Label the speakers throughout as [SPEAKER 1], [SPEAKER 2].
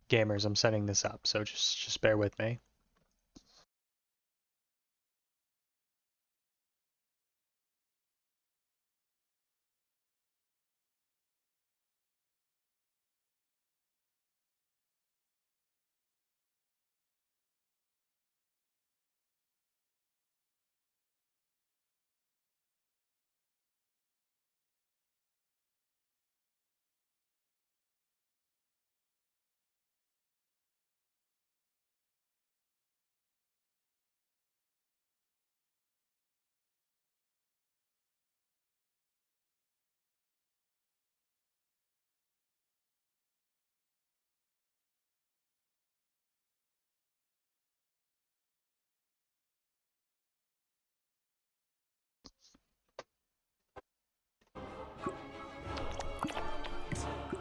[SPEAKER 1] gamers, I'm setting this up, so just bear with me.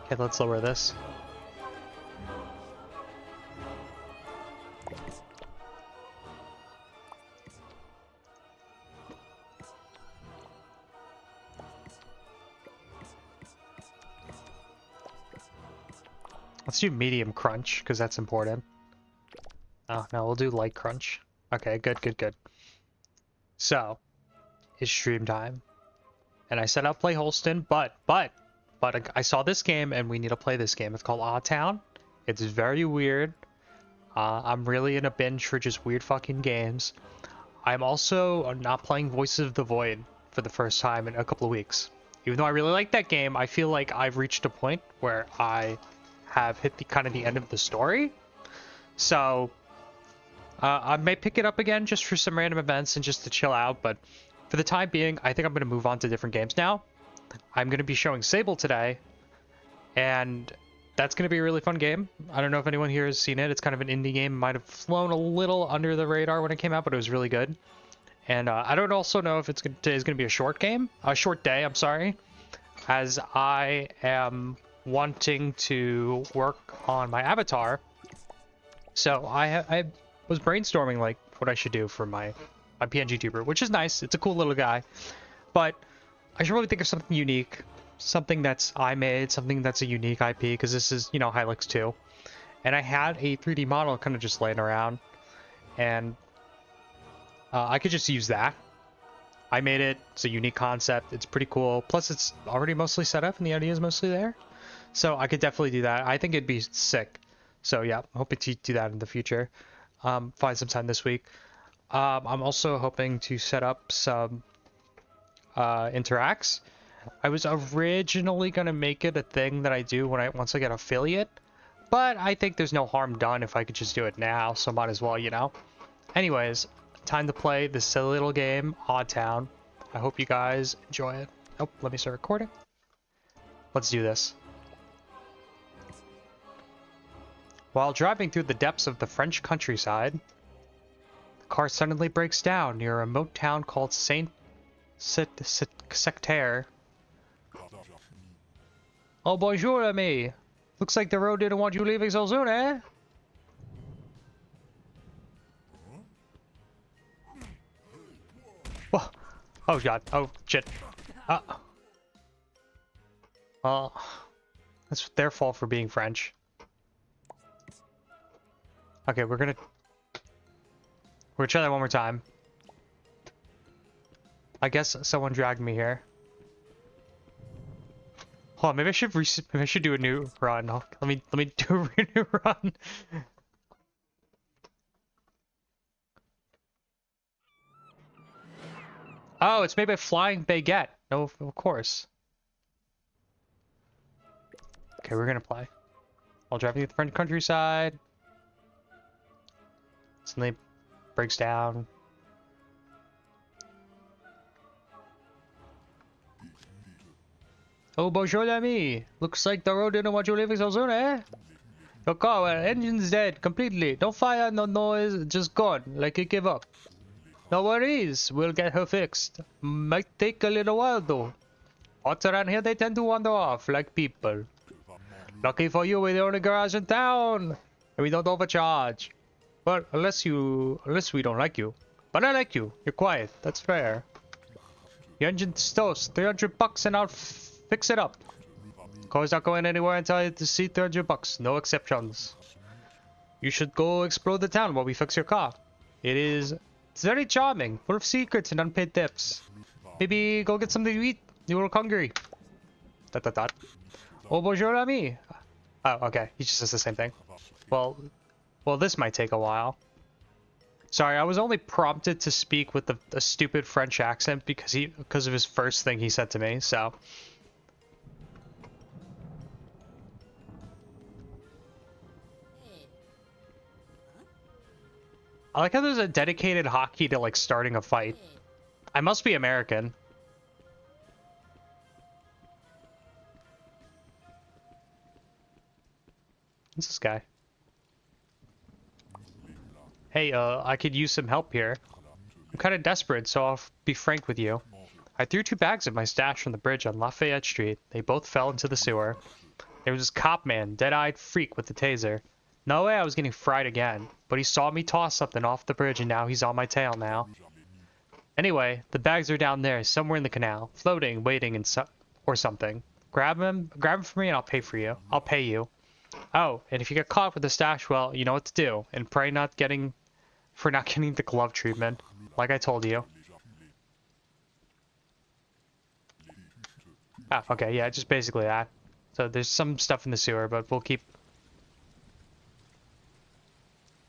[SPEAKER 1] Okay, let's lower this. Let's do medium crunch, because that's important. Oh, no, we'll do light crunch. Okay, good. So, it's stream time. And I set up play Holston, but I saw this game, and we need to play this game. It's called Odd Town. It's very weird. I'm really in a binge for just weird fucking games. I'm also not playing Voices of the Void for the first time in a couple of weeks. Even though I really like that game, I feel like I've reached a point where I have hit the kind of the end of the story. So I may pick it up again just for some random events and just to chill out, but for the time being, I think I'm going to move on to different games now. I'm going to be showing Sable today, and that's going to be a really fun game. I don't know if anyone here has seen it. It's kind of an indie game. It might have flown a little under the radar when it came out, but it was really good. And I don't also know if today's going to be a short game, a short day, I'm sorry, as I am wanting to work on my avatar. So I was brainstorming like what I should do for my PNG tuber, which is nice. It's a cool little guy, but I should really think of something unique, something that's I made, something that's a unique IP, because this is, you know, Hylix 2. And I had a 3D model kind of just laying around, and I could just use that. I made it. It's a unique concept. It's pretty cool. Plus, it's already mostly set up, and the idea is mostly there. So I could definitely do that. I think it'd be sick. So yeah, I'm hoping to do that in the future. Find some time this week. I'm also hoping to set up some interacts. I was originally gonna make it a thing that I do once I get affiliate, but I think there's no harm done if I could just do it now, so might as well, you know. Anyways, time to play this silly little game, Odd Town. I hope you guys enjoy it. Oh, let me start recording. Let's do this. While driving through the depths of the French countryside, the car suddenly breaks down near a remote town called Saint Sectaire. Oh, bonjour, ami. Looks like the road didn't want you leaving so soon, eh? Whoa. Oh, God. Oh, shit. That's their fault for being French. Okay, we're gonna try that one more time. I guess someone dragged me here. Hold on, maybe I should do a new run. Let me do a new run. Oh, it's made by Flying Baguette. No, of course. Okay, we're gonna play. While driving through the French countryside. Suddenly breaks down. Oh, bonjour, ami. Looks like the road didn't want you leaving so soon, eh? Your car, well, engine's dead completely. No fire, no noise, just gone, like it gave up. No worries, we'll get her fixed. Might take a little while, though. Parts around here, they tend to wander off, like people. Lucky for you, we're the only garage in town. And we don't overcharge. Well, unless we don't like you. But I like you. You're quiet. That's fair. The engine's toast. $300 and I'll fix it up. Car's not going anywhere until I see $300. No exceptions. You should go explore the town while we fix your car. It's very charming, full of secrets and unpaid tips. Maybe go get something to eat. You look hungry. Dot dot dot. Oh, bonjour, ami. Oh, okay. He just says the same thing. Well, this might take a while. Sorry, I was only prompted to speak with a stupid French accent because of his first thing he said to me, so. I like how there's a dedicated hotkey to, like, starting a fight. I must be American. Who's this guy? Hey, I could use some help here. I'm kind of desperate, so I'll be frank with you. I threw 2 bags of my stash from the bridge on Lafayette Street. They both fell into the sewer. There was this cop man, dead-eyed freak with the taser. No way I was getting fried again, but he saw me toss something off the bridge and now he's on my tail now. Anyway, the bags are down there, somewhere in the canal, floating, waiting, or something. Grab them for me and I'll pay for you. I'll pay you. Oh, and if you get caught with the stash, well, you know what to do, and pray for not getting the glove treatment, like I told you. Ah, okay, yeah, just basically that. So there's some stuff in the sewer, but we'll keep...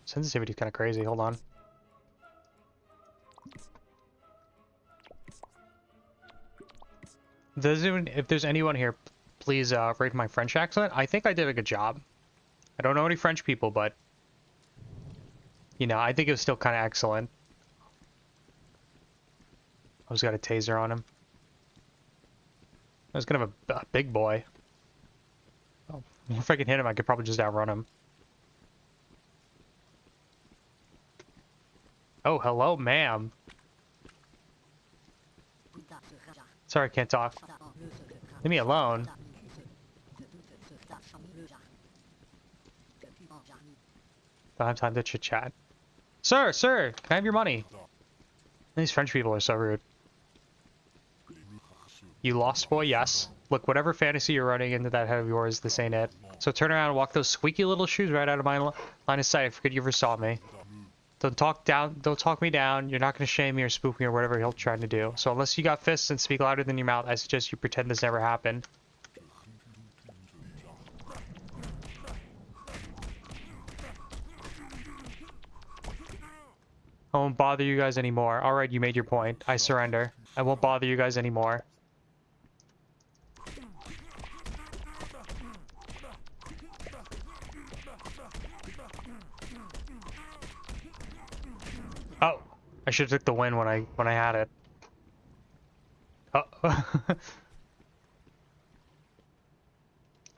[SPEAKER 1] Sensitivity's kind of crazy, hold on. If there's anyone here, please rate my French accent. I think I did a good job. I don't know any French people, but... You know, I think it was still kind of excellent. I just got a taser on him. I was kind of a big boy. Oh, if I can hit him, I could probably just outrun him. Oh, hello, ma'am. Sorry, I can't talk. Leave me alone. Don't have time to chit-chat. Sir, can I have your money? These French people are so rude. You lost, boy? Yes. Look, whatever fantasy you're running into that head of yours, this ain't it. So turn around and walk those squeaky little shoes right out of my line of sight. I forget you ever saw me. Don't talk me down. You're not going to shame me or spook me or whatever he'll try to do. So unless you got fists and speak louder than your mouth, I suggest you pretend this never happened. I won't bother you guys anymore. Alright, you made your point. I surrender. I won't bother you guys anymore. Oh, I should have took the win when I had it. Oh.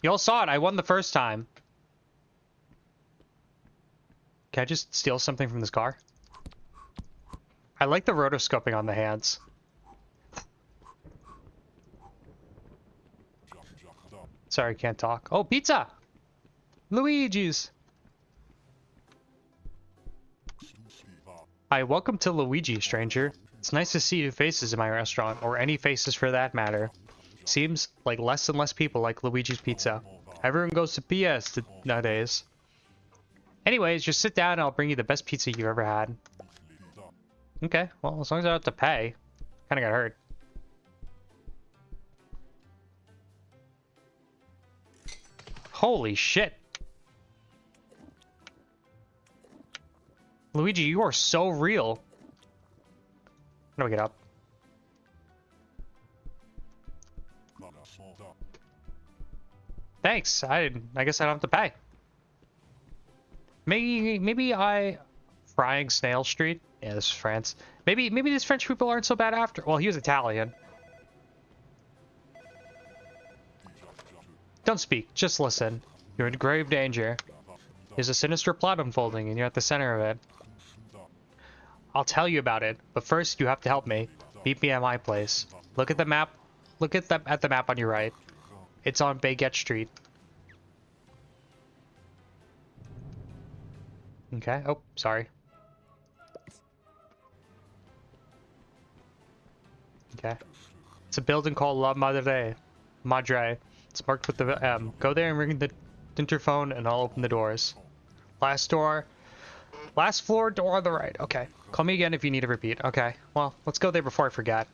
[SPEAKER 1] Y'all saw it. I won the first time. Can I just steal something from this car? I like the rotoscoping on the hands. Sorry, can't talk. Oh, pizza! Luigi's! Hi, welcome to Luigi, stranger. It's nice to see new faces in my restaurant, or any faces for that matter. Seems like less and less people like Luigi's Pizza. Everyone goes to PS nowadays. Anyways, just sit down and I'll bring you the best pizza you've ever had. Okay, well, as long as I don't have to pay. Kinda got hurt. Holy shit! Luigi, you are so real. How do I get up? Thanks. I guess I don't have to pay. Maybe frying Snail Street. Yeah, this is France. Maybe these French people aren't so bad after. Well, he was Italian. Don't speak. Just listen. You're in grave danger. There's a sinister plot unfolding, and you're at the center of it. I'll tell you about it, but first you have to help me. Meet me at my place. Look at the map. Look at the map on your right. It's on Baguette Street. Okay. Oh, sorry. Okay. It's a building called La Madre. It's marked with the M. Go there and ring the interphone, and I'll open the doors. Last door. Last floor, door on the right. Okay. Call me again if you need a repeat. Okay. Well, let's go there before I forget.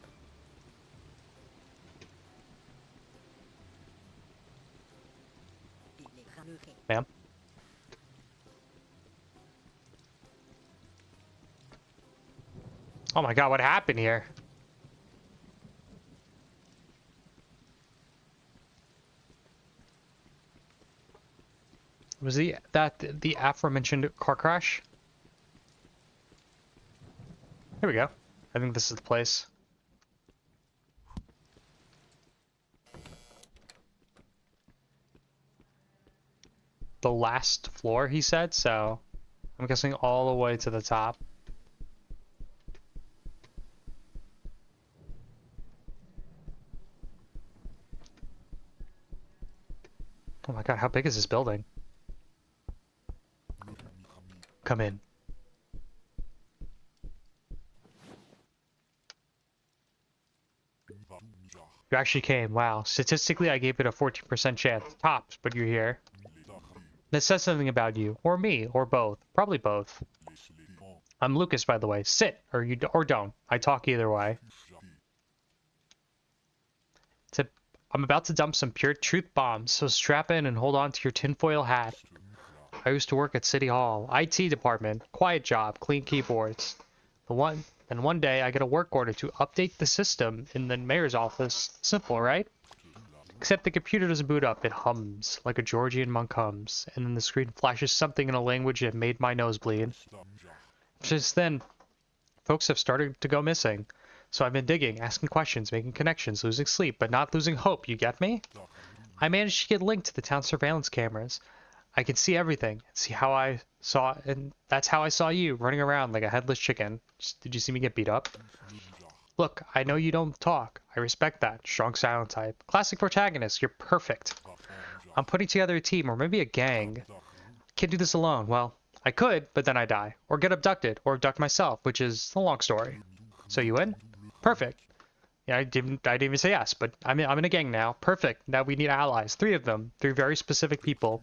[SPEAKER 1] Ma'am? Oh my god, what happened here? Was the aforementioned car crash? Here we go. I think this is the place. The last floor, he said, so I'm guessing all the way to the top. Oh my god, how big is this building? Come in. You actually came. Wow. Statistically, I gave it a 14% chance. Tops, but you're here. That says something about you. Or me. Or both. Probably both. I'm Lucas, by the way. Sit. Or don't. I talk either way. I'm about to dump some pure truth bombs, so strap in and hold on to your tinfoil hat. I used to work at City Hall. IT department. Quiet job. Clean keyboards. Then one day I get a work order to update the system in the mayor's office. Simple, right? Except the computer doesn't boot up. It hums like a Georgian monk hums, and then the screen flashes something in a language that made my nose bleed. Since then, folks have started to go missing. So I've been digging, asking questions, making connections, losing sleep, but not losing hope, you get me? I managed to get linked to the town surveillance cameras. I can see everything, and that's how I saw you, running around like a headless chicken. Did you see me get beat up? Look, I know you don't talk. I respect that. Strong silent type. Classic protagonist, you're perfect. I'm putting together a team, or maybe a gang. Can't do this alone. Well, I could, but then I die. Or get abducted, or abduct myself, which is a long story. So you in? Perfect. Yeah, I didn't even say yes, but I'm in a gang now. Perfect. Now we need allies. 3 of them. 3 very specific people.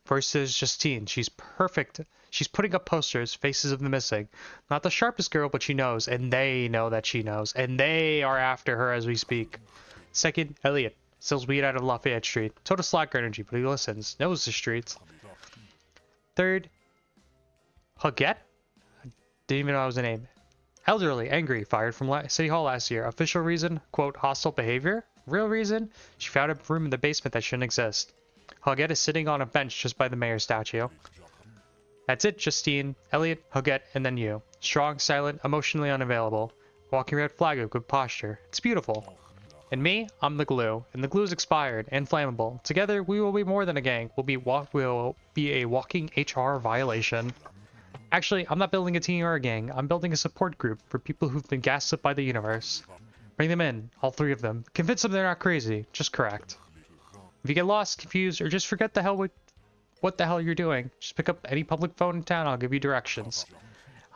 [SPEAKER 1] First is Justine. She's perfect. She's putting up posters, faces of the missing. Not the sharpest girl, but she knows, and they know that she knows, and they are after her as we speak. Second, Elliot. Sells weed out of Lafayette Street. Total slacker energy, but he listens. Knows the streets. Third, Huguette? Didn't even know that was a name. Elderly, angry, fired from City Hall last year. Official reason, quote, hostile behavior. Real reason, she found a room in the basement that shouldn't exist. Huguette is sitting on a bench just by the mayor's statue. That's it, Justine, Elliot, Huguette, and then you. Strong, silent, emotionally unavailable. Walking red flag of good posture. It's beautiful. And me, I'm the glue. And the glue's expired and flammable. Together, we will be more than a gang. We'll be a walking HR violation. Actually, I'm not building a team or a gang. I'm building a support group for people who've been gaslit by the universe. Bring them in, all 3 of them. Convince them they're not crazy, just correct. If you get lost, confused, or just forget what the hell you're doing, just pick up any public phone in town, I'll give you directions.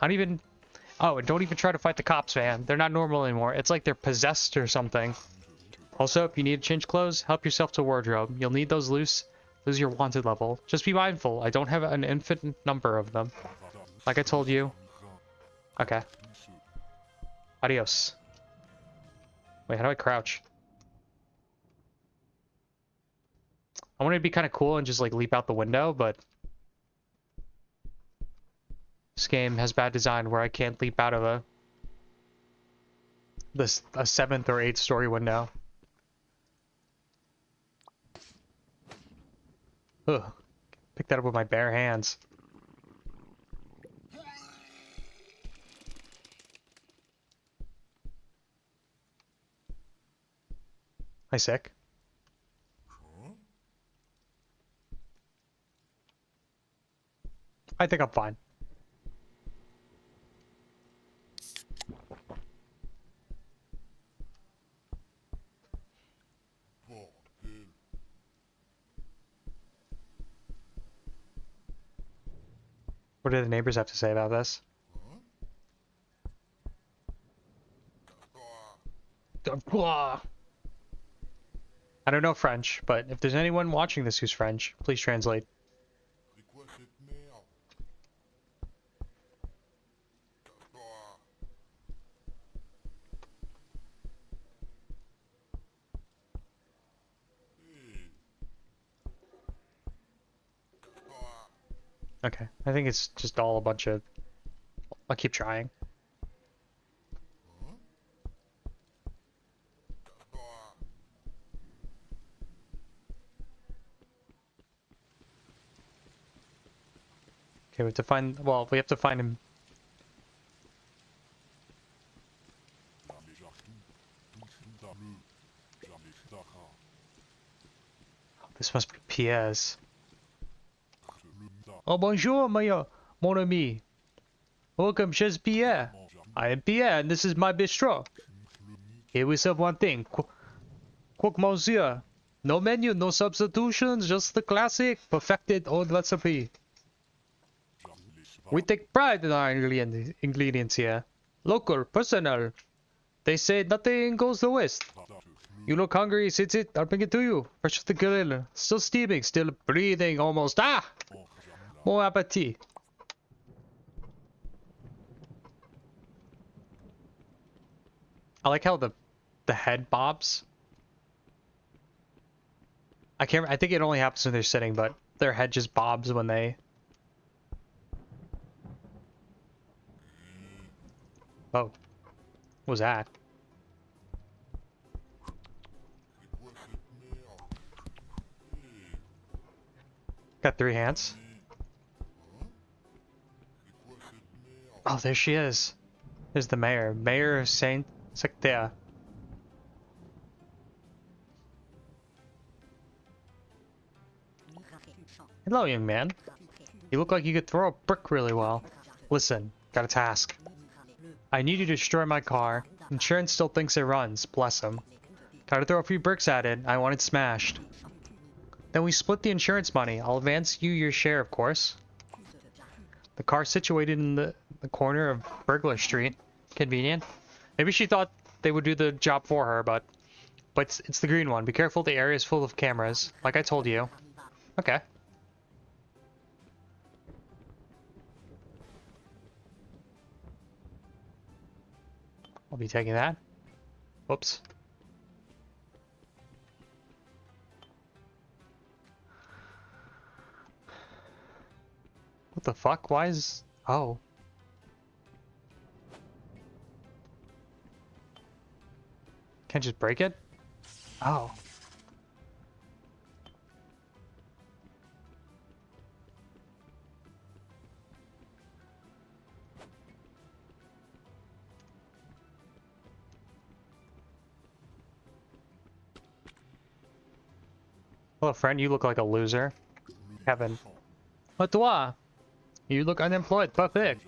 [SPEAKER 1] Oh, and don't even try to fight the cops, man. They're not normal anymore. It's like they're possessed or something. Also, if you need to change clothes, help yourself to wardrobe. You'll need those lose your wanted level. Just be mindful, I don't have an infinite number of them. Like I told you. Okay. Adios. Wait, how do I crouch? I want to be kind of cool and just like leap out the window, but this game has bad design where I can't leap out of a 7th or 8th story window. Ugh. Pick that up with my bare hands. Hi, sick. I think I'm fine. What do the neighbors have to say about this? I don't know French, but if there's anyone watching this who's French, please translate. Okay, I think it's just all a bunch of... I'll keep trying. Okay, we have to find... Well, we have to find him. This must be Pierre's. Oh, bonjour, mon ami. Welcome, chez Pierre. I am Pierre, and this is my bistro. Here we serve one thing. Quick, monsieur. No menu, no substitutions, just the classic, perfected old recipe. We take pride in our ingredients here. Local, personal. They say nothing goes to waste. You look hungry, sit, I'll bring it to you. Fresh off the grill, still steaming, still breathing almost. Ah! Bon appetit. I like how the head bobs. I think it only happens when they're sitting, but their head just bobs when they... Oh. What was that? Got 3 hands. Oh, there she is. There's the mayor. Mayor Saint Sectaire. Hello, young man. You look like you could throw a brick really well. Listen, got a task. I need you to destroy my car. Insurance still thinks it runs, bless him. Gotta throw a few bricks at it. I want it smashed. Then we split the insurance money. I'll advance you your share, of course. The car's situated in the corner of Burglar Street. Convenient. Maybe she thought they would do the job for her, but it's the green one. Be careful, the area is full of cameras. Like I told you. Okay. I'll be taking that. Whoops. What the fuck? Why is... Oh. Can't just break it? Oh. Hello, friend. You look like a loser. Kevin. What toi? You look unemployed. Perfect.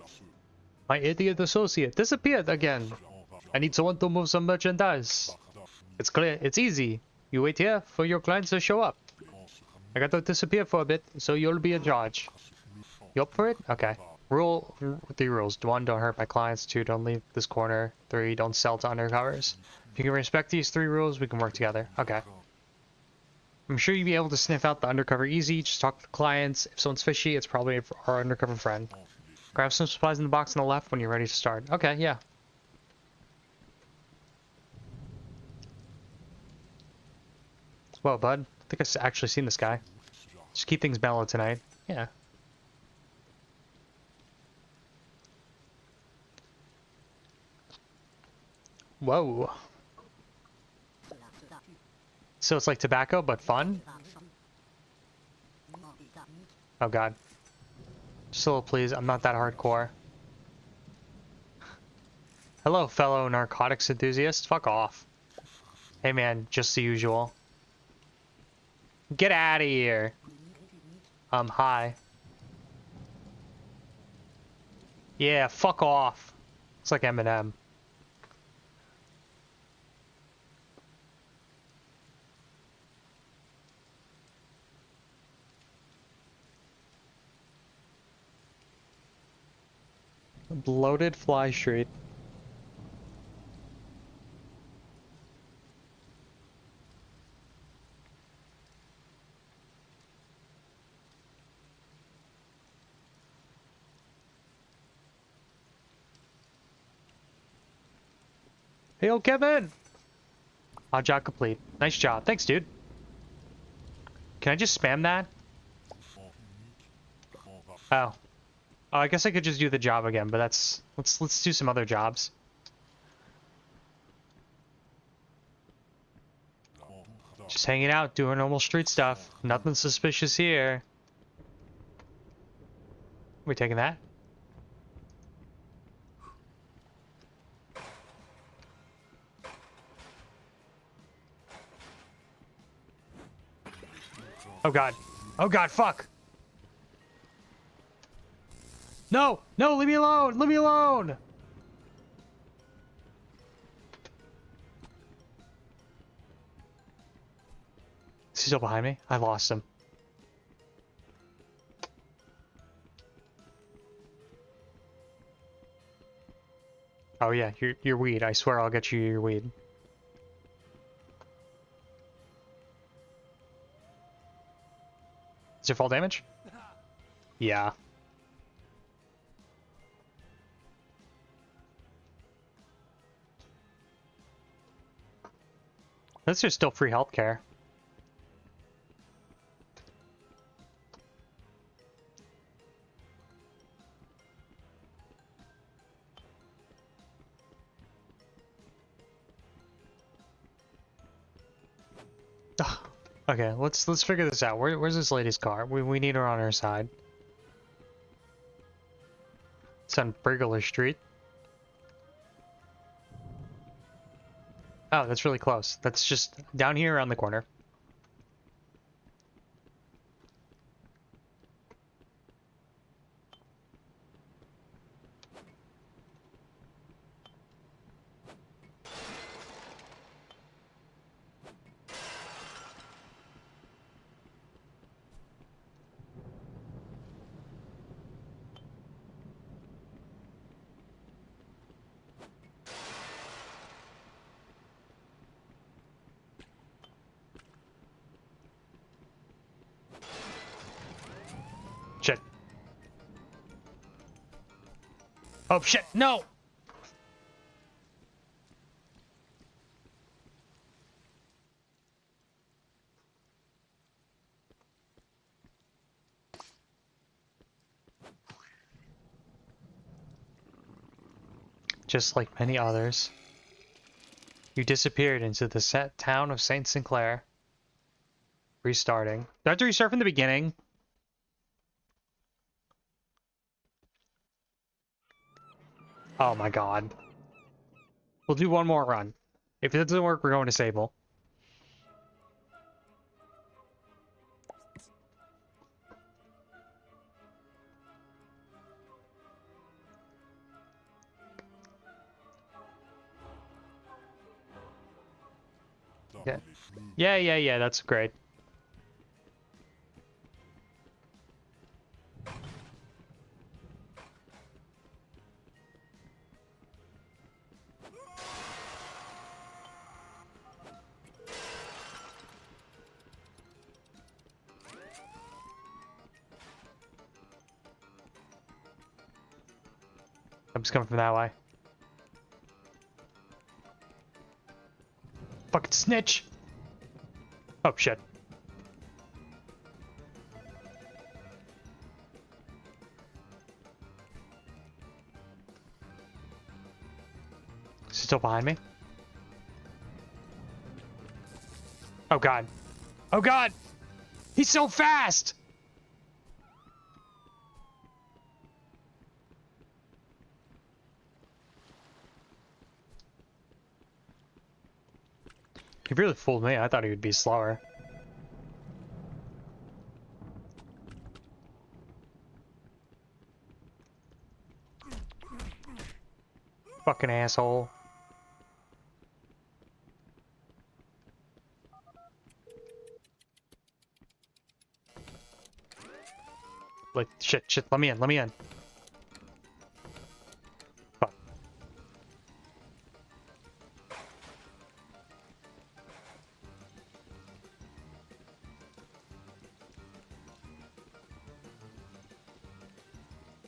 [SPEAKER 1] My idiot associate disappeared again. I need someone to move some merchandise. It's clear. It's easy. You wait here for your clients to show up. I got to disappear for a bit, so you'll be in charge. You up for it? Okay. 3 rules. 1, don't hurt my clients. 2, don't leave this corner. 3, don't sell to undercovers. If you can respect these 3 rules, we can work together. Okay. I'm sure you'll be able to sniff out the undercover easy. Just talk to the clients. If someone's fishy, it's probably our undercover friend. Grab some supplies in the box on the left when you're ready to start. Okay, yeah. Well, bud. I think I've actually seen this guy. Just keep things mellow tonight. Yeah. Whoa. So it's like tobacco, but fun? Oh god. Just a little please, I'm not that hardcore. Hello, fellow narcotics enthusiast. Fuck off. Hey man, just the usual. Get out of here. Hi. Yeah, fuck off. It's like Eminem. Bloated Fly Street. Hey, yo, Kevin! Odd job complete. Nice job. Thanks, dude. Can I just spam that? Oh. Oh, I guess I could just do the job again, but that's... Let's do some other jobs. Just hanging out, doing normal street stuff. Nothing suspicious here. We taking that? Oh god. Oh god, fuck! No! No, leave me alone! Leave me alone! Is he still behind me? I lost him. Oh yeah, your weed. I swear I'll get you your weed. Is it fall damage? Yeah. That's just still free healthcare. Ugh. Okay, let's figure this out. Where's this lady's car? We need her on our side. It's on Burglar Street. Oh, that's really close. That's just down here around the corner. Shit. Oh shit, no! Just like many others, you disappeared into the set town of Saint Sinclair. Restarting. Do I have to restart from the beginning? Oh my god. We'll do one more run. If it doesn't work, we're going to Sable. Yeah, that's great. I'm just coming from that way. Fucking snitch! Oh shit. Is he still behind me? Oh god. Oh god! He's so fast! He really fooled me. I thought he would be slower. Fucking asshole. Like, shit, let me in. Fuck.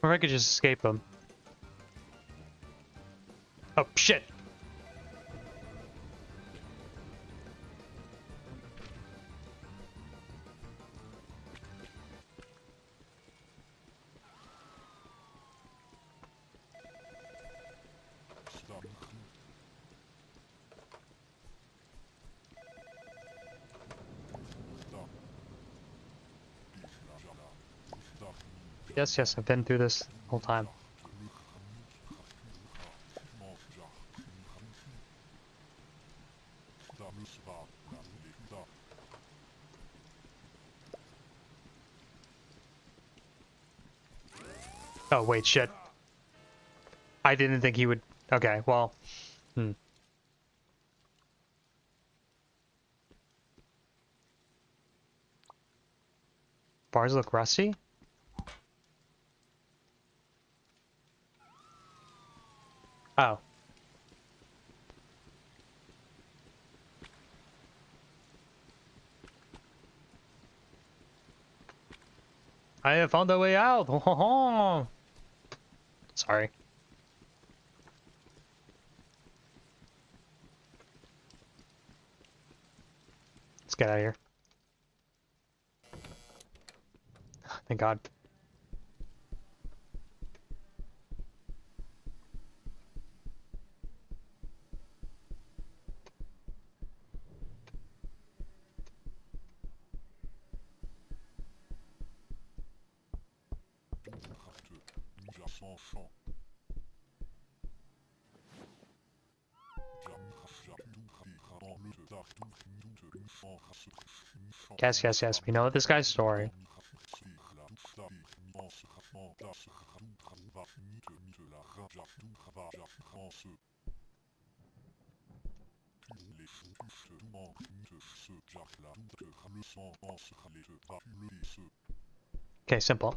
[SPEAKER 1] Or I could just escape him. Oh, shit! Yes, yes, I've been through this whole time. Oh, wait, shit. I didn't think he would... Okay, well... Bars look rusty? Oh. I have found a way out! Sorry. Let's get out of here. Thank God. Yes, yes, yes. We know this guy's story. Okay, simple.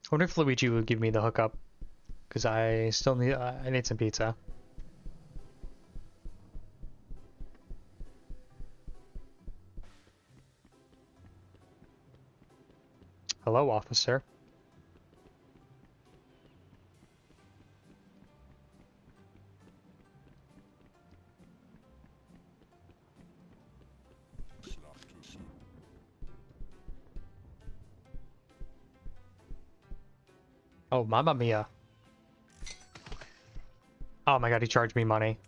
[SPEAKER 1] I wonder if Luigi would give me the hookup. Because I still need... I need some pizza. Hello, officer. Oh, Mamma Mia. Oh my God, he charged me money.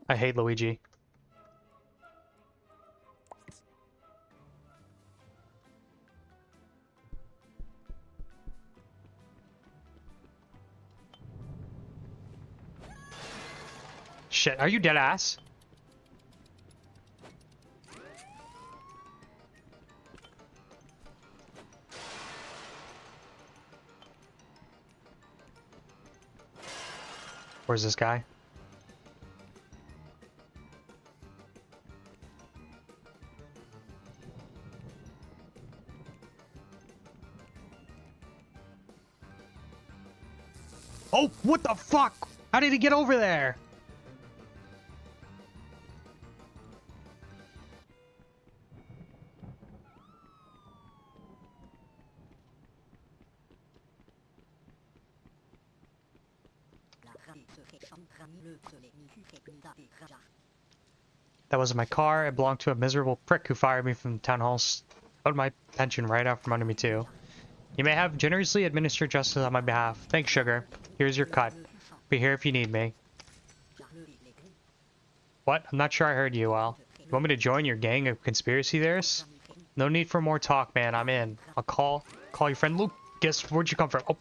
[SPEAKER 1] I hate Luigi. Shit, are you dead ass? Where's this guy? Oh, what the fuck? How did he get over there? That wasn't my car. It belonged to a miserable prick who fired me from the town hall. Stole my pension right out from under me, too. You may have generously administered justice on my behalf. Thanks, sugar. Here's your cut. Be here if you need me. What? I'm not sure I heard you well. You want me to join your gang of conspiracy theorists? No need for more talk, man. I'm in. I'll call your friend Luke. Guess where'd you come from? Oh.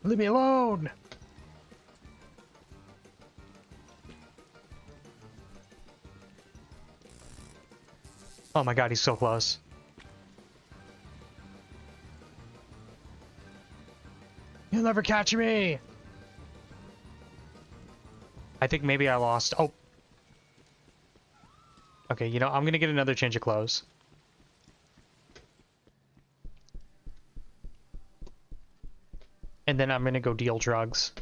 [SPEAKER 1] Leave me alone! Oh my God, he's so close. You'll never catch me! I think maybe I lost. Oh. Okay, you know, I'm gonna get another change of clothes. And then I'm gonna go deal drugs.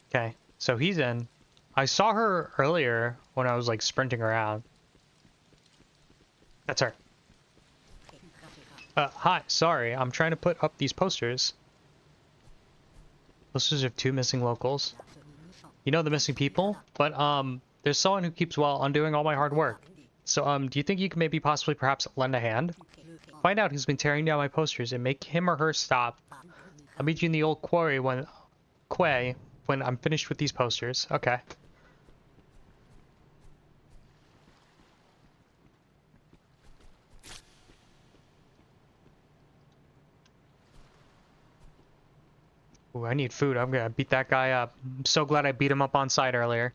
[SPEAKER 1] Okay, so he's in. I saw her earlier when I was like sprinting around. That's her. Hi, sorry, I'm trying to put up these posters. Posters of 2 missing locals. You know the missing people? But, there's someone who keeps, well, undoing all my hard work. So, do you think you could maybe possibly perhaps lend a hand? Find out who's been tearing down my posters and make him or her stop. I'll meet you in the old quarry when I'm finished with these posters. Okay. Ooh, I need food. I'm gonna beat that guy up. I'm so glad I beat him up on sight earlier.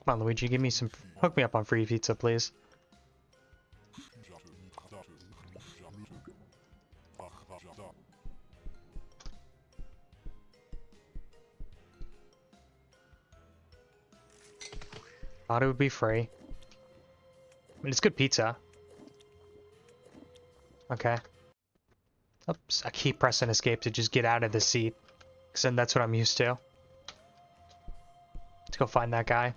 [SPEAKER 1] Come on, Luigi, give me some... Hook me up on free pizza, please. Thought it would be free. I mean, it's good pizza. Okay. Oops, I keep pressing escape to just get out of the seat. Because then that's what I'm used to. Let's go find that guy.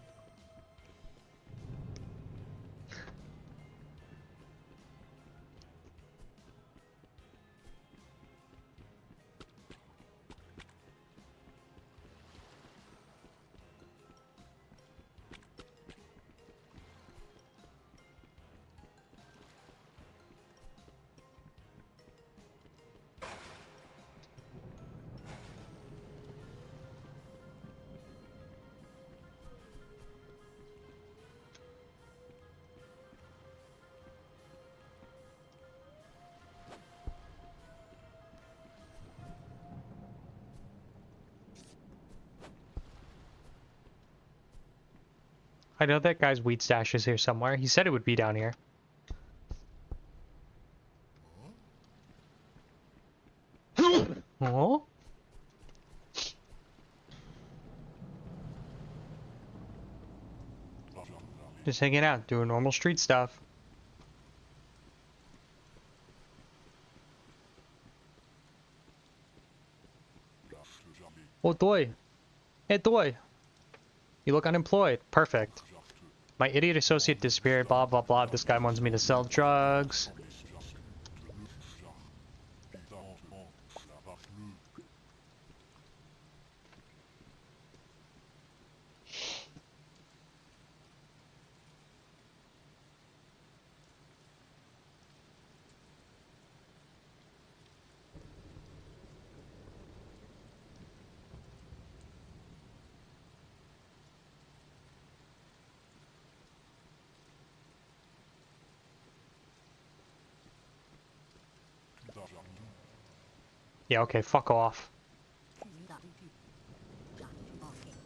[SPEAKER 1] I know that guy's weed stash is here somewhere. He said it would be down here. Oh? Just hanging out, doing normal street stuff. Oh, Doi. Hey, Doi. You look unemployed. Perfect. My idiot associate disappeared, blah, blah, blah. This guy wants me to sell drugs. Yeah, okay, fuck off.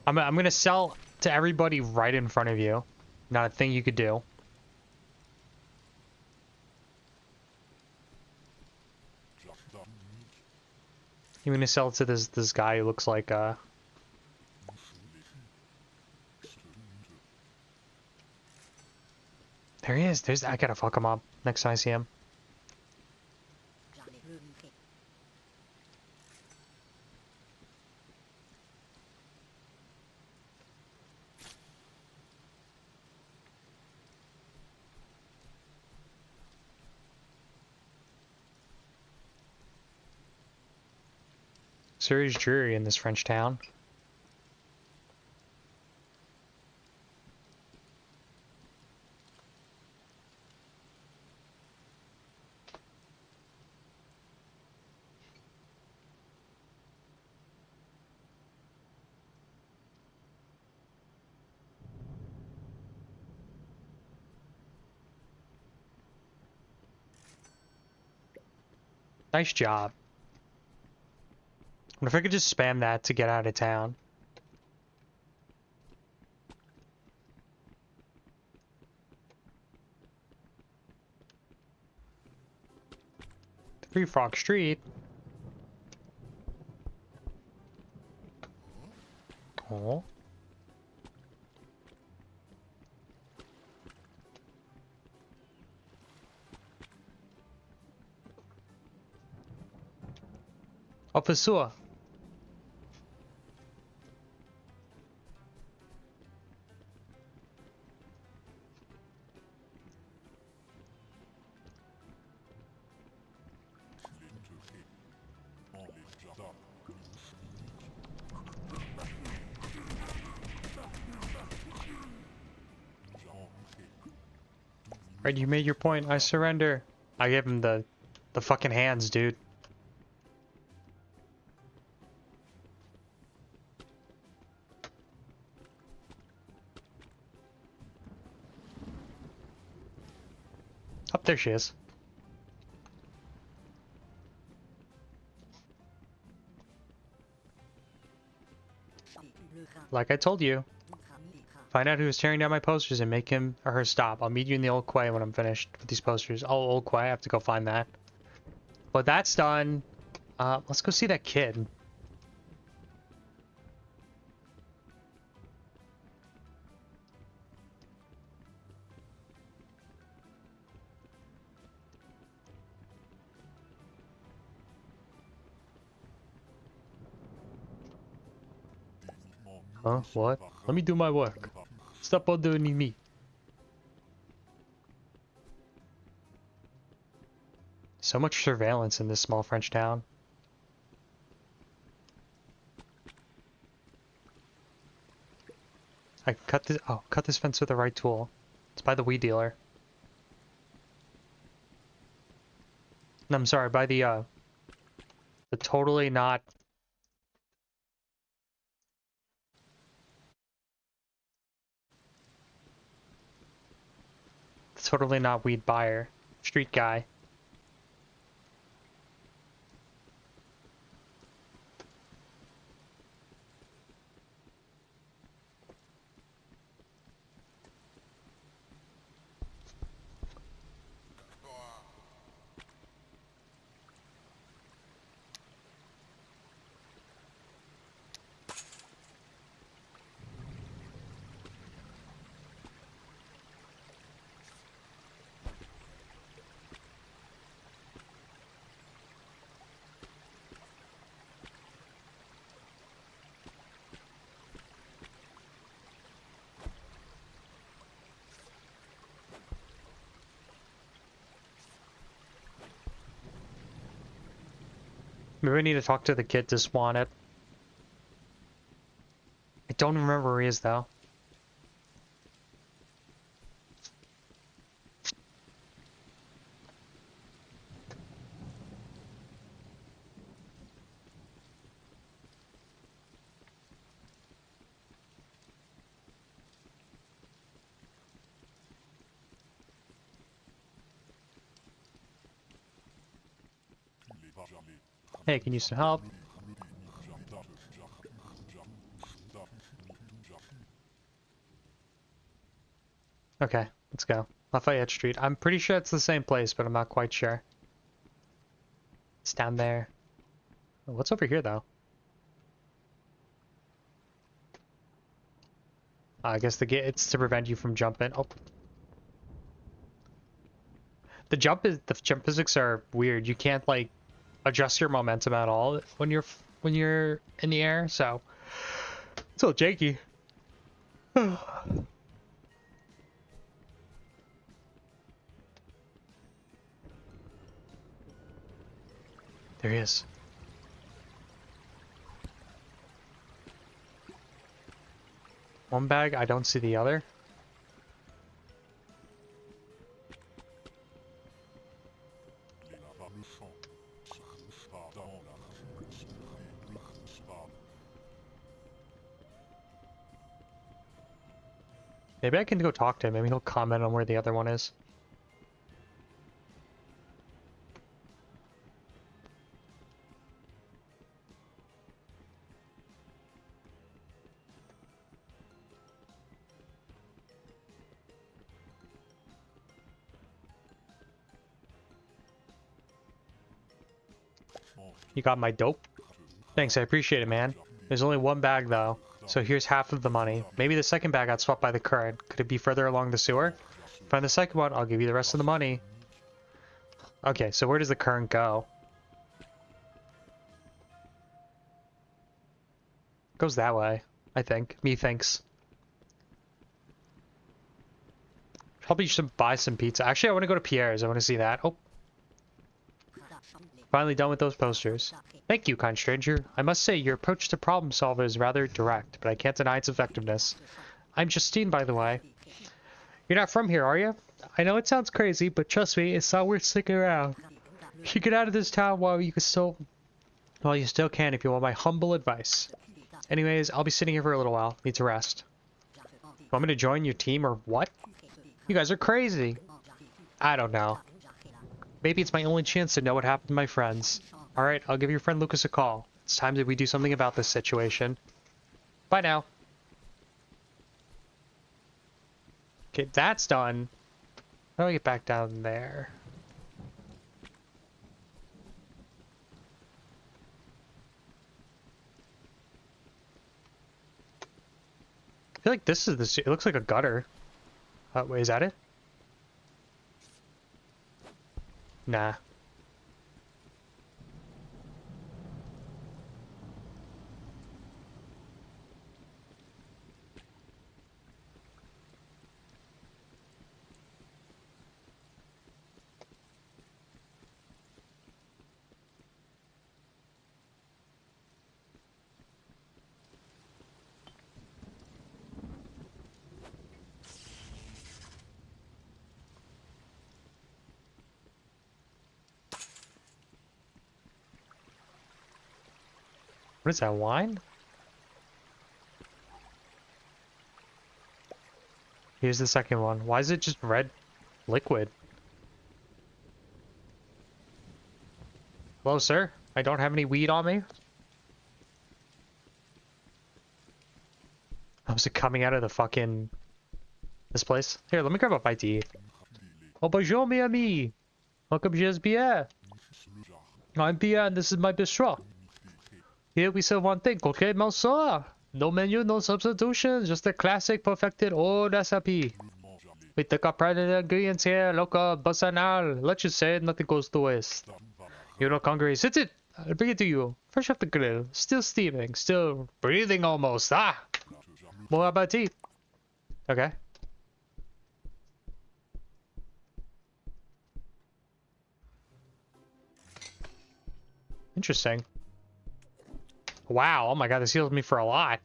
[SPEAKER 1] I'm gonna sell to everybody right in front of you. Not a thing you could do. I'm gonna sell to this guy who looks like there he is. I gotta fuck him up next time I see him. Serious dreary in this French town. Nice job. What if I could just spam that to get out of town? Three Frog Street. Oh. Up the sewer. Right, you made your point. I surrender. I gave him the fucking hands, dude. Up there she is. Like I told you. Find out who's tearing down my posters and make him or her stop. I'll meet you in the old quay when I'm finished with these posters. Oh, old quay. I have to go find that. But that's done. Let's go see that kid. Huh? What? Let me do my work. Stop bothering me. So much surveillance in this small French town. I can cut this. Oh, cut this fence with the right tool. It's by the weed dealer. No, I'm sorry, by the totally not. Totally not weed buyer. Street guy. Maybe we need to talk to the kid to spawn it. I don't remember where he is though. Hey, can you use some help? Okay, let's go. Lafayette Street. I'm pretty sure it's the same place, but I'm not quite sure. It's down there. What's over here, though? I guess the gate, it's to prevent you from jumping. Oh. The jump physics are weird. You can't, like, adjust your momentum at all when you're in the air, so it's a little janky. There he is. One bag, I don't see the other. Maybe I can go talk to him. Maybe he'll comment on where the other one is. You got my dope? Thanks, I appreciate it, man. There's only one bag, though, so here's half of the money. Maybe the second bag got swapped by the current. Could it be further along the sewer? Find the second one, I'll give you the rest of the money. Okay, so where does the current go? Goes that way, I think. Methinks. Probably should buy some pizza. Actually, I want to go to Pierre's. I want to see that. Oh. Finally done with those posters. Thank you, kind stranger. I must say, your approach to problem solver is rather direct, but I can't deny its effectiveness. I'm Justine, by the way. You're not from here, are you? I know it sounds crazy, but trust me, it's not worth sticking around. You should get out of this town while you still can if you want my humble advice. Anyways, I'll be sitting here for a little while. Need to rest. Want me to join your team or what? You guys are crazy. I don't know. Maybe it's my only chance to know what happened to my friends. Alright, I'll give your friend Lucas a call. It's time that we do something about this situation. Bye now. Okay, that's done. How do I get back down there? I feel like this is the... It looks like a gutter. Wait, is that it? Nah. What is that, wine? Here's the second one. Why is it just red liquid? Hello, sir? I don't have any weed on me? Oh, is it coming out of the fucking... this place? Here, let me grab a bite to eat. Oh, bonjour, mes amis! Welcome to Pierre. I'm Pierre, and this is my bistro. Here we serve one thing, okay, monsieur? No menu, no substitution, just a classic perfected old recipe. We take our pride in the ingredients here, local, basanal. Let's just say nothing goes to waste. You look hungry. Sit it! I'll bring it to you. Fresh off the grill. Still steaming. Still breathing almost. Ah! Bon appetit. Okay. Interesting. Wow. Oh my god, this heals me for a lot.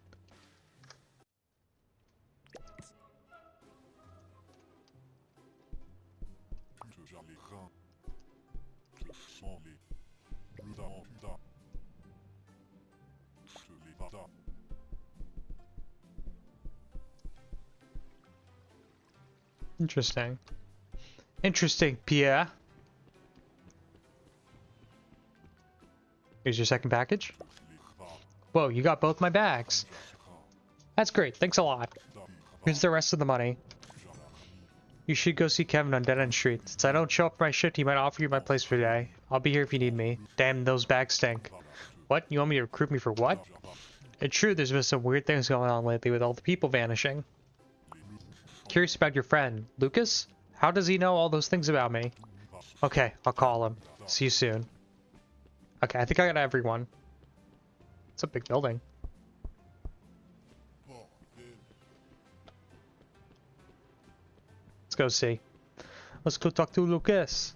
[SPEAKER 1] Interesting. Interesting, Pierre. Here's your second package. Whoa, you got both my bags. That's great, thanks a lot. Here's the rest of the money. You should go see Kevin on Dead End Street. Since I don't show up for my shift, he might offer you my place for the day. I'll be here if you need me. Damn, those bags stink. What? You want me to recruit me for what? It's true, there's been some weird things going on lately with all the people vanishing. Curious about your friend, Lucas? How does he know all those things about me? Okay, I'll call him. See you soon. Okay, I think I got everyone. It's a big building. Let's go see. Let's go talk to Lucas.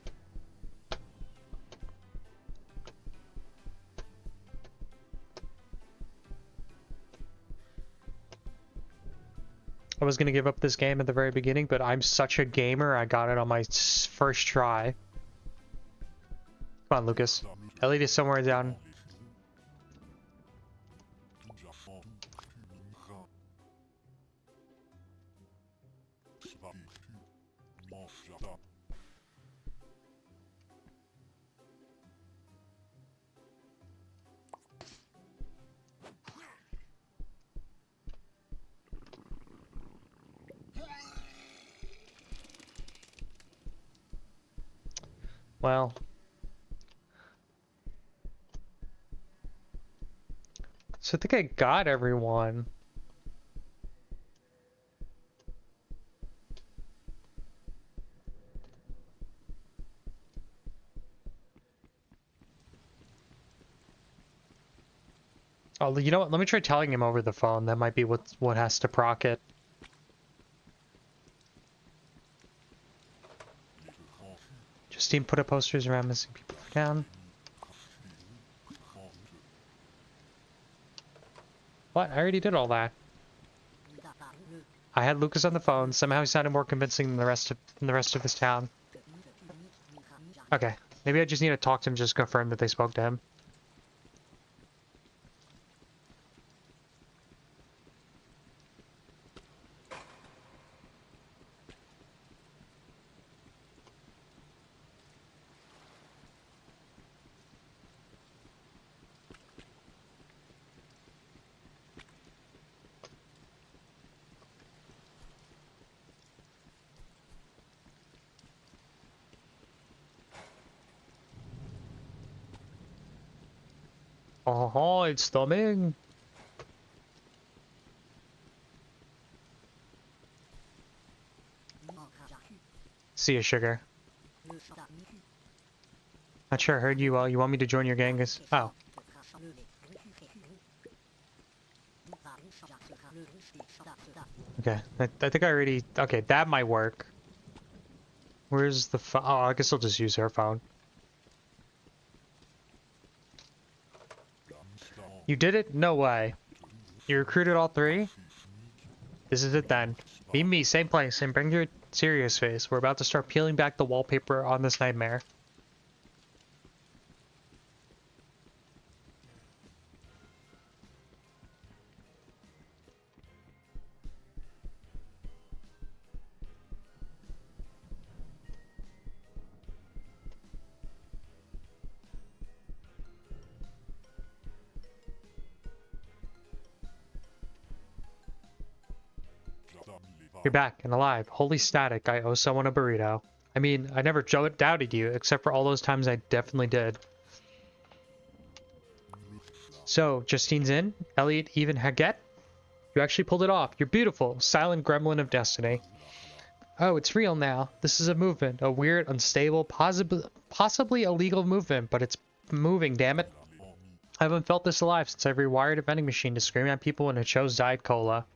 [SPEAKER 1] I was gonna give up this game at the very beginning, but I'm such a gamer, I got it on my first try. Come on, Lucas. Elliot is somewhere down. Well. So I think I got everyone. Oh, you know what? Let me try telling him over the phone. That might be what has to proc it. Justine put up posters around missing people for town. What? I already did all that. I had Lucas on the phone. Somehow he sounded more convincing than the rest of this town. Okay, maybe I just need to talk to him just to confirm that they spoke to him. Oh, it's coming. See ya, sugar. Not sure I heard you well. You want me to join your gang? Oh. Okay, I think I already... Okay, that might work. Where's the phone? Oh, I guess I'll just use her phone. You did it? No way. You recruited all three? This is it then. Meet me, same place, and bring your serious face. We're about to start peeling back the wallpaper on this nightmare. You're back and alive. Holy static, I owe someone a burrito. I mean, I never doubted you, except for all those times I definitely did. So, Justine's in? Elliot even Haggett? You actually pulled it off. You're beautiful. Silent gremlin of destiny. Oh, it's real now. This is a movement. A weird, unstable, possibly illegal movement, but it's moving, damn it. I haven't felt this alive since I rewired a vending machine to scream at people when it chose Diet Cola.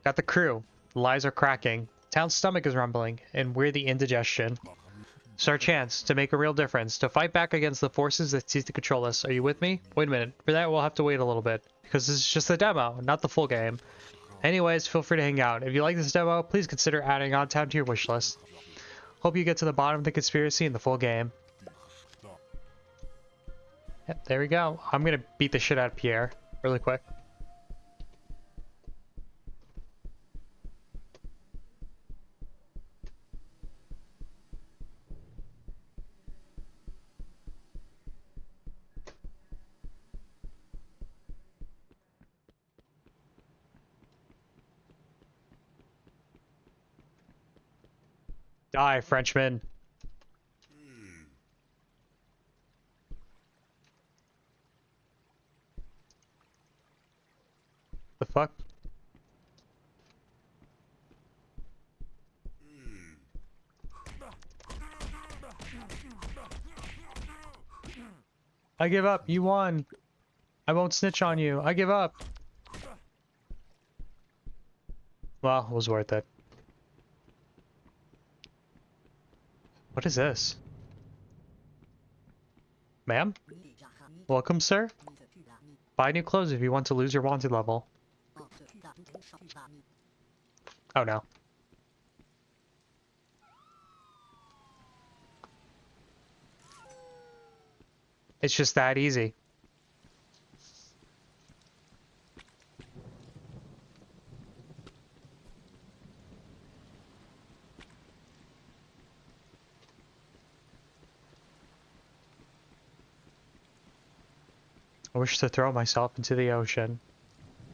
[SPEAKER 1] Got the crew. The lies are cracking. Town's stomach is rumbling, and we're the indigestion. It's our chance to make a real difference, to fight back against the forces that seek to control us. Are you with me? Wait a minute. For that, we'll have to wait a little bit, because this is just the demo, not the full game. Anyways, feel free to hang out. If you like this demo, please consider adding On Town to your wishlist. Hope you get to the bottom of the conspiracy in the full game. Yep, there we go. I'm gonna beat the shit out of Pierre really quick. Die, Frenchman. The fuck? I give up. You won. I won't snitch on you. I give up. Well, it was worth it. What is this? Ma'am? Welcome, sir. Buy new clothes if you want to lose your wanted level. Oh no. It's just that easy. I wish to throw myself into the ocean.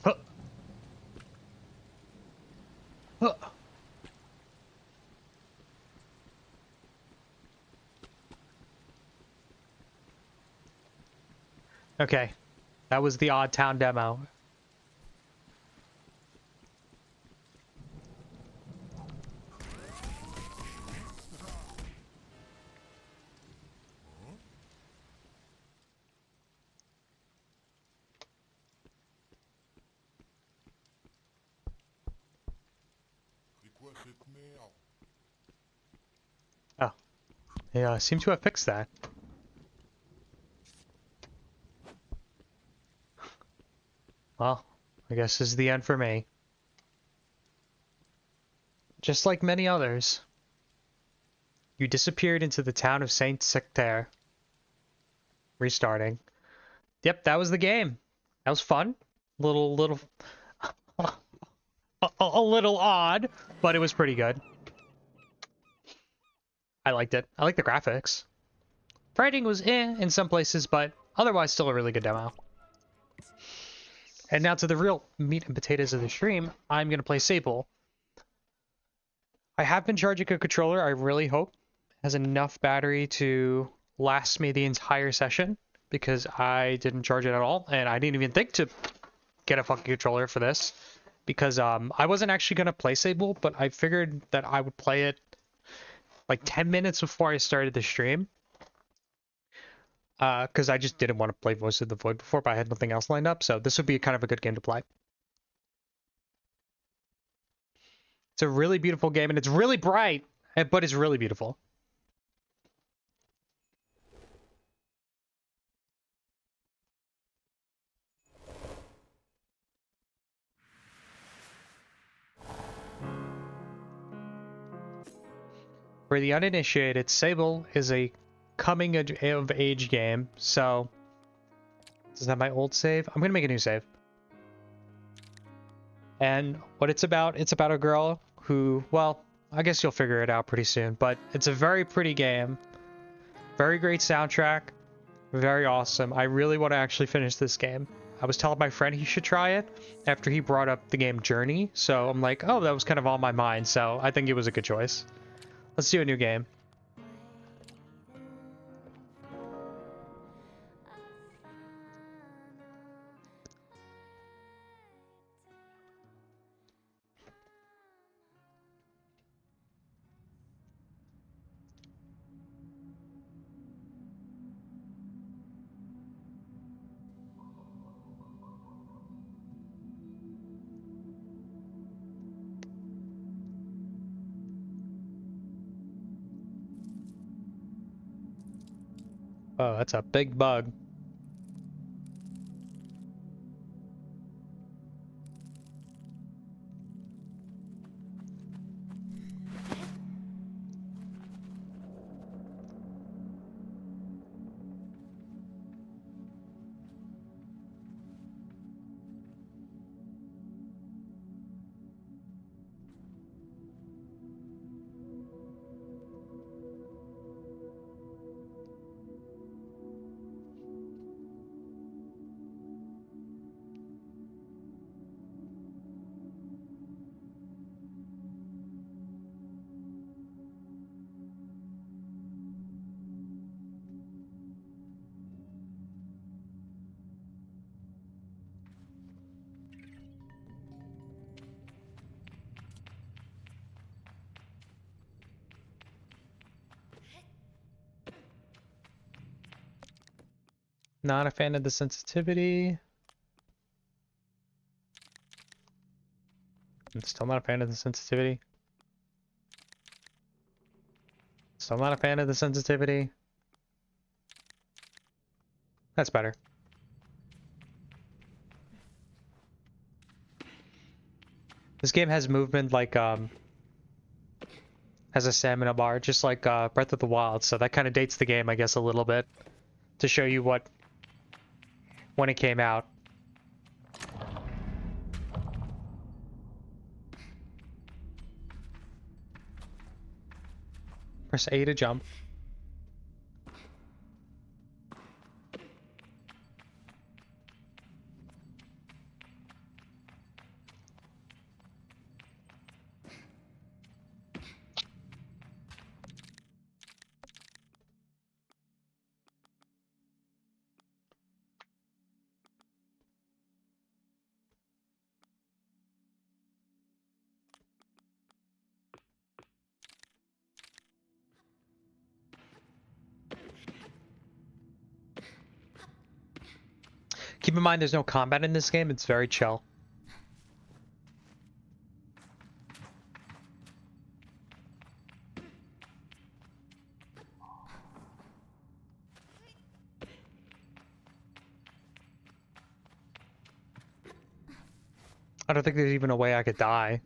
[SPEAKER 1] Huh. Huh. Okay, that was the Odd Town demo. Oh, they seem to have fixed that. Well, I guess this is the end for me. Just like many others, you disappeared into the town of Saint Sectaire. Restarting. Yep, that was the game. That was fun. Little, a little odd, but it was pretty good. I liked it. I like the graphics. Writing was in some places, but otherwise still a really good demo. And now to the real meat and potatoes of the stream, I'm going to play Sable. I have been charging a controller. I really hope it has enough battery to last me the entire session, because I didn't charge it at all, and I didn't even think to get a fucking controller for this, because I wasn't actually going to play Sable, but I figured that I would play it like 10 minutes before I started the stream. Because I just didn't want to play Voice of the Void before, but I had nothing else lined up, so this would be kind of a good game to play. It's a really beautiful game, and it's really bright, but it's really beautiful. For the uninitiated, Sable is a coming of age game, so... Is that my old save? I'm gonna make a new save. And what it's about a girl who, well, I guess you'll figure it out pretty soon, but it's a very pretty game. Very great soundtrack. Very awesome. I really want to actually finish this game. I was telling my friend he should try it after he brought up the game Journey, so I'm like, oh, that was kind of on my mind, so I think it was a good choice. Let's do a new game. Oh, that's a big bug. Not a fan of the sensitivity. I'm still not a fan of the sensitivity. Still not a fan of the sensitivity. That's better. This game has movement like, has a stamina bar, just like Breath of the Wild, so that kind of dates the game, I guess, a little bit, to show you what, when it came out. Press A to jump. Keep in mind there's no combat in this game, it's very chill. I don't think there's even a way I could die.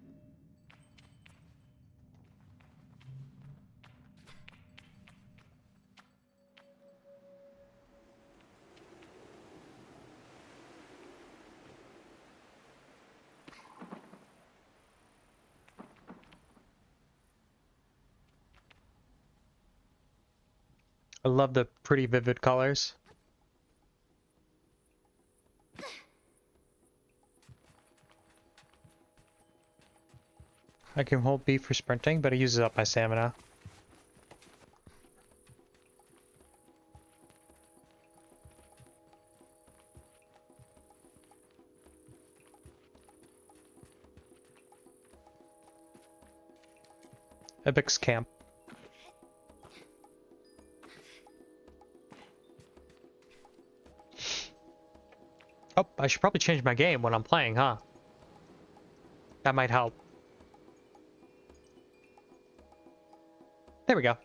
[SPEAKER 1] I love the pretty vivid colors. I can hold B for sprinting, but it uses up my stamina. Epic's camp. Oh, I should probably change my game when I'm playing, huh? That might help. There we go.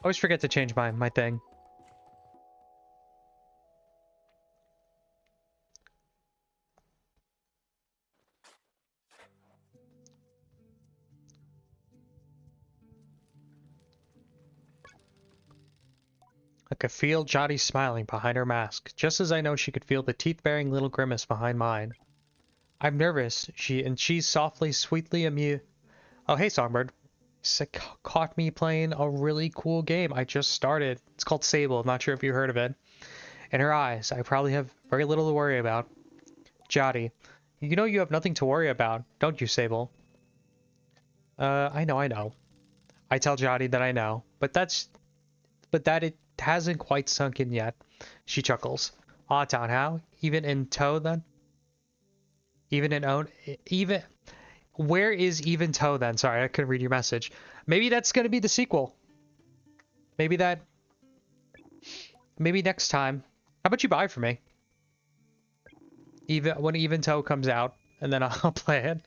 [SPEAKER 1] Always forget to change my thing. I could feel Jotty smiling behind her mask, just as I know she could feel the teeth-baring little grimace behind mine. I'm nervous, she's softly, sweetly amused. Oh, hey, Songbird. Caught me playing a really cool game I just started. It's called Sable. I'm not sure if you heard of it. In her eyes, I probably have very little to worry about. Jotty, you know you have nothing to worry about, don't you, Sable? I know. I tell Jotty that I know, but that it hasn't quite sunk in yet. She chuckles. Aw, Town, how? Even in tow, then? Even in own... Even... Where is even tow, then? Sorry, I couldn't read your message. Maybe that's gonna be the sequel. Maybe that... Maybe next time. How about you buy it for me? When even tow comes out, and then I'll play it.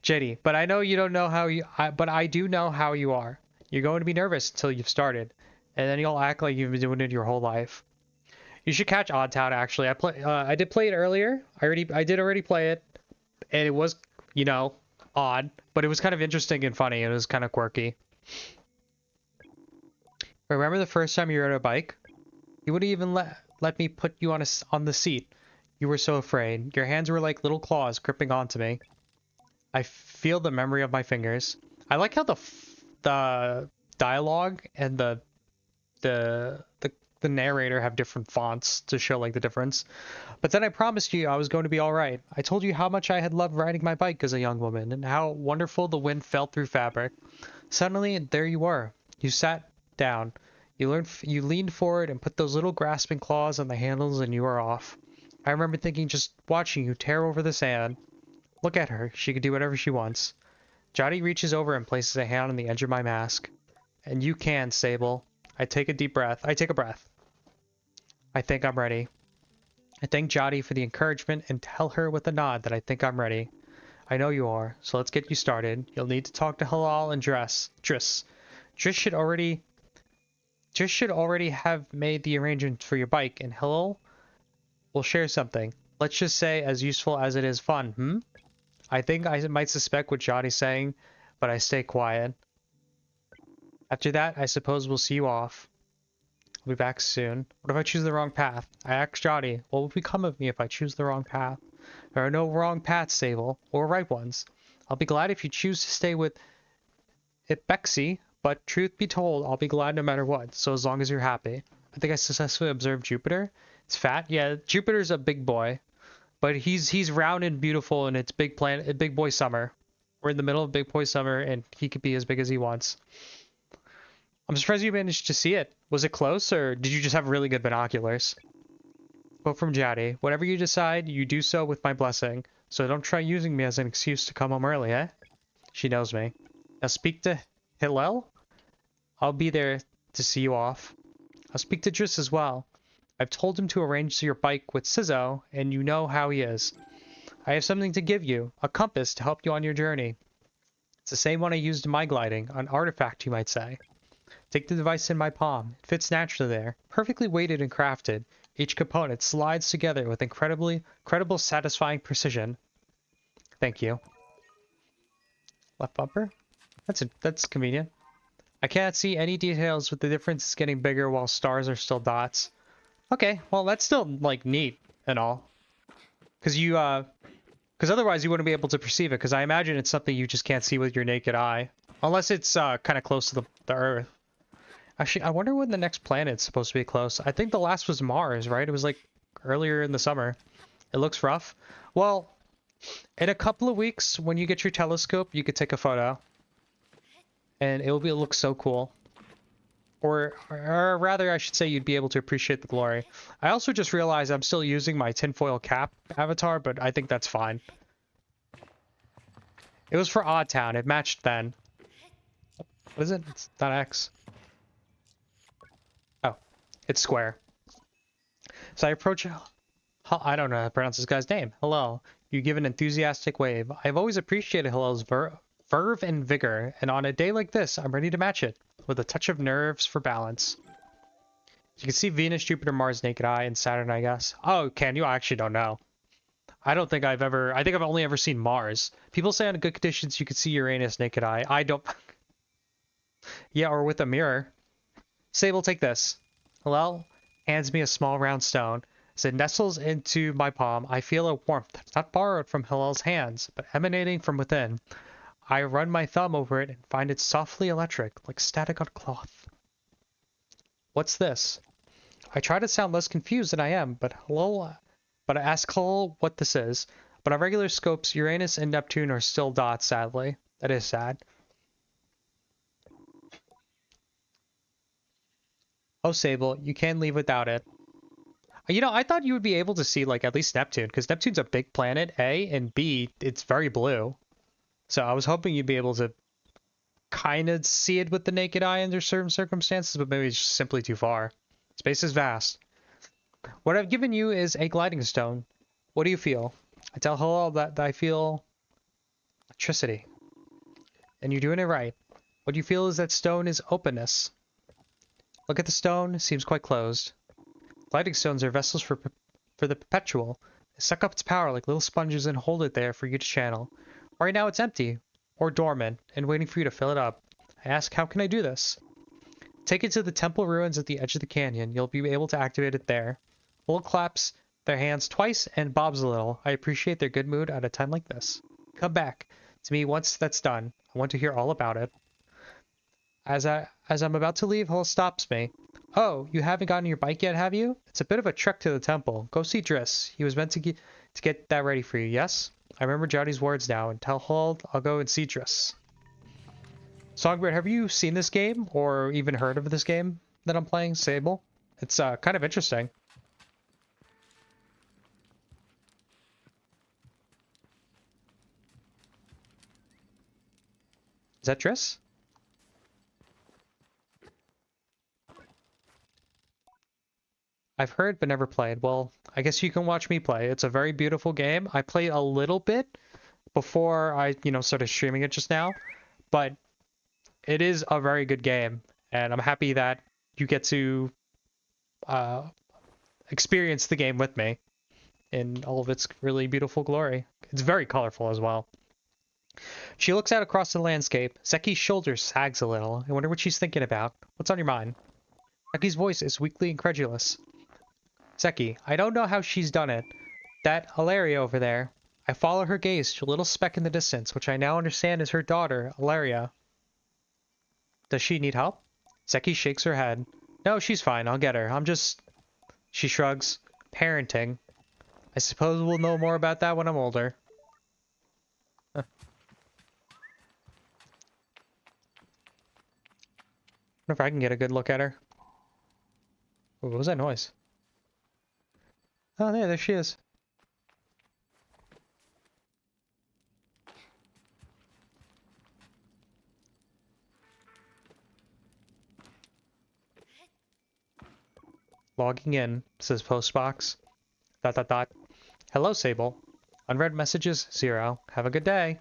[SPEAKER 1] JD, but I know you don't know how you... but I do know how you are. You're going to be nervous until you've started. And then you'll act like you've been doing it your whole life. You should catch Odd Town, actually. I did play it earlier. I did already play it. And it was, you know, odd. But it was kind of interesting and funny. It was kind of quirky. Remember the first time you rode a bike? You wouldn't even let me put you on the seat. You were so afraid. Your hands were like little claws gripping onto me. I feel the memory of my fingers. I like how the dialogue and the narrator have different fonts to show like the difference. But then I promised you I was going to be all right. I told you how much I had loved riding my bike as a young woman and how wonderful the wind felt through fabric. Suddenly, there you were. You sat down. You leaned forward and put those little grasping claws on the handles and you were off. I remember thinking, just watching you tear over the sand. Look at her. She can do whatever she wants. Jotty reaches over and places a hand on the edge of my mask. And you can, Sable. I take a breath. I think I'm ready. I thank Jotty for the encouragement and tell her with a nod that I think I'm ready. I know you are, so let's get you started. You'll need to talk to Halal and Driss. Driss should already have made the arrangements for your bike, and Halal will share something. Let's just say as useful as it is fun, I think I might suspect what Jotty's saying, but I stay quiet. After that, I suppose we'll see you off. I'll be back soon. What if I choose the wrong path? I asked Jotty, what will become of me if I choose the wrong path? There are no wrong paths, Sable, or right ones. I'll be glad if you choose to stay with Bexy, but truth be told, I'll be glad no matter what, so as long as you're happy. I think I successfully observed Jupiter. It's fat. Yeah, Jupiter's a big boy, but he's round and beautiful, and it's big boy summer. We're in the middle of big boy summer, and he could be as big as he wants. I'm surprised you managed to see it. Was it close, or did you just have really good binoculars? Quote from Jotty, whatever you decide, you do so with my blessing, so don't try using me as an excuse to come home early, eh? She knows me. Now speak to Hillel. I'll be there to see you off. I'll speak to Driss as well. I've told him to arrange your bike with Sizzo, and you know how he is. I have something to give you, a compass to help you on your journey. It's the same one I used in my gliding, an artifact you might say. Take the device in my palm. It fits naturally there, perfectly weighted and crafted. Each component slides together with incredible satisfying precision. Thank you. Left bumper? That's convenient. I can't see any details, with the difference is getting bigger while stars are still dots. Okay, well that's still like neat and all. Because otherwise you wouldn't be able to perceive it, because I imagine it's something you just can't see with your naked eye. Unless it's kind of close to the Earth. Actually, I wonder when the next planet's supposed to be close. I think the last was Mars, right? It was like earlier in the summer. It looks rough. Well, in a couple of weeks, when you get your telescope, you could take a photo. And it'll look so cool. Or rather, I should say you'd be able to appreciate the glory. I also just realized I'm still using my tinfoil cap avatar, but I think that's fine. It was for Odd Town. It matched then. What is it? It's not X. Oh, it's square. So I approach... I don't know how to pronounce this guy's name. Hello. You give an enthusiastic wave. I've always appreciated Hello's verve and vigor, and on a day like this, I'm ready to match it, with a touch of nerves for balance. You can see Venus, Jupiter, Mars, naked eye, and Saturn, I guess. Oh, can you? I actually don't know. I don't think I've ever... I think I've only ever seen Mars. People say on good conditions you could see Uranus naked eye. I don't... Yeah, or with a mirror. Sable, take this. Hillel hands me a small round stone. As it nestles into my palm, I feel a warmth, not borrowed from Hillel's hands, but emanating from within. I run my thumb over it and find it softly electric, like static on cloth. What's this? I try to sound less confused than I am, but I ask Hillel what this is. But on regular scopes, Uranus and Neptune are still dots, sadly. That is sad. Oh, Sable, you can't leave without it. You know, I thought you would be able to see, like, at least Neptune, because Neptune's a big planet, A, and B, it's very blue. So I was hoping you'd be able to kind of see it with the naked eye under certain circumstances, but maybe it's just simply too far. Space is vast. What I've given you is a gliding stone. What do you feel? I tell Hillel that I feel electricity. And you're doing it right. What you feel is that stone is openness. Look at the stone, it seems quite closed. Gliding stones are vessels for the perpetual. They suck up its power like little sponges and hold it there for you to channel. Right now it's empty, or dormant, and waiting for you to fill it up. I ask, how can I do this? Take it to the temple ruins at the edge of the canyon. You'll be able to activate it there. Will claps their hands twice and bobs a little. I appreciate their good mood at a time like this. Come back to me once that's done. I want to hear all about it. As I'm about to leave, Hull stops me. Oh, you haven't gotten your bike yet, have you? It's a bit of a trek to the temple. Go see Driss. He was meant to get that ready for you, yes? I remember Johnny's words now, and tell Hull I'll go and see Driss. Songbird, have you seen this game, or even heard of this game that I'm playing, Sable? It's kind of interesting. Is that Driss? I've heard but never played. Well, I guess you can watch me play. It's a very beautiful game. I played a little bit before I, started streaming it just now, but it is a very good game, and I'm happy that you get to experience the game with me in all of its really beautiful glory. It's very colorful as well. She looks out across the landscape. Zeki's shoulder sags a little. I wonder what she's thinking about. What's on your mind? Zeki's voice is weakly incredulous. Zeki, I don't know how she's done it. That Ilaria over there. I follow her gaze to a little speck in the distance, which I now understand is her daughter, Ilaria. Does she need help? Zeki shakes her head. No, she's fine. I'll get her. I'm just... She shrugs. Parenting. I suppose we'll know more about that when I'm older. Huh. Wonder if I can get a good look at her. Ooh, what was that noise? Oh, there she is. Logging in, says postbox. ... Hello, Sable. Unread messages, 0. Have a good day.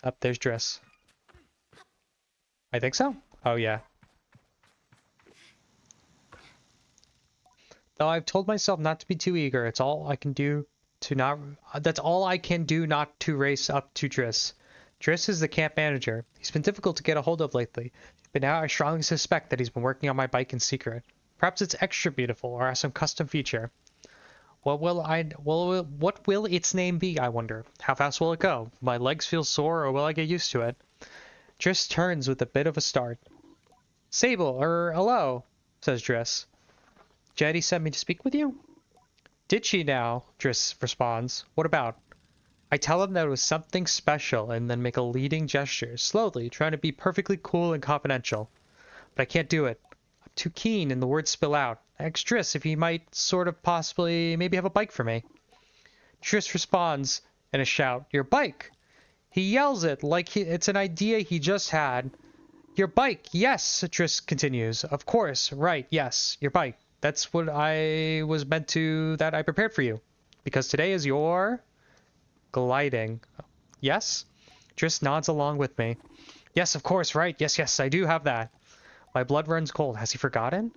[SPEAKER 1] Up, there's Driss. I think so. Oh, yeah. Though I've told myself not to be too eager, it's all I can do to not... That's all I can do not to race up to Driss. Driss is the camp manager. He's been difficult to get a hold of lately, but now I strongly suspect that he's been working on my bike in secret. Perhaps it's extra beautiful, or has some custom feature. What will its name be, I wonder? How fast will it go? Will my legs feel sore, or will I get used to it? Driss turns with a bit of a start. Sable, hello, says Driss. Jetty sent me to speak with you? Did she now? Driss responds. What about? I tell him that it was something special and then make a leading gesture, slowly, trying to be perfectly cool and confidential. But I can't do it. I'm too keen and the words spill out. I ask Driss if he might sort of possibly maybe have a bike for me. Driss responds in a shout, Your bike! He yells it like it's an idea he just had. Your bike, yes, Driss continues. Of course, right, yes, your bike. That's what I was meant to, that I prepared for you. Because today is your... gliding. Yes? Driss nods along with me. Yes, of course, right. Yes, I do have that. My blood runs cold. Has he forgotten?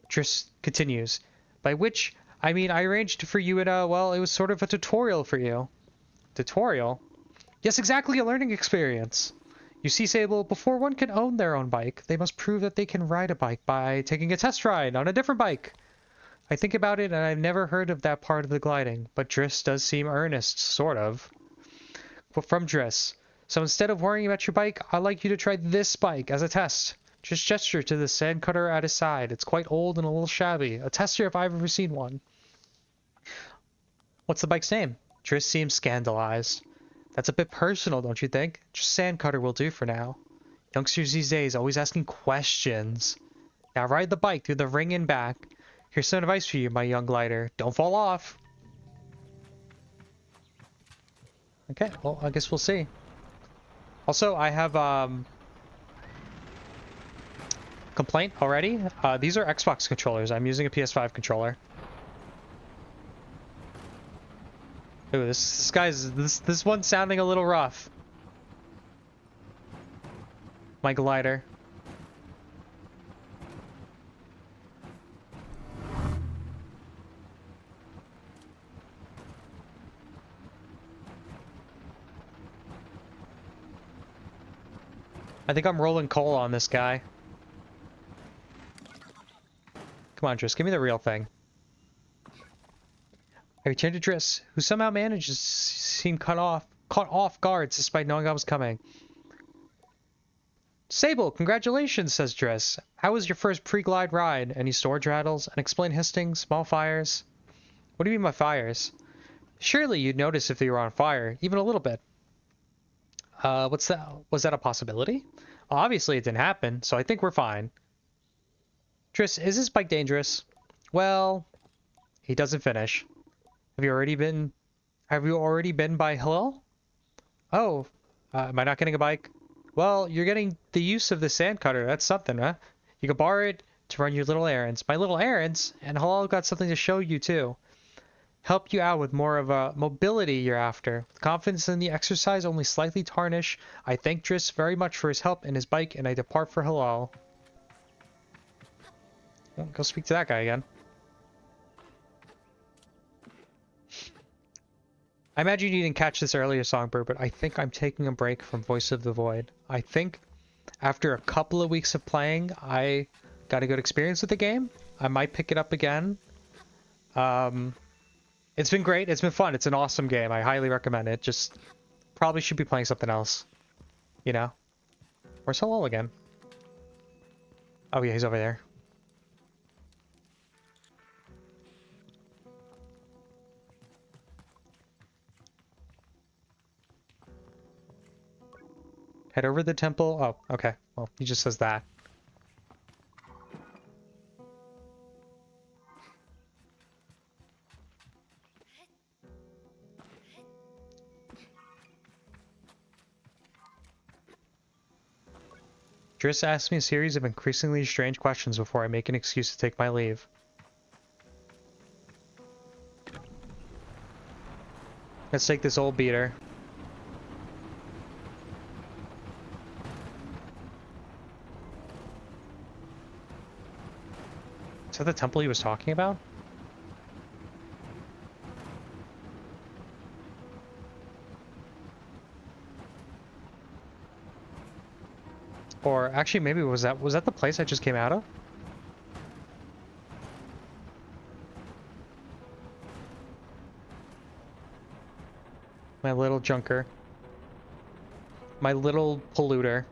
[SPEAKER 1] Driss continues. By which, I mean, I arranged for you in a, well, it was sort of a tutorial for you. Tutorial? Yes, exactly, a learning experience. You see, Sable, before one can own their own bike, they must prove that they can ride a bike by taking a test ride on a different bike. I think about it, and I've never heard of that part of the gliding, but Driss does seem earnest, sort of. But from Driss. So instead of worrying about your bike, I'd like you to try this bike as a test. Just gesture to the sand cutter at his side. It's quite old and a little shabby. A tester if I've ever seen one. What's the bike's name? Driss seems scandalized. That's a bit personal, don't you think? Just sand cutter will do for now. Youngsters these days always asking questions. Now ride the bike through the ring and back. Here's some advice for you, my young glider. Don't fall off. Okay, well, I guess we'll see. Also, I have, complaint already. These are Xbox controllers. I'm using a PS5 controller. Ooh, this one's sounding a little rough. My glider. I think I'm rolling coal on this guy. Come on, Driss, give me the real thing. I returned to Driss, who somehow manages to seem caught off guard despite knowing I was coming. Sable, congratulations, says Driss. How was your first pre-glide ride? Any storage rattles? Unexplained hissing? Small fires? What do you mean by fires? Surely you'd notice if they were on fire, even a little bit. What's that? Was that a possibility? Well, obviously it didn't happen, so I think we're fine. Driss, is this bike dangerous? Well, he doesn't finish. Have you already been by Hillel? Oh, am I not getting a bike? Well, you're getting the use of the sand cutter. That's something, huh? You can borrow it to run your little errands. My little errands? And Hillel got something to show you, too. Help you out with more of a mobility you're after. With confidence in the exercise only slightly tarnished, I thank Driss very much for his help and his bike, and I depart for Hillel. Well, go speak to that guy again. I imagine you didn't catch this earlier, Songbird, but I think I'm taking a break from Voice of the Void. I think after a couple of weeks of playing, I got a good experience with the game. I might pick it up again. It's been great. It's been fun. It's an awesome game. I highly recommend it. Just probably should be playing something else. You know? Where's Hillel again? Oh yeah, he's over there. Head over to the temple. Oh, okay. Well, he just says that. Driss asked me a series of increasingly strange questions before I make an excuse to take my leave. Let's take this old beater. Is that the temple he was talking about? Or actually, maybe was that the place I just came out of? My little junker. My little polluter.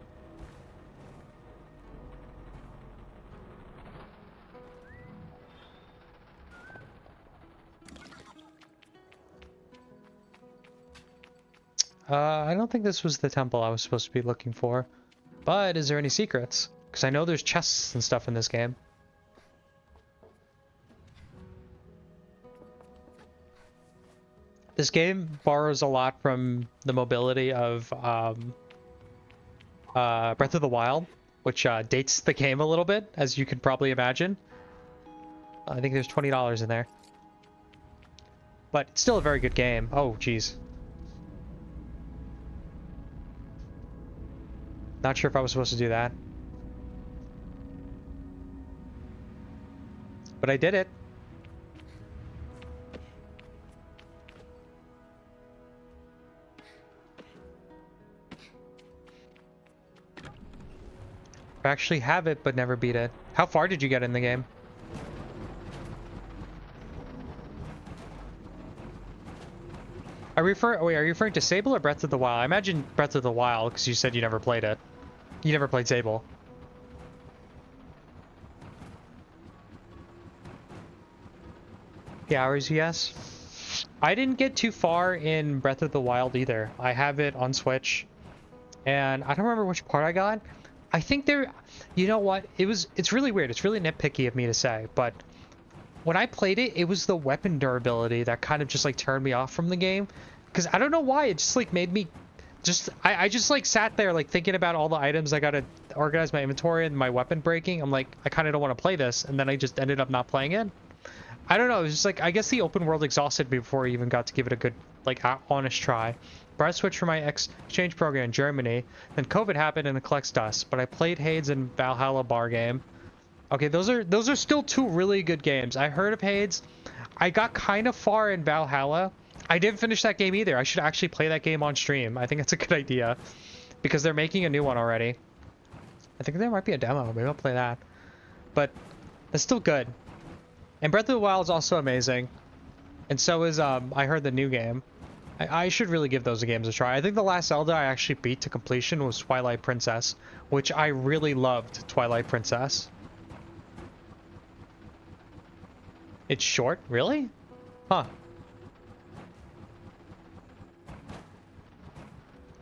[SPEAKER 1] I don't think this was the temple I was supposed to be looking for. But is there any secrets? Because I know there's chests and stuff in this game. This game borrows a lot from the mobility of Breath of the Wild, which dates the game a little bit, as you can probably imagine. I think there's $20 in there. But it's still a very good game. Oh, geez. Not sure if I was supposed to do that. But I did it. I actually have it, but never beat it. How far did you get in the game? Wait, are you referring to Sable or Breath of the Wild? I imagine Breath of the Wild, because you said you never played it. You never played Sable. The hours, yes. I didn't get too far in Breath of the Wild either. I have it on Switch, and I don't remember which part I got. I think there, you know what? It's really weird. It's really nitpicky of me to say, but when I played it, it was the weapon durability that kind of just like turned me off from the game. Because I don't know why, it just like made me I just like sat there like thinking about all the items I gotta organize my inventory and my weapon breaking. I'm like, I kind of don't want to play this, and then I just ended up not playing it. I don't know, it was just like, I guess the open world exhausted me before I even got to give it a good, like, honest try. But I switched for my exchange program in Germany, then COVID happened and it collects dust, but I played Hades and Valhalla bar game. Okay, those are still two really good games. I heard of Hades. I got kind of far in Valhalla. I didn't finish that game either. I should actually play that game on stream. I think that's a good idea, because they're making a new one already. I think there might be a demo. Maybe I'll play that. But it's still good. And Breath of the Wild is also amazing. And so is, I heard the new game. I should really give those games a try. I think the last Zelda I actually beat to completion was Twilight Princess, which I really loved Twilight Princess. It's short? Really? Huh.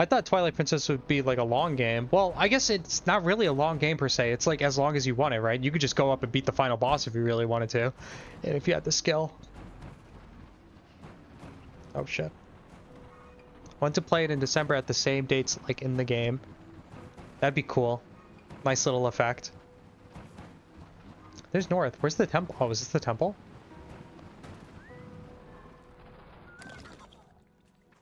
[SPEAKER 1] I thought Twilight Princess would be like a long game. Well, I guess it's not really a long game per se. It's like as long as you want it, right? You could just go up and beat the final boss if you really wanted to. And if you had the skill. Oh shit. Want to play it in December at the same dates like in the game. That'd be cool. Nice little effect. There's North. Where's the temple? Oh, is this the temple?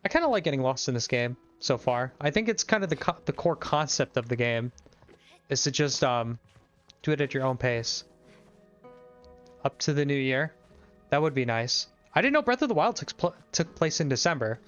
[SPEAKER 1] I kind of like getting lost in this game so far. I think it's kind of the core concept of the game is to just do it at your own pace. Up to the new year. That would be nice. I didn't know Breath of the Wild took place in December.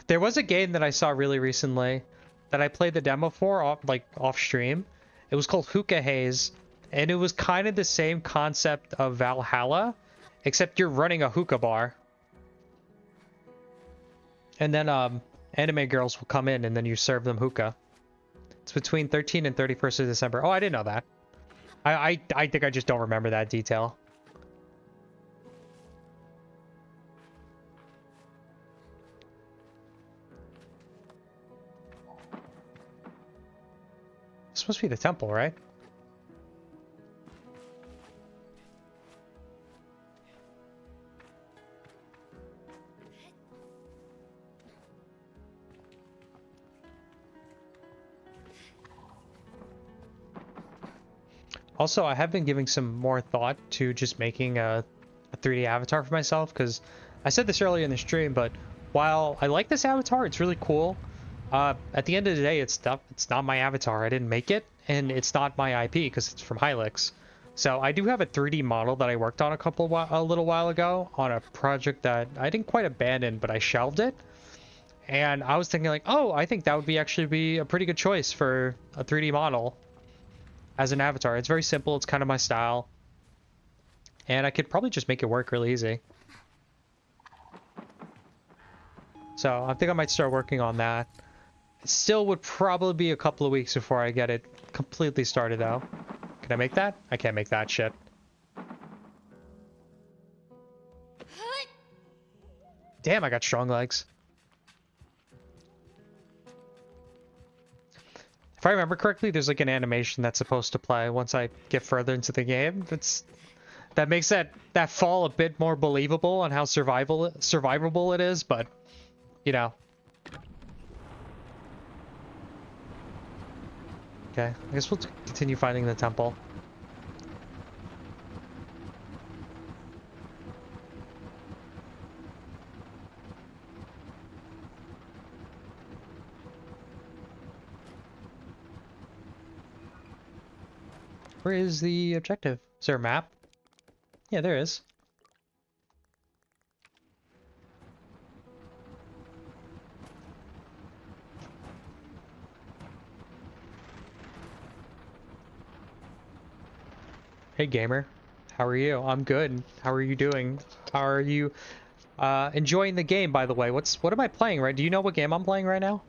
[SPEAKER 1] There was a game that I saw really recently that I played the demo for off stream. It was called Hookah Haze, and it was kind of the same concept of Valhalla, except you're running a hookah bar. And then anime girls will come in and then you serve them hookah. It's between 13th and 31st of December. Oh, I didn't know that. I think I just don't remember that detail. It's supposed to be the temple, right? Also, I have been giving some more thought to just making a 3D avatar for myself, because I said this earlier in the stream, but while I like this avatar, it's really cool. At the end of the day, it's not my avatar. I didn't make it, and it's not my IP because it's from Hylix. So I do have a 3D model that I worked on a little while ago on a project that I didn't quite abandon, but I shelved it. And I was thinking like, oh, I think that would actually be a pretty good choice for a 3D model as an avatar. It's very simple. It's kind of my style. And I could probably just make it work really easy. So I think I might start working on that. It still would probably be a couple of weeks before I get it completely started though. Can I make that? I can't make that shit. Damn, I got strong legs. If I remember correctly, there's like an animation that's supposed to play once I get further into the game. That makes that fall a bit more believable on how survivable it is, but you know. Okay, I guess we'll continue finding the temple. Where is the objective? Is there a map? Yeah, there is. Hey gamer, how are you? I'm good. How are you doing? How are you enjoying the game, by the way? What am I playing right? Do you know what game I'm playing right now?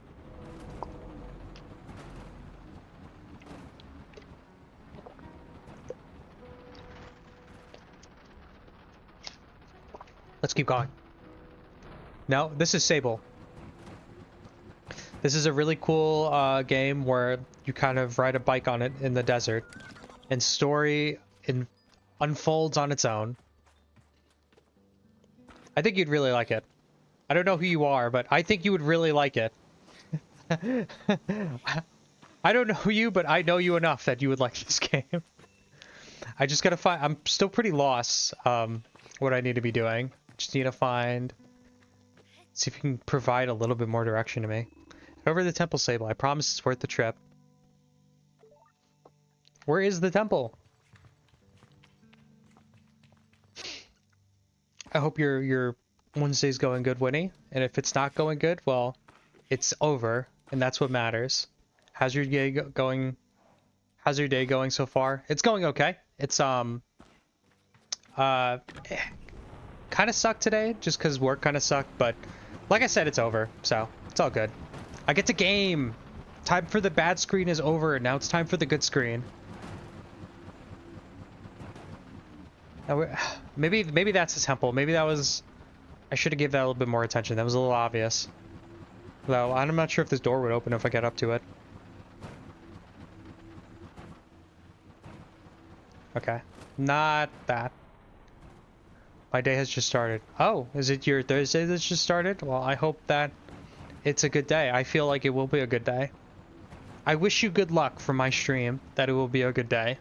[SPEAKER 1] Let's keep going. No, this is Sable. This is a really cool game where you kind of ride a bike on it in the desert, and story unfolds on its own. I think you'd really like it. I don't know who you are, but I think you would really like it. I don't know you, but I know you enough that you would like this game. I just gotta find... I'm still pretty lost, what I need to be doing. Just need to find... See if you can provide a little bit more direction to me. Over the temple, Sable. I promise it's worth the trip. Where is the temple? I hope your Wednesday's going good, Winnie. And if it's not going good, well, it's over, and that's what matters. How's your day going? How's your day going so far? It's going okay. It's kind of sucked today, just because work kind of sucked. But like I said, it's over, so it's all good. I get to game. Time for the bad screen is over, and now it's time for the good screen. Maybe that's his temple. Maybe that was... I should have given that a little bit more attention. That was a little obvious. Though, I'm not sure if this door would open if I get up to it. Okay. Not that. My day has just started. Oh, is it your Thursday that's just started? Well, I hope that it's a good day. I feel like it will be a good day. I wish you good luck for my stream, that it will be a good day.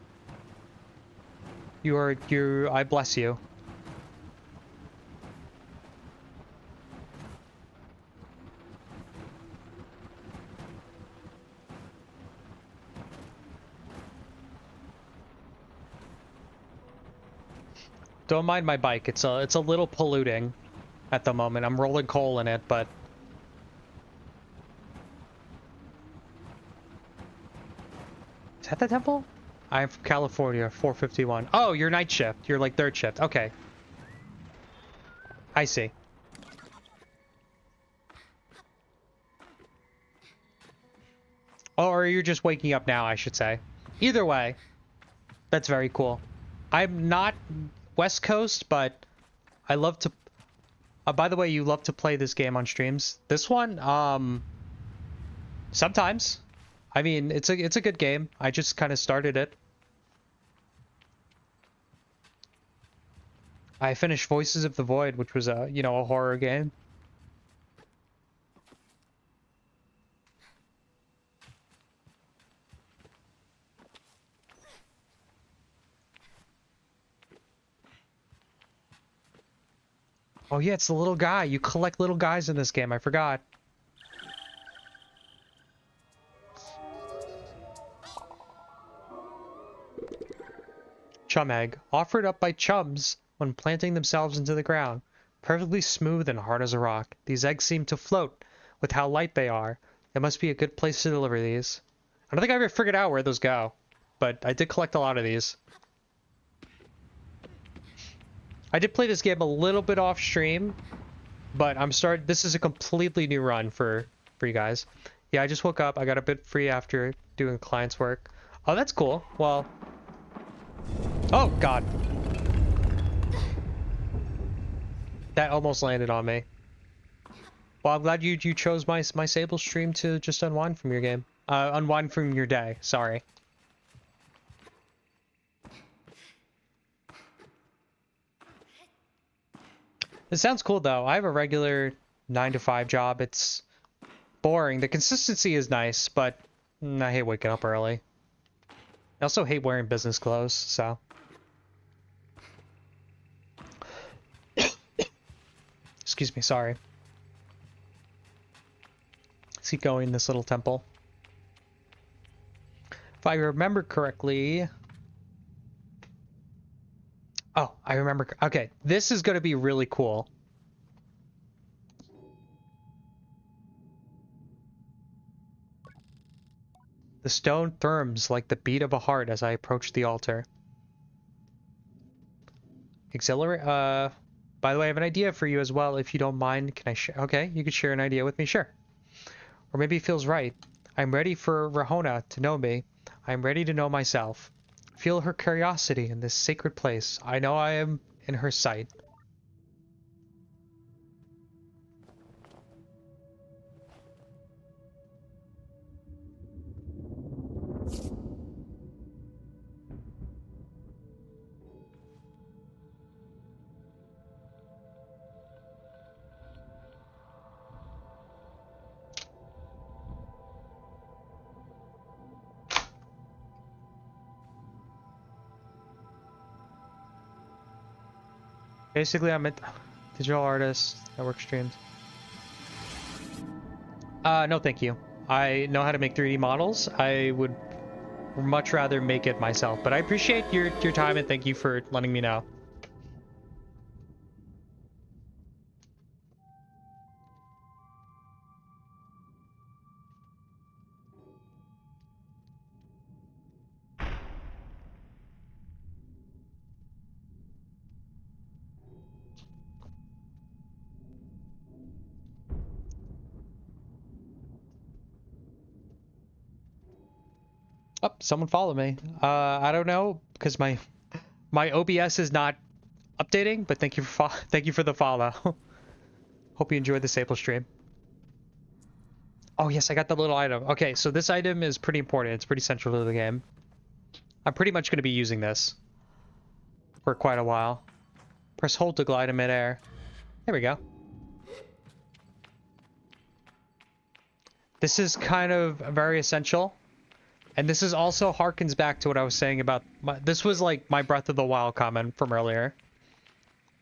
[SPEAKER 1] I bless you. Don't mind my bike. It's a little polluting at the moment. I'm rolling coal in it, but is that the temple? I'm from California, 451. Oh, you're night shift. You're like third shift. Okay. I see. Oh, or you're just waking up now, I should say. Either way, that's very cool. I'm not West Coast, but I love to... by the way, you love to play this game on streams. This one, sometimes. I mean, it's a good game. I just kind of started it. I finished Voices of the Void, which was a horror game. Oh yeah, it's the little guy. You collect little guys in this game. I forgot. Chum egg, offered up by chums when planting themselves into the ground. Perfectly smooth and hard as a rock. These eggs seem to float with how light they are. It must be a good place to deliver these. I don't think I ever figured out where those go, but I did collect a lot of these. I did play this game a little bit off stream, but this is a completely new run for you guys. Yeah, I just woke up. I got a bit free after doing client's work. Oh, that's cool. Well, oh God. That almost landed on me. Well, I'm glad you chose my Sable stream to just unwind from your game. Unwind from your day, sorry. It sounds cool though. I have a regular 9 to 5 job. It's boring. The consistency is nice, but I hate waking up early. I also hate wearing business clothes, so. Excuse me, sorry. Let's keep going in this little temple. If I remember correctly... Oh, I remember. Okay, this is going to be really cool. The stone thrums like the beat of a heart as I approach the altar. Exhilarate. By the way, I have an idea for you as well. If you don't mind, can I share? Okay, you could share an idea with me, sure. Or maybe it feels right. I'm ready for Rahona to know me. I'm ready to know myself. Feel her curiosity in this sacred place. I know I am in her sight. Basically, I'm a digital artist that works streams. No thank you. I know how to make 3D models. I would much rather make it myself, but I appreciate your time and thank you for letting me know. Oh, someone follow me. I don't know because my OBS is not updating, but thank you for the follow. Hope you enjoyed the Sable stream. Oh yes, I got the little item. Okay, so this item is pretty important. It's pretty central to the game. I'm pretty much going to be using this for quite a while. Press hold to glide in midair. There we go. This is kind of very essential. And this is also harkens back to what I was saying about... this was like my Breath of the Wild comment from earlier.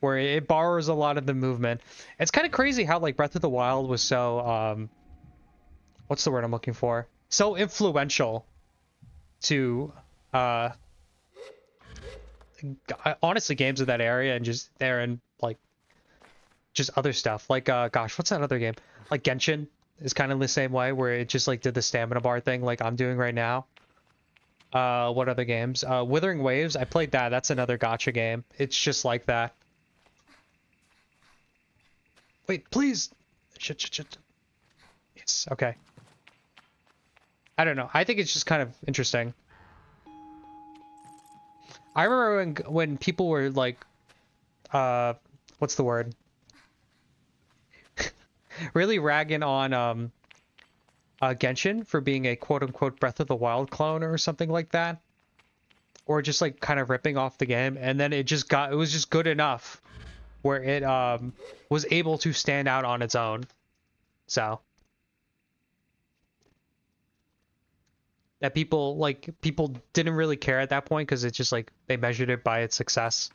[SPEAKER 1] Where it borrows a lot of the movement. It's kind of crazy how like Breath of the Wild was so... what's the word I'm looking for? So influential to... honestly, games of that area and just there and like... just other stuff. Like, gosh, what's that other game? Like Genshin is kind of the same way, where it just like did the stamina bar thing like I'm doing right now. What other games? Withering Waves, I played that. That's another gacha game. It's just like that. Wait, please. Shit. Yes, okay. I don't know. I think it's just kind of interesting. I remember when people were like, what's the word? Really ragging on Genshin for being a quote-unquote Breath of the Wild clone or something like that, or just like kind of ripping off the game, and then it was just good enough where it was able to stand out on its own. So that people didn't really care at that point because it's just like they measured it by its success.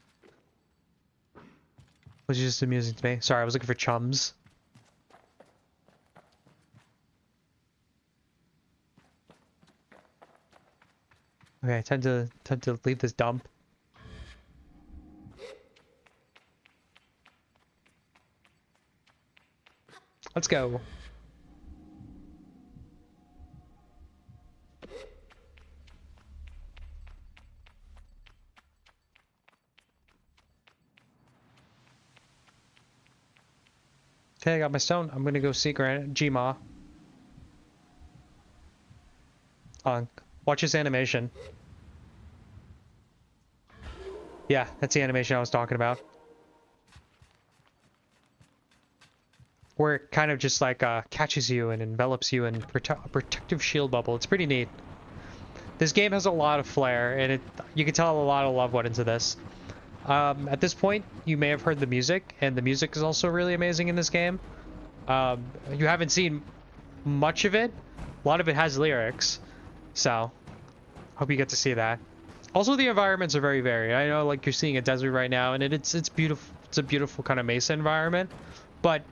[SPEAKER 1] Was just amusing to me. Sorry, I was looking for chums. Okay, time to leave this dump. Let's go. Okay, I got my stone. I'm gonna go see Gma. Watch this animation. Yeah, that's the animation I was talking about. Where it kind of just like catches you and envelops you in a protective shield bubble. It's pretty neat. This game has a lot of flair, and you can tell a lot of love went into this. At this point, you may have heard the music, and the music is also really amazing in this game. You haven't seen much of it. A lot of it has lyrics, so hope you get to see that. Also, the environments are very varied. I know, like, you're seeing a desert right now, and it's beautiful. It's a beautiful kind of mesa environment, but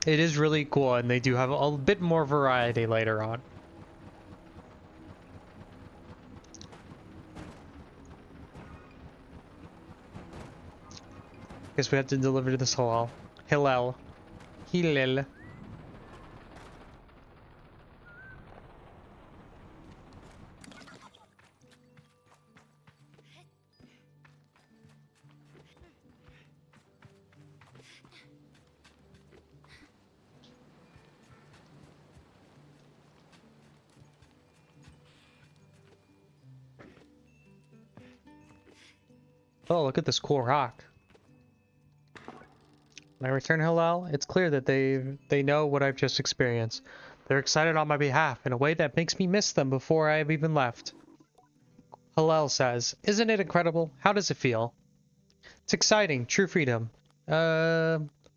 [SPEAKER 1] it is really cool, and they do have a bit more variety later on. Guess we have to deliver to this Hillel. Hillel. Hillel. Oh, look at this cool rock. When I return Hillel, it's clear that they know what I've just experienced. They're excited on my behalf in a way that makes me miss them before I have even left. Hillel says, "Isn't it incredible? How does it feel?" "It's exciting, true freedom.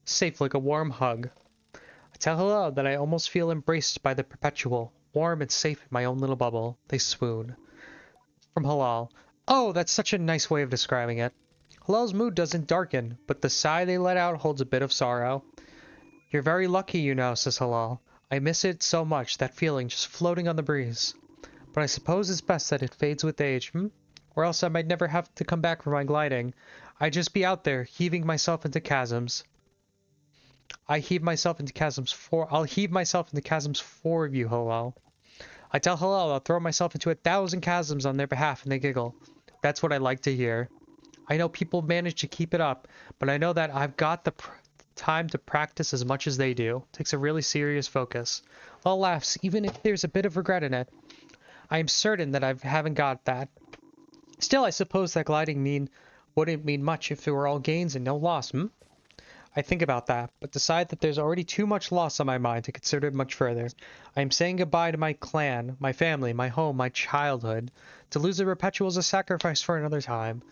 [SPEAKER 1] Safe like a warm hug." I tell Hillel that I almost feel embraced by the perpetual, warm and safe in my own little bubble. They swoon. From Hillel, "Oh, that's such a nice way of describing it." Hillel's mood doesn't darken, but the sigh they let out holds a bit of sorrow. "You're very lucky, you know," says Hillel. "I miss it so much, that feeling just floating on the breeze. But I suppose it's best that it fades with age, Or else I might never have to come back for my gliding. I'd just be out there, heaving myself into chasms. I'll heave myself into chasms for you, Hillel." I tell Hillel I'll throw myself into 1,000 chasms on their behalf, and they giggle. That's what I like to hear. I know people manage to keep it up, but I know that I've got the time to practice as much as they do. It takes a really serious focus. All laughs, even if there's a bit of regret in it. I am certain that I haven't got that. Still, I suppose that gliding wouldn't mean much if there were all gains and no loss, I think about that, but decide that there's already too much loss on my mind to consider it much further. I am saying goodbye to my clan, my family, my home, my childhood. To lose the perpetual is a sacrifice for another time.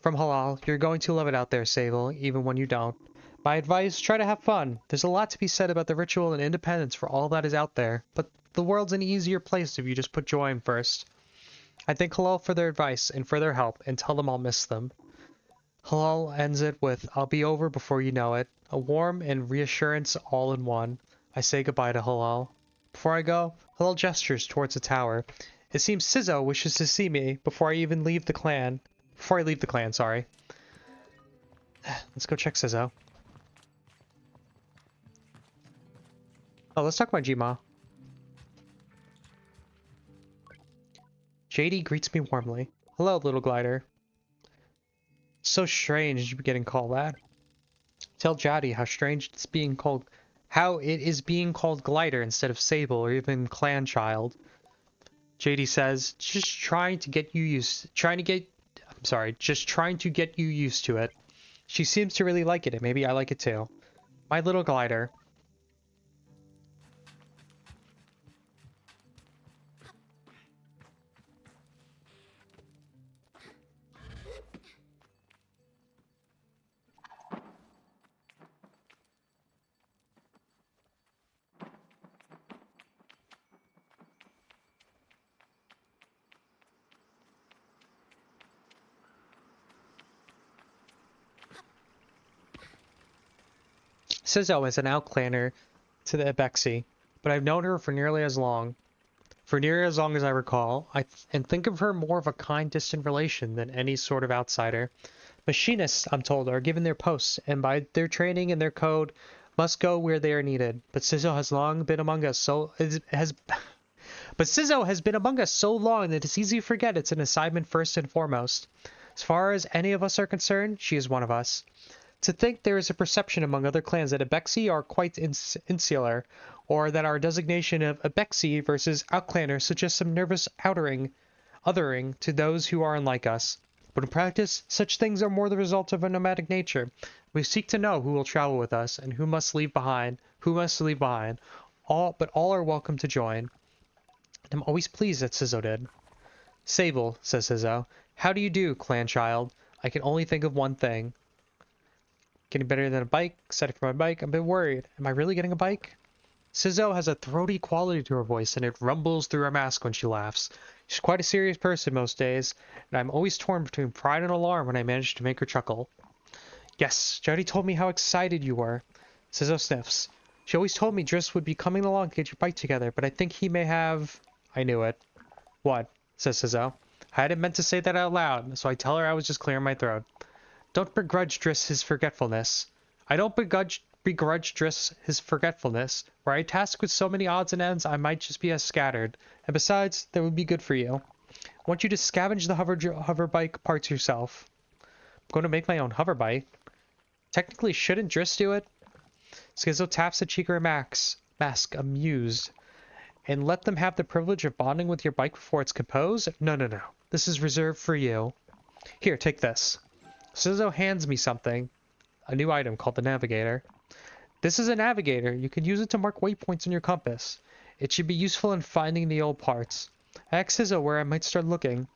[SPEAKER 1] From Halal, you're going to love it out there, Sable, even when you don't. My advice, try to have fun. There's a lot to be said about the ritual and independence for all that is out there, but the world's an easier place if you just put joy in first. I thank Halal for their advice and for their help, and tell them I'll miss them. Halal ends it with, "I'll be over before you know it." A warm and reassurance all in one. I say goodbye to Halal. Before I go, Halal gestures towards the tower. It seems Sizzo wishes to see me before I leave the clan, sorry. Let's go check Sizzo. Oh, let's talk about Gma. JD greets me warmly. "Hello, little glider." So strange getting called that. Tell Jadi how it is being called glider instead of sable or even clan child. JD says, just trying to get you used to it. She seems to really like it, and maybe I like it too. My little glider. Sizzo is an outclanner to the Ibexi, but I've known her for nearly as long. For nearly as long as I recall, and think of her more of a kind, distant relation than any sort of outsider. Machinists, I'm told, are given their posts, and by their training and their code, must go where they are needed. But Sizzo has long been among us, But Sizzo has been among us so long that it's easy to forget it's an assignment first and foremost. As far as any of us are concerned, she is one of us. To think there is a perception among other clans that Ibexi are quite insular, or that our designation of Ibexi versus Outclanner suggests some nervous othering to those who are unlike us. But in practice, such things are more the result of a nomadic nature. We seek to know who will travel with us, and who must leave behind. All are welcome to join. I'm always pleased that Sizzo did. Sable, says Sizzo. How do you do, clan child? I can only think of one thing. Getting better than a bike, excited for my bike. I'm a bit worried. Am I really getting a bike? Sizzo has a throaty quality to her voice, and it rumbles through her mask when she laughs. She's quite a serious person most days, and I'm always torn between pride and alarm when I manage to make her chuckle. Yes, Jody told me how excited you were. Sizzo sniffs. She always told me Driss would be coming along to get your bike together, but I think he may have... I knew it. What? Says Sizzo. I hadn't meant to say that out loud, so I tell her I was just clearing my throat. Don't begrudge Driss his forgetfulness. I don't begrudge Driss his forgetfulness. Were I tasked with so many odds and ends, I might just be as scattered. And besides, that would be good for you. I want you to scavenge the hover bike parts yourself. I'm going to make my own hover bike. Technically, shouldn't Driss do it? Skizzo taps the cheek of her mask, amused. And let them have the privilege of bonding with your bike before it's composed? No. This is reserved for you. Here, take this. Sizzo hands me something. A new item called the Navigator. This is a navigator. You can use it to mark waypoints on your compass. It should be useful in finding the old parts. I asked Sizzo where I might start looking.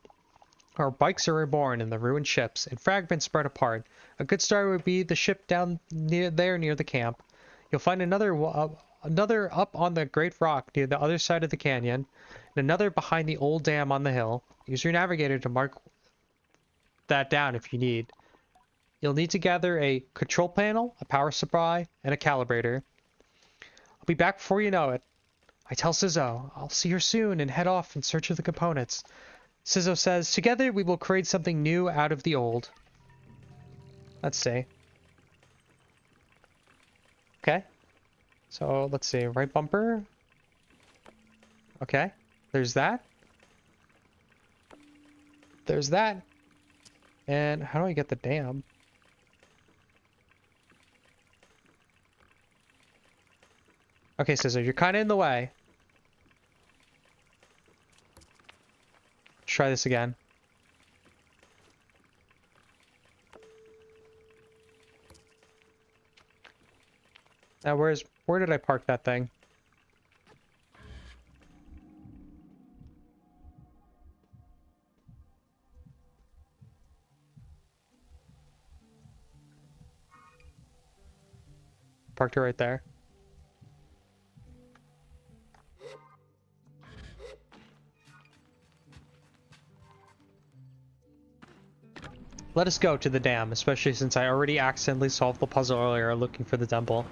[SPEAKER 1] Our bikes are reborn in the ruined ships, and fragments spread apart. A good start would be the ship down near the camp. You'll find another up on the great rock near the other side of the canyon, and another behind the old dam on the hill. Use your navigator to mark that down if you need. You'll need to gather a control panel, a power supply, and a calibrator. I'll be back before you know it. I tell Sizzo I'll see her soon and head off in search of the components. Sizzo says, together we will create something new out of the old. Let's see. Okay. So, let's see. Right bumper. Okay. There's that. There's that. And how do I get the dam? Okay, Sizzo, you're kind of in the way. Try this again. Now, where did I park that thing? Parked it right there. Let us go to the dam, especially since I already accidentally solved the puzzle earlier looking for the temple.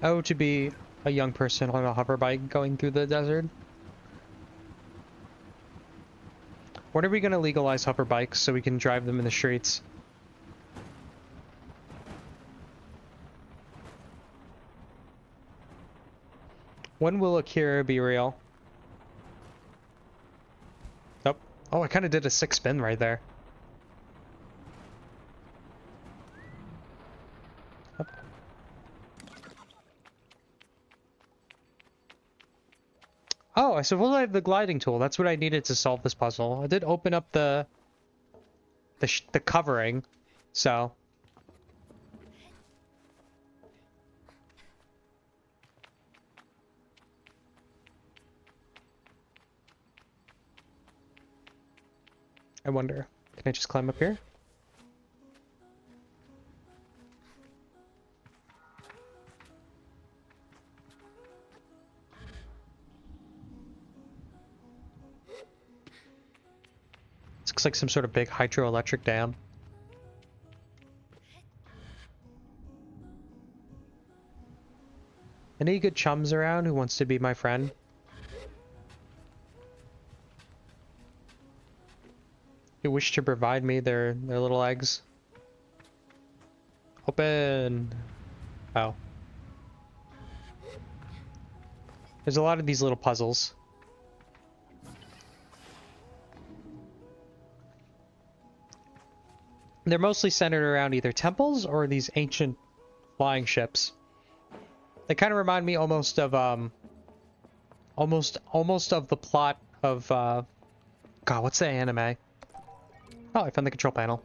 [SPEAKER 1] Oh, to be a young person on a hover bike going through the desert. When are we going to legalize hover bikes so we can drive them in the streets? When will Akira be real? Nope. Oh, I kind of did a 6-spin right there. Yep. Oh, I suppose I have the gliding tool. That's what I needed to solve this puzzle. I did open up the covering, so... I wonder, can I just climb up here? Looks like some sort of big hydroelectric dam. Any good chums around who wants to be my friend? Who wish to provide me their little eggs? Open. Oh. There's a lot of these little puzzles. They're mostly centered around either temples or these ancient flying ships. They kind of remind me almost of almost of the plot of God, what's the anime? Oh, I found the control panel.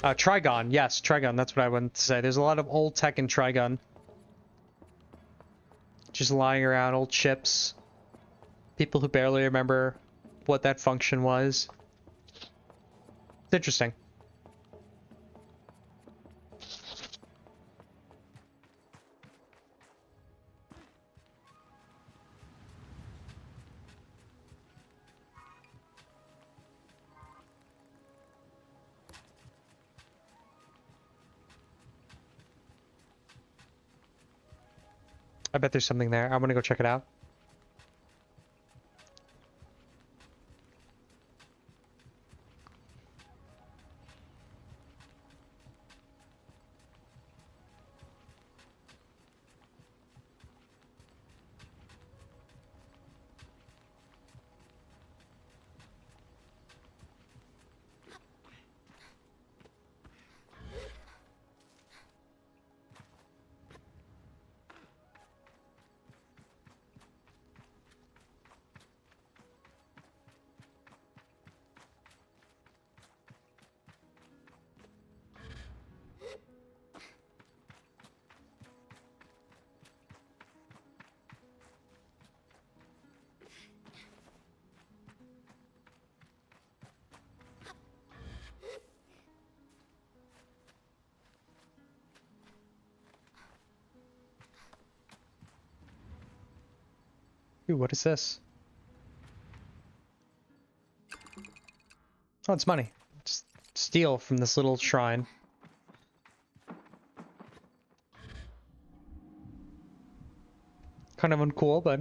[SPEAKER 1] Trigon, yes, Trigon, that's what I wanted to say. There's a lot of old tech in Trigon. Just lying around, old ships. People who barely remember what that function was. It's interesting. I bet there's something there. I'm gonna go check it out. Ooh, what is this? Oh, it's money. Just steal from this little shrine. Kind of uncool, but...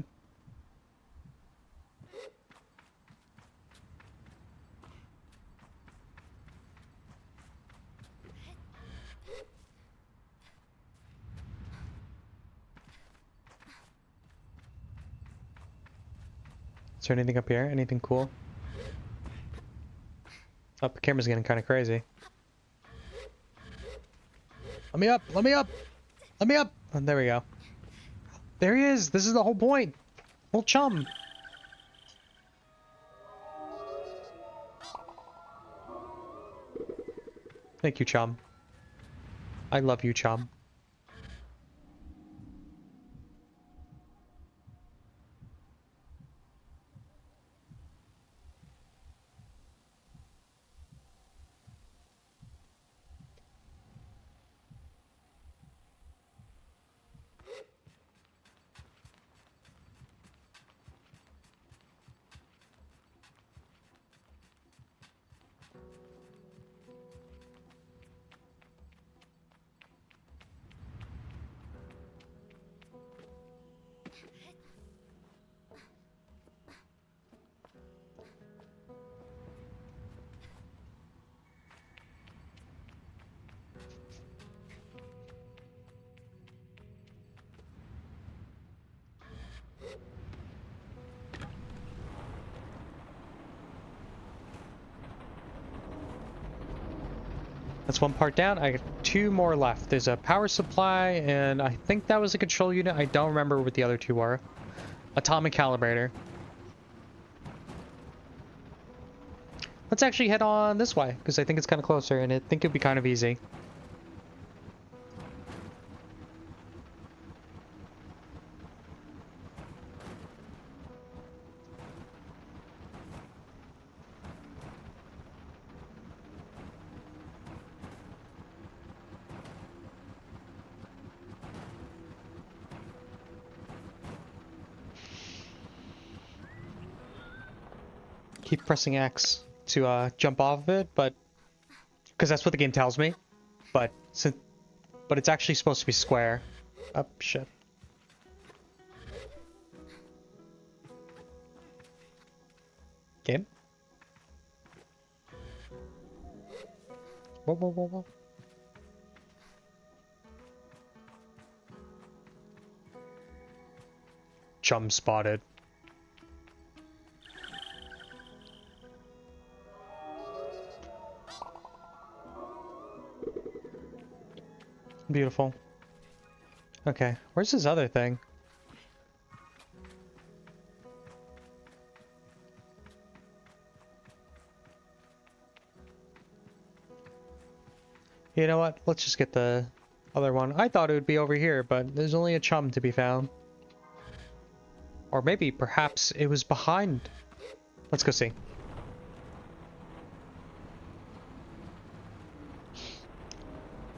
[SPEAKER 1] Is there anything up here? Anything cool? Oh, the camera's getting kind of crazy. Let me up! Let me up! Let me up! Oh, there we go. There he is! This is the whole point! Old chum! Thank you, chum. I love you, chum. That's one part down. I got 2 more left. There's a power supply, and I think that was a control unit. I don't remember what the other 2 were. Atomic calibrator. Let's actually head on this way, because I think it's kind of closer, and I think it'd be kind of easy. keep pressing X to jump off of it, but because that's what the game tells me. But it's actually supposed to be square. Oh shit. Game. Whoa, whoa, whoa, whoa. Chum spotted. Beautiful. Okay, where's this other thing? You know what? Let's just get the other one. I thought it would be over here, but there's only a chum to be found. Or maybe, perhaps, it was behind. Let's go see.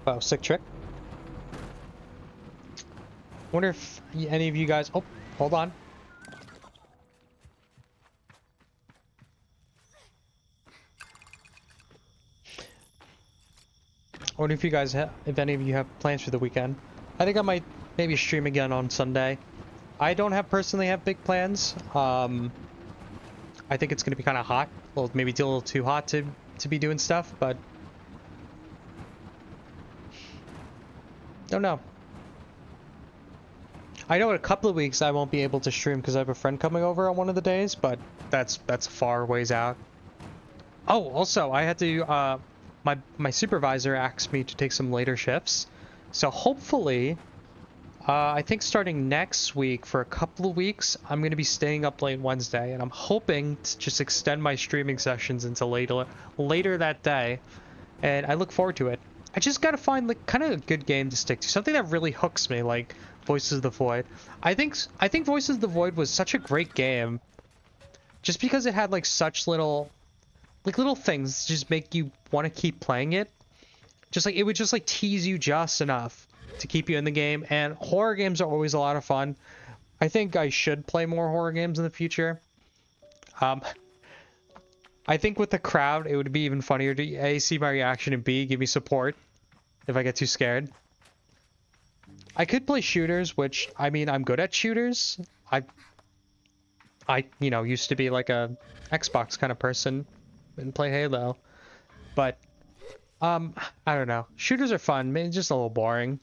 [SPEAKER 1] Wow, sick trick. Wonder if any of you guys... Oh, hold on. I wonder if you guys if any of you have plans for the weekend. I think I might maybe stream again on Sunday. I don't personally have big plans. I think it's gonna be kind of hot. Well, maybe a little too hot to be doing stuff, but don't know. I know in a couple of weeks I won't be able to stream because I have a friend coming over on one of the days, but that's far ways out. Oh, also I had to my supervisor asked me to take some later shifts, so hopefully I think starting next week for a couple of weeks I'm going to be staying up late Wednesday, and I'm hoping to just extend my streaming sessions into later that day, and I look forward to it. I just gotta find like kind of a good game to stick to, something that really hooks me, like Voices of the Void. I think Voices of the Void was such a great game, just because it had like such little things just make you want to keep playing it. Just like it would just like tease you just enough to keep you in the game. And horror games are always a lot of fun. I think I should play more horror games in the future. I think with the crowd, it would be even funnier to A, see my reaction, and B, give me support if I get too scared. I could play shooters, which, I mean, I'm good at shooters. I you know, used to be like a Xbox kind of person and play Halo. But, I don't know. Shooters are fun, maybe just a little boring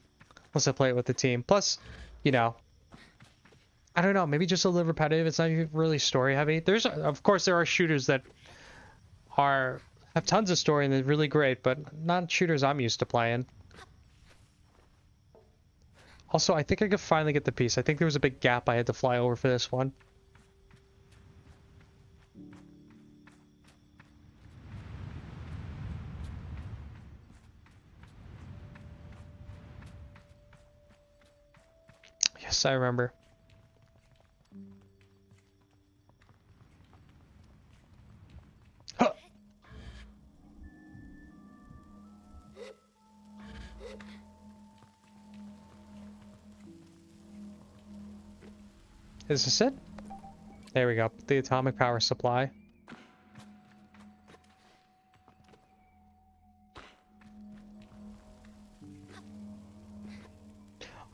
[SPEAKER 1] once I play it with the team. Plus, you know, I don't know, maybe just a little repetitive. It's not really story heavy. Of course, there are shooters that have tons of story and they're really great, but not shooters I'm used to playing. Also, I think I could finally get the piece. I think there was a big gap I had to fly over for this one. Yes, I remember. Huh. Is this it? There we go. The atomic power supply.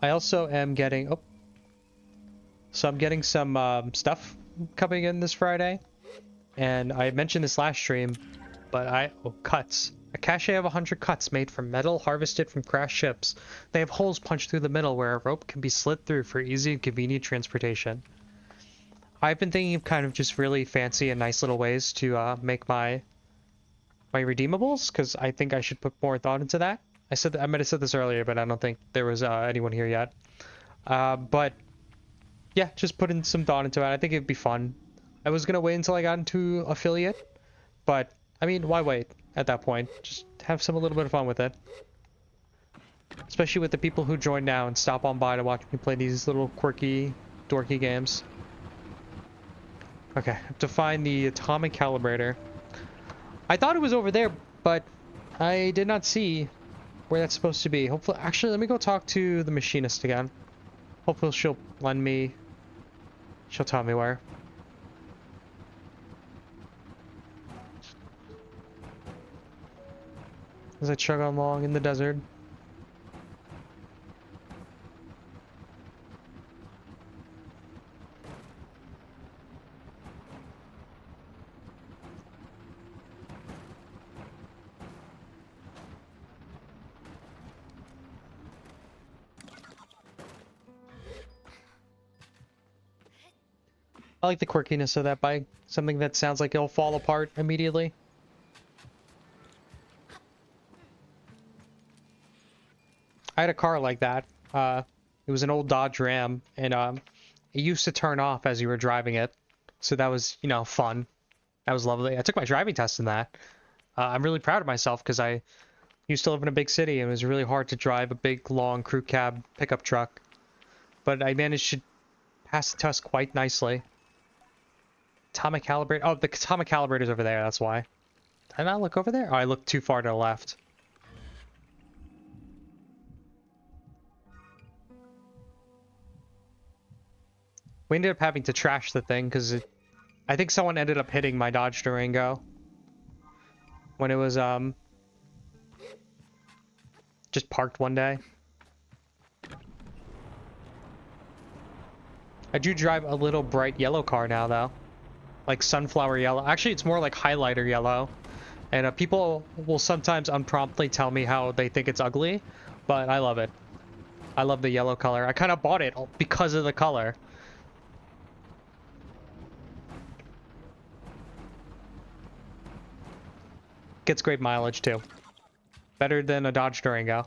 [SPEAKER 1] I also am getting... Oh. So I'm getting some stuff coming in this Friday. And I mentioned this last stream, but cuts. A cache of 100 cuts made from metal harvested from crashed ships. They have holes punched through the middle where a rope can be slid through for easy and convenient transportation. I've been thinking of kind of just really fancy and nice little ways to make my redeemables, because I think I should put more thought into that. I might have said this earlier, but I don't think there was anyone here yet. But yeah, just putting some thought into it. I think it'd be fun. I was gonna wait until I got into affiliate, but I mean, why wait at that point? Just have a little bit of fun with it. Especially with the people who join now and stop on by to watch me play these little quirky, dorky games. Okay, I have to find the atomic calibrator. I thought it was over there, but I did not see where that's supposed to be. Hopefully, actually, let me go talk to the machinist again. Hopefully she'll lend me... She'll tell me where. as I chug along in the desert. I like the quirkiness of that bike. Something that sounds like it'll fall apart immediately. I had a car like that. It was an old Dodge Ram, and it used to turn off as you were driving it. So that was, you know, fun. That was lovely. I took my driving test in that. I'm really proud of myself because I used to live in a big city and it was really hard to drive a big, long crew cab pickup truck. But I managed to pass the test quite nicely. Atomic calibrator. Oh, the atomic calibrator's over there. That's why. Did I not look over there? Oh, I looked too far to the left. We ended up having to trash the thing because I think someone ended up hitting my Dodge Durango when it was just parked one day. I do drive a little bright yellow car now though, like sunflower yellow. Actually, it's more like highlighter yellow, and people will sometimes unpromptly tell me how they think it's ugly, but I love it. I love the yellow color. I kind of bought it because of the color. Gets great mileage too. Better than a Dodge Durango.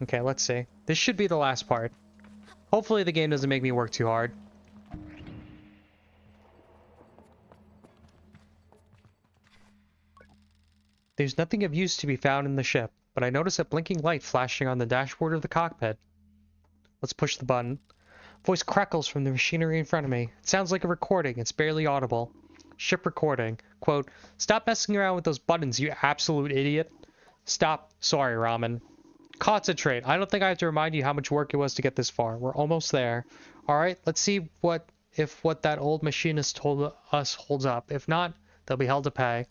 [SPEAKER 1] Okay, let's see. This should be the last part. Hopefully the game doesn't make me work too hard. There's nothing of use to be found in the ship, but I notice a blinking light flashing on the dashboard of the cockpit. Let's push the button. Voice crackles from the machinery in front of me. It sounds like a recording. It's barely audible. Ship recording. Quote, "Stop messing around with those buttons, you absolute idiot." Stop. Sorry, Ramen. Concentrate. I don't think I have to remind you how much work it was to get this far. We're almost there. Alright, let's see if what that old machinist told us holds up. If not, they'll be held to pay.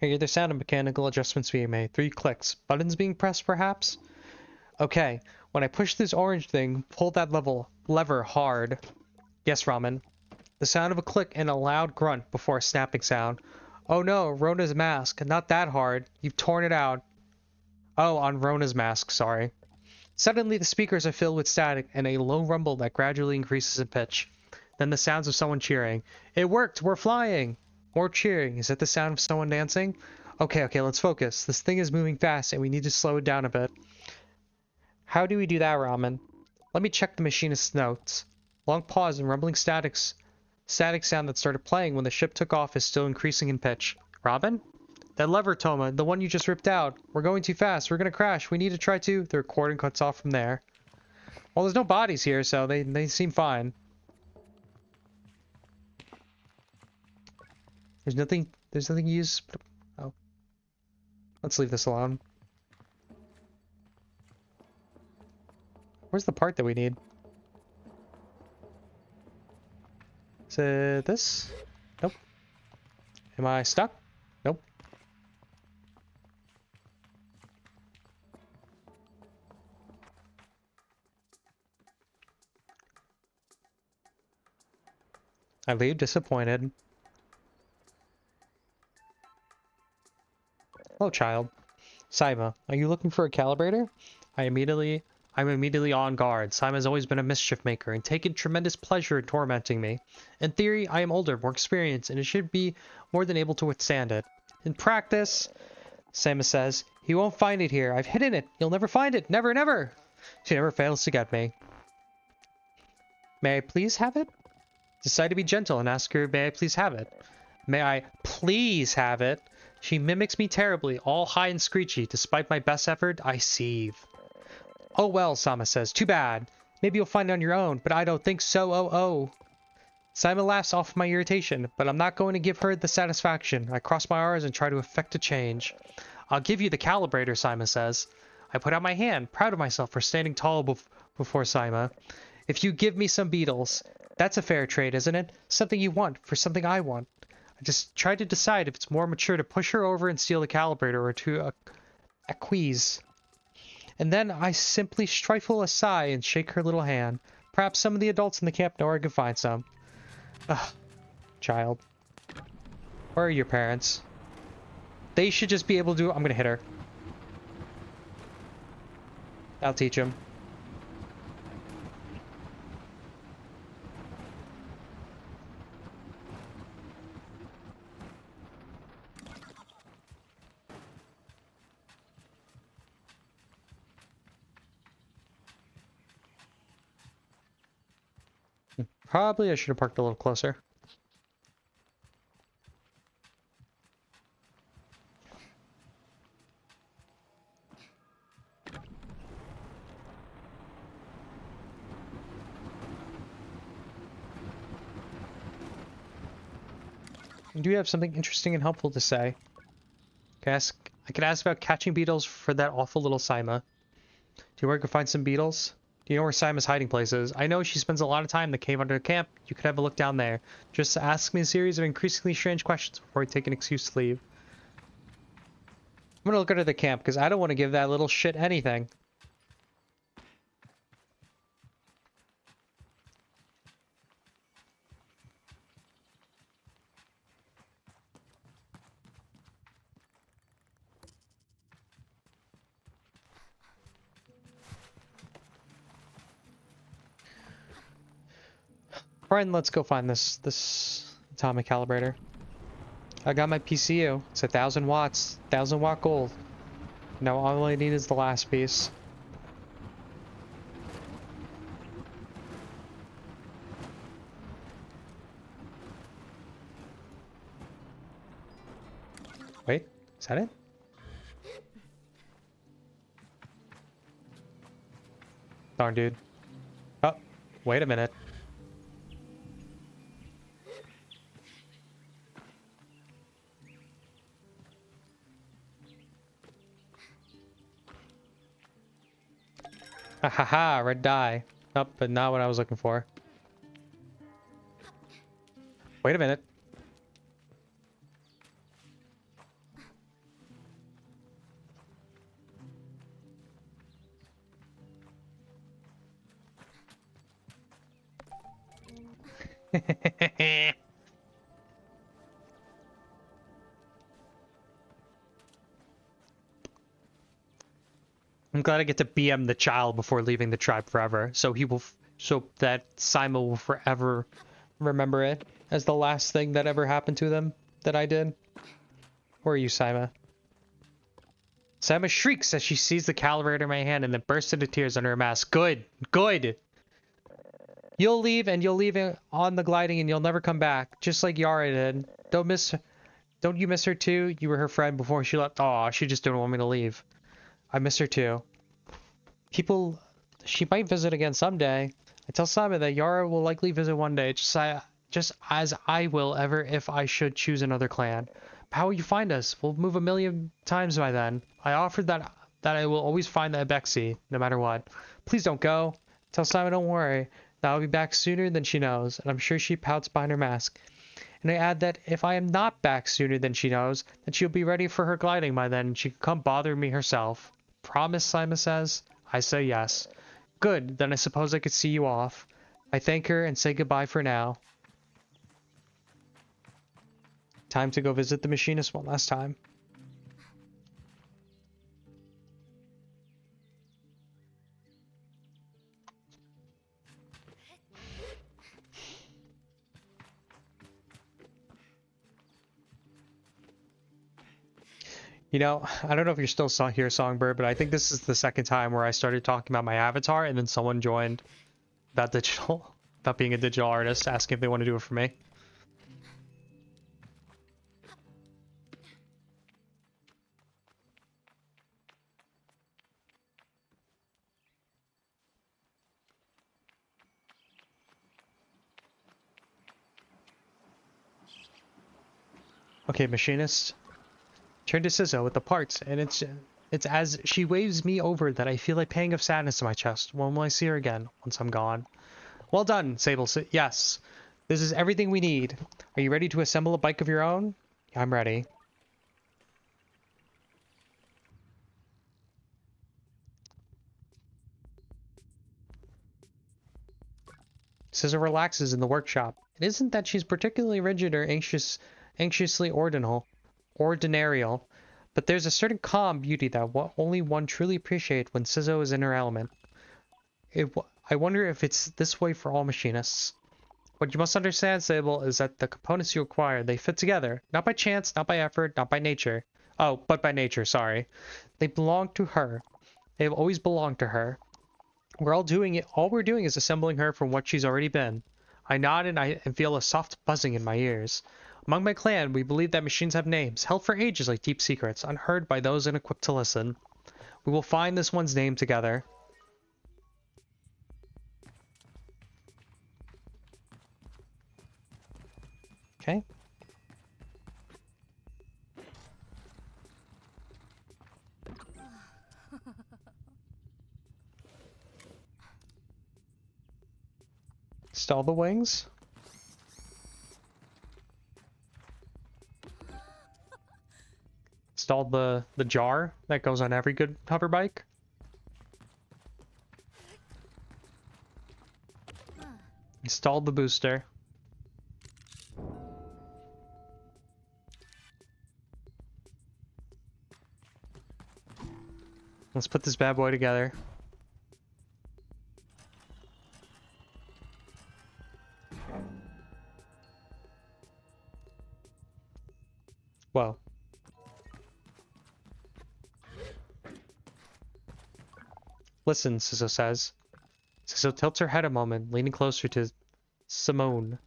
[SPEAKER 1] I hear the sound of mechanical adjustments being made. 3 clicks. Buttons being pressed, perhaps? Okay. When I push this orange thing, pull that lever hard. Yes, Ramen. The sound of a click and a loud grunt before a snapping sound. Oh no, Rona's mask. Not that hard. You've torn it out. Oh, on Rona's mask, sorry. Suddenly the speakers are filled with static and a low rumble that gradually increases in pitch. Then the sounds of someone cheering. It worked! We're flying! More cheering. Is that the sound of someone dancing? Okay, let's focus. This thing is moving fast and we need to slow it down a bit. How do we do that, Ramen? Let me check the machinist's notes. Long pause and rumbling static sound that started playing when the ship took off is still increasing in pitch. Robin? That lever, Toma, the one you just ripped out. We're going too fast. We're going to crash. We need to try to... The recording cuts off from there. Well, there's no bodies here, so they seem fine. There's nothing used... Oh. Let's leave this alone. Where's the part that we need? Is it this? Nope. Am I stuck? Nope. I leave disappointed. Hello, child. Saima, are you looking for a calibrator? I'm immediately on guard. Simon's always been a mischief maker and taken tremendous pleasure in tormenting me. In theory, I am older, more experienced, and it should be more than able to withstand it. In practice, Simon says, he won't find it here. I've hidden it. You'll never find it. Never, never. She never fails to get me. May I please have it? Decide to be gentle and ask her, may I please have it? May I please have it? She mimics me terribly, all high and screechy. Despite my best effort, I seethe. Oh well, Sama says. Too bad. Maybe you'll find it on your own, but I don't think so. Oh. Simon laughs off my irritation, but I'm not going to give her the satisfaction. I cross my arms and try to effect a change. I'll give you the calibrator, Simon says. I put out my hand, proud of myself for standing tall before Simon. If you give me some beetles, that's a fair trade, isn't it? Something you want for something I want. I just try to decide if it's more mature to push her over and steal the calibrator or to acquiesce. And then I simply stifle a sigh and shake her little hand. Perhaps some of the adults in the camp know where I can find some. Ugh, child. Where are your parents? They should just be able to do... I'm gonna hit her. I'll teach him. Probably I should have parked a little closer. Do you have something interesting and helpful to say? I could ask about catching beetles for that awful little Sima. Do you know where I could find some beetles? Do you know where Sima's hiding place is? I know she spends a lot of time in the cave under the camp. You could have a look down there. Just ask me a series of increasingly strange questions before I take an excuse to leave. I'm gonna look under the camp because I don't want to give that little shit anything. Brian, let's go find this atomic calibrator. I got my PCU. It's 1,000 watts, 1,000 watt gold. Now all I need is the last piece. Wait, is that it? Darn, dude. Oh, wait a minute. Ha ha ha, red dye. Oh, but not what I was looking for. Wait a minute. I'm glad I get to BM the child before leaving the tribe forever, so he will, so that Sima will forever remember it as the last thing that ever happened to them that I did. Where are you, Sima? Sima shrieks as she sees the calibrator in my hand and then bursts into tears under her mask. Good, good. You'll leave and you'll leave it on the gliding and you'll never come back, just like Yara did. Don't you miss her too? You were her friend before she left. Aw, she just didn't want me to leave. I miss her too. She might visit again someday. I tell Simon that Yara will likely visit one day, just as I will ever if I should choose another clan. But how will you find us? We'll move a million times by then. I offered that I will always find the Abexi, no matter what. Please don't go. Tell Simon don't worry, that I'll be back sooner than she knows, and I'm sure she pouts behind her mask. And I add that if I am not back sooner than she knows, then she'll be ready for her gliding by then, and she can come bother me herself. Promise, Simon says. I say yes. Good, then I suppose I could see you off. I thank her and say goodbye for now. Time to go visit the machinist one last time. You know, I don't know if you're still here, Songbird, but I think this is the second time where I started talking about my avatar and then someone joined about about being a digital artist, asking if they want to do it for me. Okay, machinist. Turn to Sizzo with the parts, and it's as she waves me over that I feel a pang of sadness in my chest. When will I see her again? Once I'm gone. Well done, Sable. Yes. This is everything we need. Are you ready to assemble a bike of your own? I'm ready. Scissor relaxes in the workshop. It isn't that she's particularly rigid or anxiously ordinarial, but there's a certain calm beauty that only one truly appreciates when Sizzo is in her element. I wonder if it's this way for all machinists. What you must understand, Sable, is that the components you acquire, they fit together. Not by chance, not by effort, not by nature. Oh, but by nature, sorry. They belong to her. They have always belonged to her. All we're doing is assembling her from what she's already been. I nod and feel a soft buzzing in my ears. Among my clan, we believe that machines have names, held for ages like deep secrets, unheard by those unequipped to listen. We will find this one's name together. Okay. Install the wings. Install the jar that goes on every good hover bike. Install the booster. Let's put this bad boy together. Whoa. Listen, Sizzo says. Sizzo tilts her head a moment, leaning closer to Simone.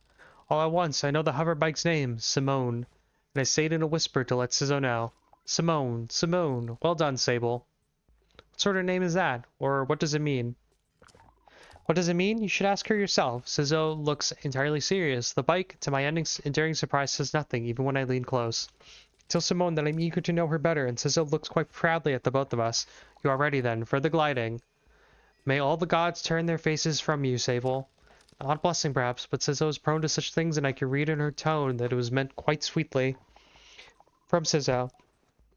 [SPEAKER 1] All at once, I know the hover bike's name, Simone, and I say it in a whisper to let Sizzo know. Simone, Simone. Well done, Sable. What sort of name is that? Or what does it mean? What does it mean? You should ask her yourself. Sizzo looks entirely serious. The bike, to my enduring surprise, says nothing, even when I lean close. Tell Simone that I'm eager to know her better, and Sizzo looks quite proudly at the both of us. You are ready, then, for the gliding. May all the gods turn their faces from you, Sable. Not a blessing, perhaps, but Sizzo is prone to such things, and I could read in her tone that it was meant quite sweetly. From Sizzo.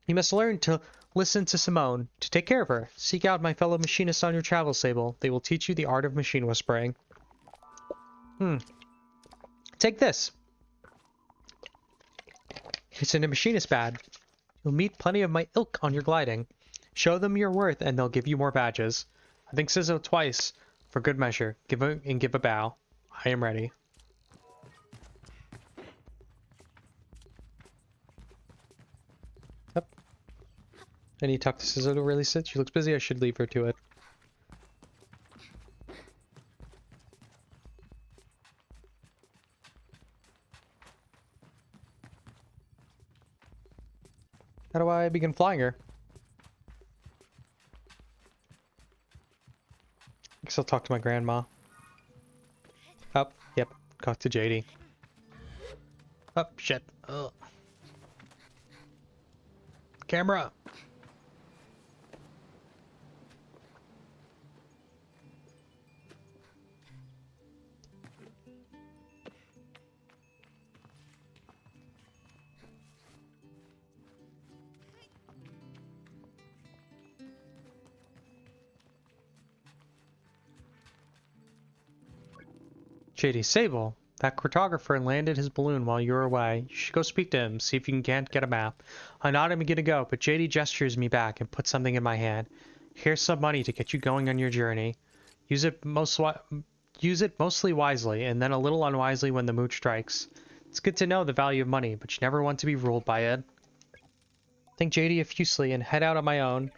[SPEAKER 1] You must learn to listen to Simone, to take care of her. Seek out my fellow machinists on your travels, Sable. They will teach you the art of machine whispering. Take this. It's in a machinist badge. You'll meet plenty of my ilk on your gliding. Show them your worth, and they'll give you more badges. I think Sizzo twice, for good measure. Give a bow. I am ready. Yep. I need to talk to Sizzo to really sit. She looks busy. I should leave her to it. How do I begin flying her? I guess I'll talk to my grandma. Oh, yep. Talk to JD. Oh, shit. Ugh. Camera! JD Sable, that cartographer landed his balloon while you were away. You should go speak to him, see if you can't get a map. I nod him and get to go, but JD gestures me back and puts something in my hand. Here's some money to get you going on your journey. Use it mostly wisely, and then a little unwisely when the mood strikes. It's good to know the value of money, but you never want to be ruled by it. Thank JD effusively and head out on my own.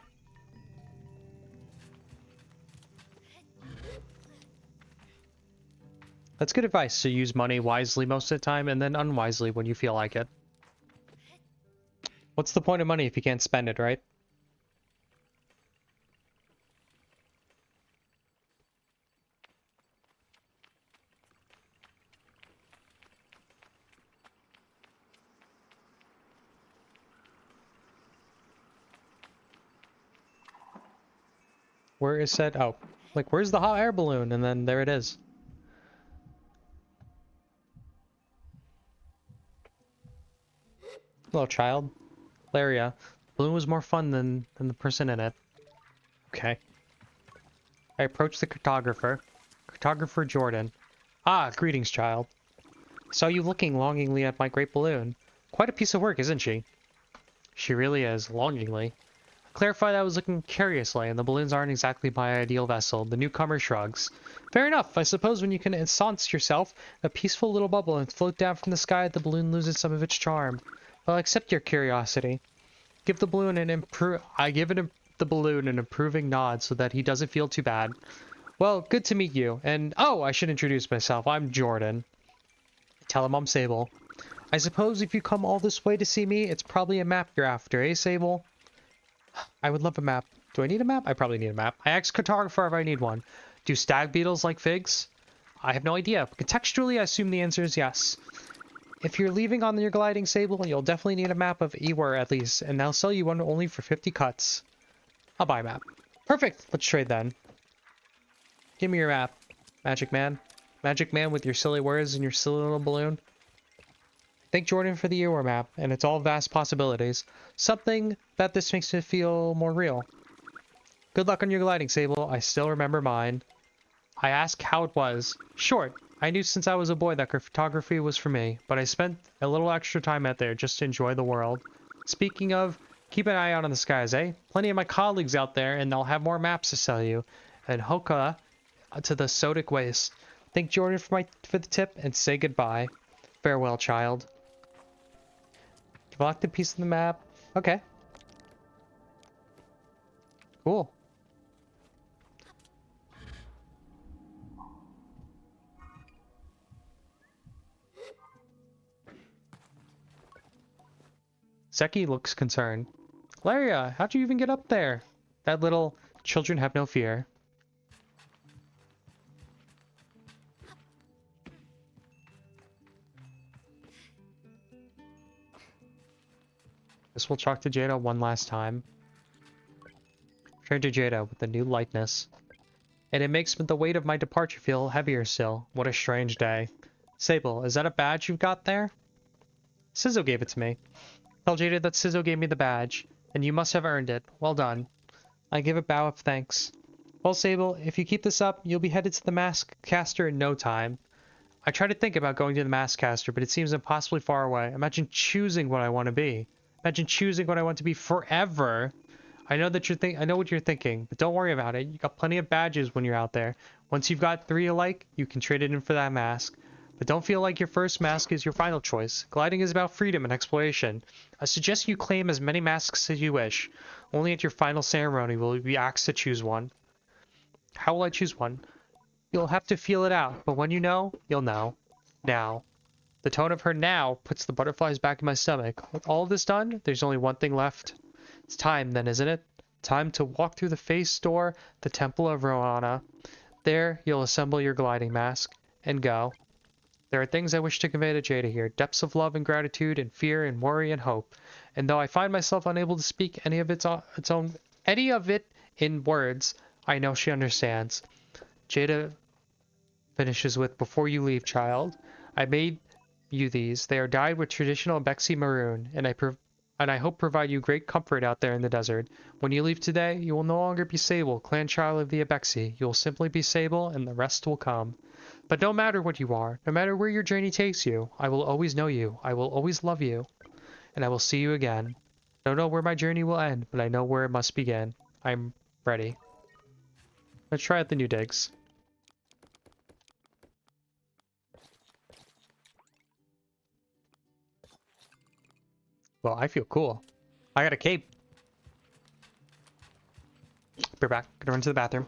[SPEAKER 1] That's good advice, to use money wisely most of the time and then unwisely when you feel like it. What's the point of money if you can't spend it, right? Where is said? Oh, like where's the hot air balloon? And then there it is. Hello, child. Laria. The balloon was more fun than the person in it. Okay. I approached the cartographer. Cartographer Jordan. Ah, greetings, child. Saw you looking longingly at my great balloon. Quite a piece of work, isn't she? She really is, longingly. Clarified I was looking curiously, and the balloons aren't exactly my ideal vessel. The newcomer shrugs. Fair enough. I suppose when you can ensconce yourself in a peaceful little bubble and float down from the sky, the balloon loses some of its charm. But I'll accept your curiosity. Give the balloon an the balloon an approving nod so that he doesn't feel too bad. Well, good to meet you. And oh, I should introduce myself. I'm Jordan. Tell him I'm Sable. I suppose if you come all this way to see me, it's probably a map you're after, eh, Sable? I would love a map. Do I need a map? I probably need a map. I asked cartographer if I need one. Do stag beetles like figs? I have no idea. Contextually, I assume the answer is yes. If you're leaving on your gliding Sable, you'll definitely need a map of Ewar at least, and they'll sell you one only for 50 cuts. I'll buy a map. Perfect! Let's trade then. Give me your map, Magic Man. Magic Man with your silly words and your silly little balloon. Thank Jordan for the Ewar map, and it's all vast possibilities. Something that this makes it feel more real. Good luck on your gliding, Sable. I still remember mine. I asked how it was. Short. I knew since I was a boy that photography was for me, but I spent a little extra time out there just to enjoy the world. Speaking of, keep an eye out on the skies, eh? Plenty of my colleagues out there, and they'll have more maps to sell you. And Hoka to the Sodic Waste. Thank Jordan for the tip, and say goodbye. Farewell, child. Select a piece of the map. Okay. Cool. Zeki looks concerned. Laria, how'd you even get up there? That little children have no fear. This will talk to Jada one last time. Turn to Jada with a new lightness. And it makes the weight of my departure feel heavier still. What a strange day. Sable, is that a badge you've got there? Sizzo gave it to me. Tell Jada that Sizzo gave me the badge, and you must have earned it. Well done. I give a bow of thanks. Well, Sable, if you keep this up, you'll be headed to the Mask Caster in no time. I try to think about going to the Mask Caster, but it seems impossibly far away. Imagine choosing what I want to be. Imagine choosing what I want to be forever. I know that I know what you're thinking, but don't worry about it. You got plenty of badges when you're out there. Once you've got 3 alike, you can trade it in for that mask. But don't feel like your first mask is your final choice. Gliding is about freedom and exploration. I suggest you claim as many masks as you wish. Only at your final ceremony will you be asked to choose one. How will I choose one? You'll have to feel it out, but when you know, you'll know. Now. The tone of her now puts the butterflies back in my stomach. With all of this done, there's only one thing left. It's time then, isn't it? Time to walk through the face door, the Temple of Roana. There, you'll assemble your gliding mask, and go. There are things I wish to convey to Jada here, depths of love and gratitude, and fear and worry and hope. And though I find myself unable to speak any of it in words, I know she understands. Jada finishes with, before you leave, child, I made you these. They are dyed with traditional Bexy maroon, and I hope provide you great comfort out there in the desert. When you leave today, you will no longer be Sable, clan child of the Abexi. You will simply be Sable, and the rest will come. But no matter what you are, no matter where your journey takes you, I will always know you, I will always love you, and I will see you again. I don't know where my journey will end, but I know where it must begin. I'm ready. Let's try out the new digs. Well, I feel cool. I got a cape. Be back. Gonna run to the bathroom.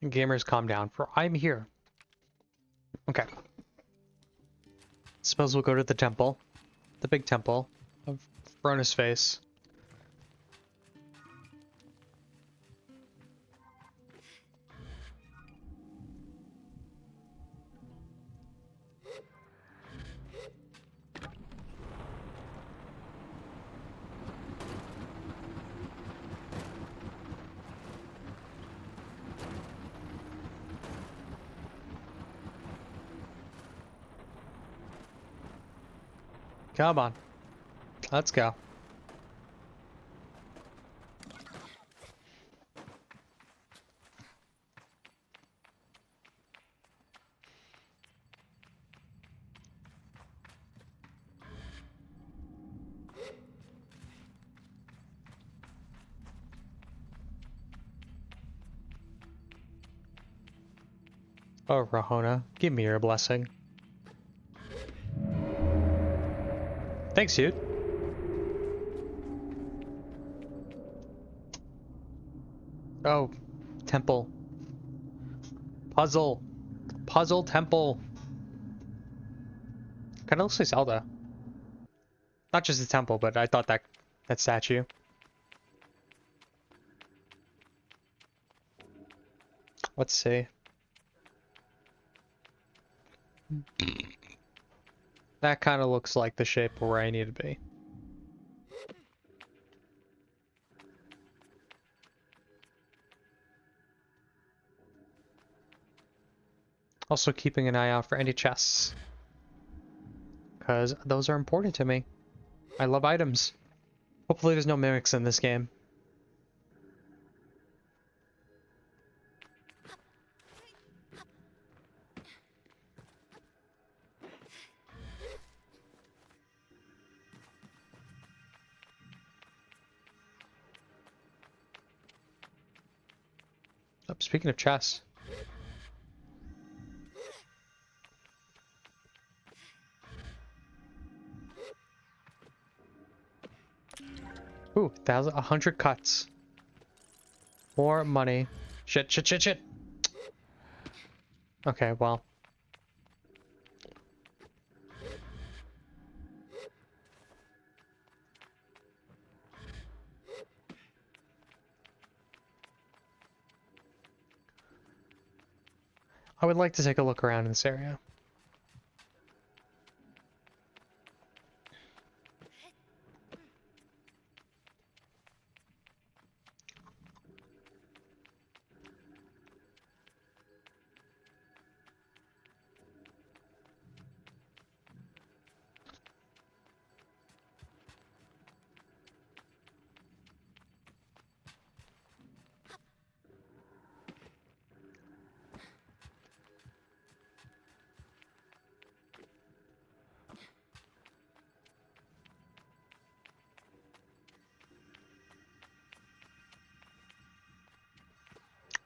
[SPEAKER 1] Gamers, calm down, for I'm here. Okay. Suppose we'll go to the temple. The big temple of Vrona's face. Come on. Let's go. Oh, Rahona, give me your blessing. Thanks, dude. Oh, temple. Puzzle. Puzzle temple. Kind of looks like Zelda. Not just the temple, but I thought that statue. Let's see. That kind of looks like the shape where I need to be. Also keeping an eye out for any chests, because those are important to me. I love items. Hopefully there's no mimics in this game. Oh, speaking of chests. Ooh, 100 cuts. More money. Shit, shit, shit, shit. Okay, well. I would like to take a look around in this area.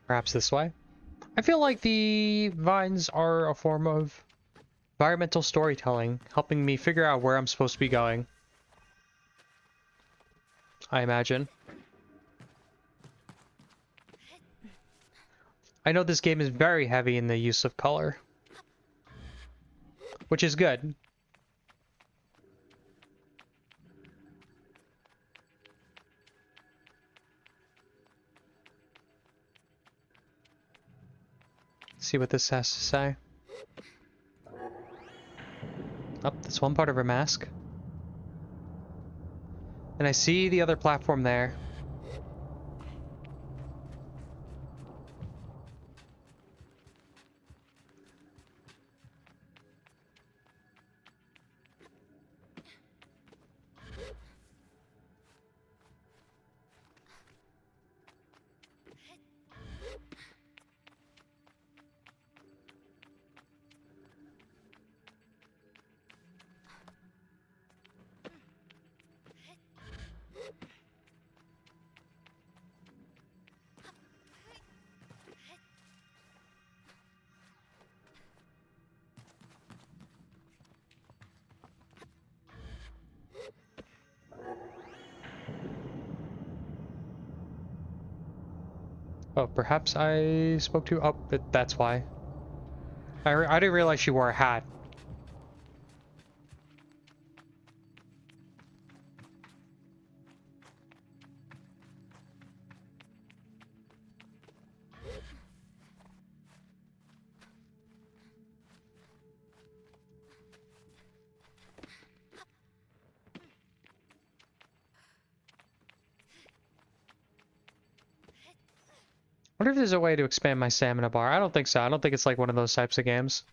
[SPEAKER 1] Perhaps this way? I feel like the vines are a form of environmental storytelling, helping me figure out where I'm supposed to be going. I imagine. I know this game is very heavy in the use of color, which is good. See what this has to say. Oh, that's one part of her mask. And I see the other platform there. Oh, perhaps I spoke to... Oh, that's why. I didn't realize she wore a hat. I wonder if there's a way to expand my stamina bar. I don't think so. I don't think it's like one of those types of games.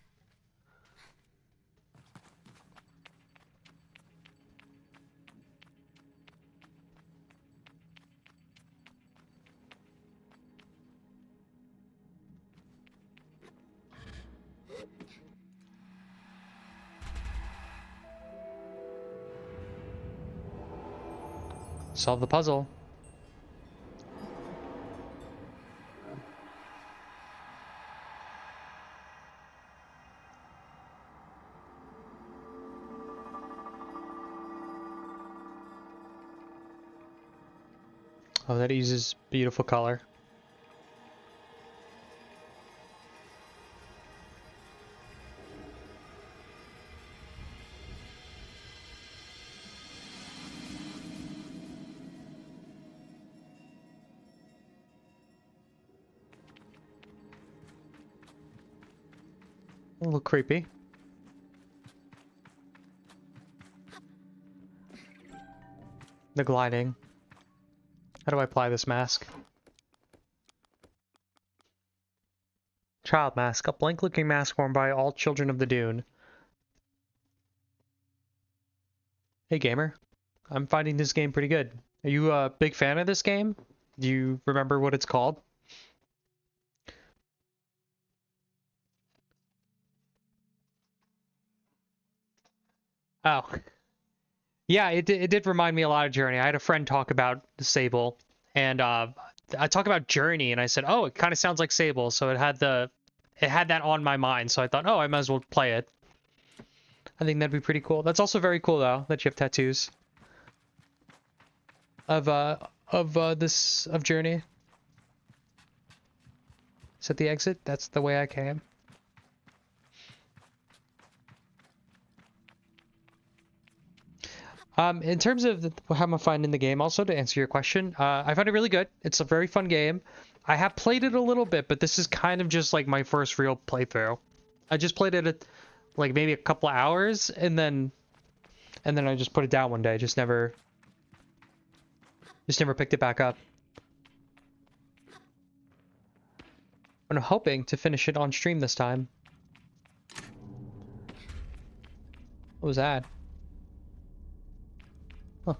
[SPEAKER 1] Solve the puzzle. Oh, that uses beautiful color. A little creepy. The gliding. How do I apply this mask? Child mask. A blank-looking mask worn by all children of the Dune. Hey, gamer. I'm finding this game pretty good. Are you a big fan of this game? Do you remember what it's called? Oh. Yeah, it did remind me a lot of Journey. I had a friend talk about Sable, and I talk about Journey, and I said, "Oh, it kind of sounds like Sable." So it had that on my mind. So I thought, "Oh, I might as well play it." I think that'd be pretty cool. That's also very cool though that you have tattoos of Journey. Is that the exit? That's the way I came. In terms of how I'm finding the game, also to answer your question, I found it really good. It's a very fun game. I have played it a little bit, but this is kind of just like my first real playthrough. I just played it like maybe a couple hours, and then I just put it down one day. Just never picked it back up. I'm hoping to finish it on stream this time. What was that? Huh.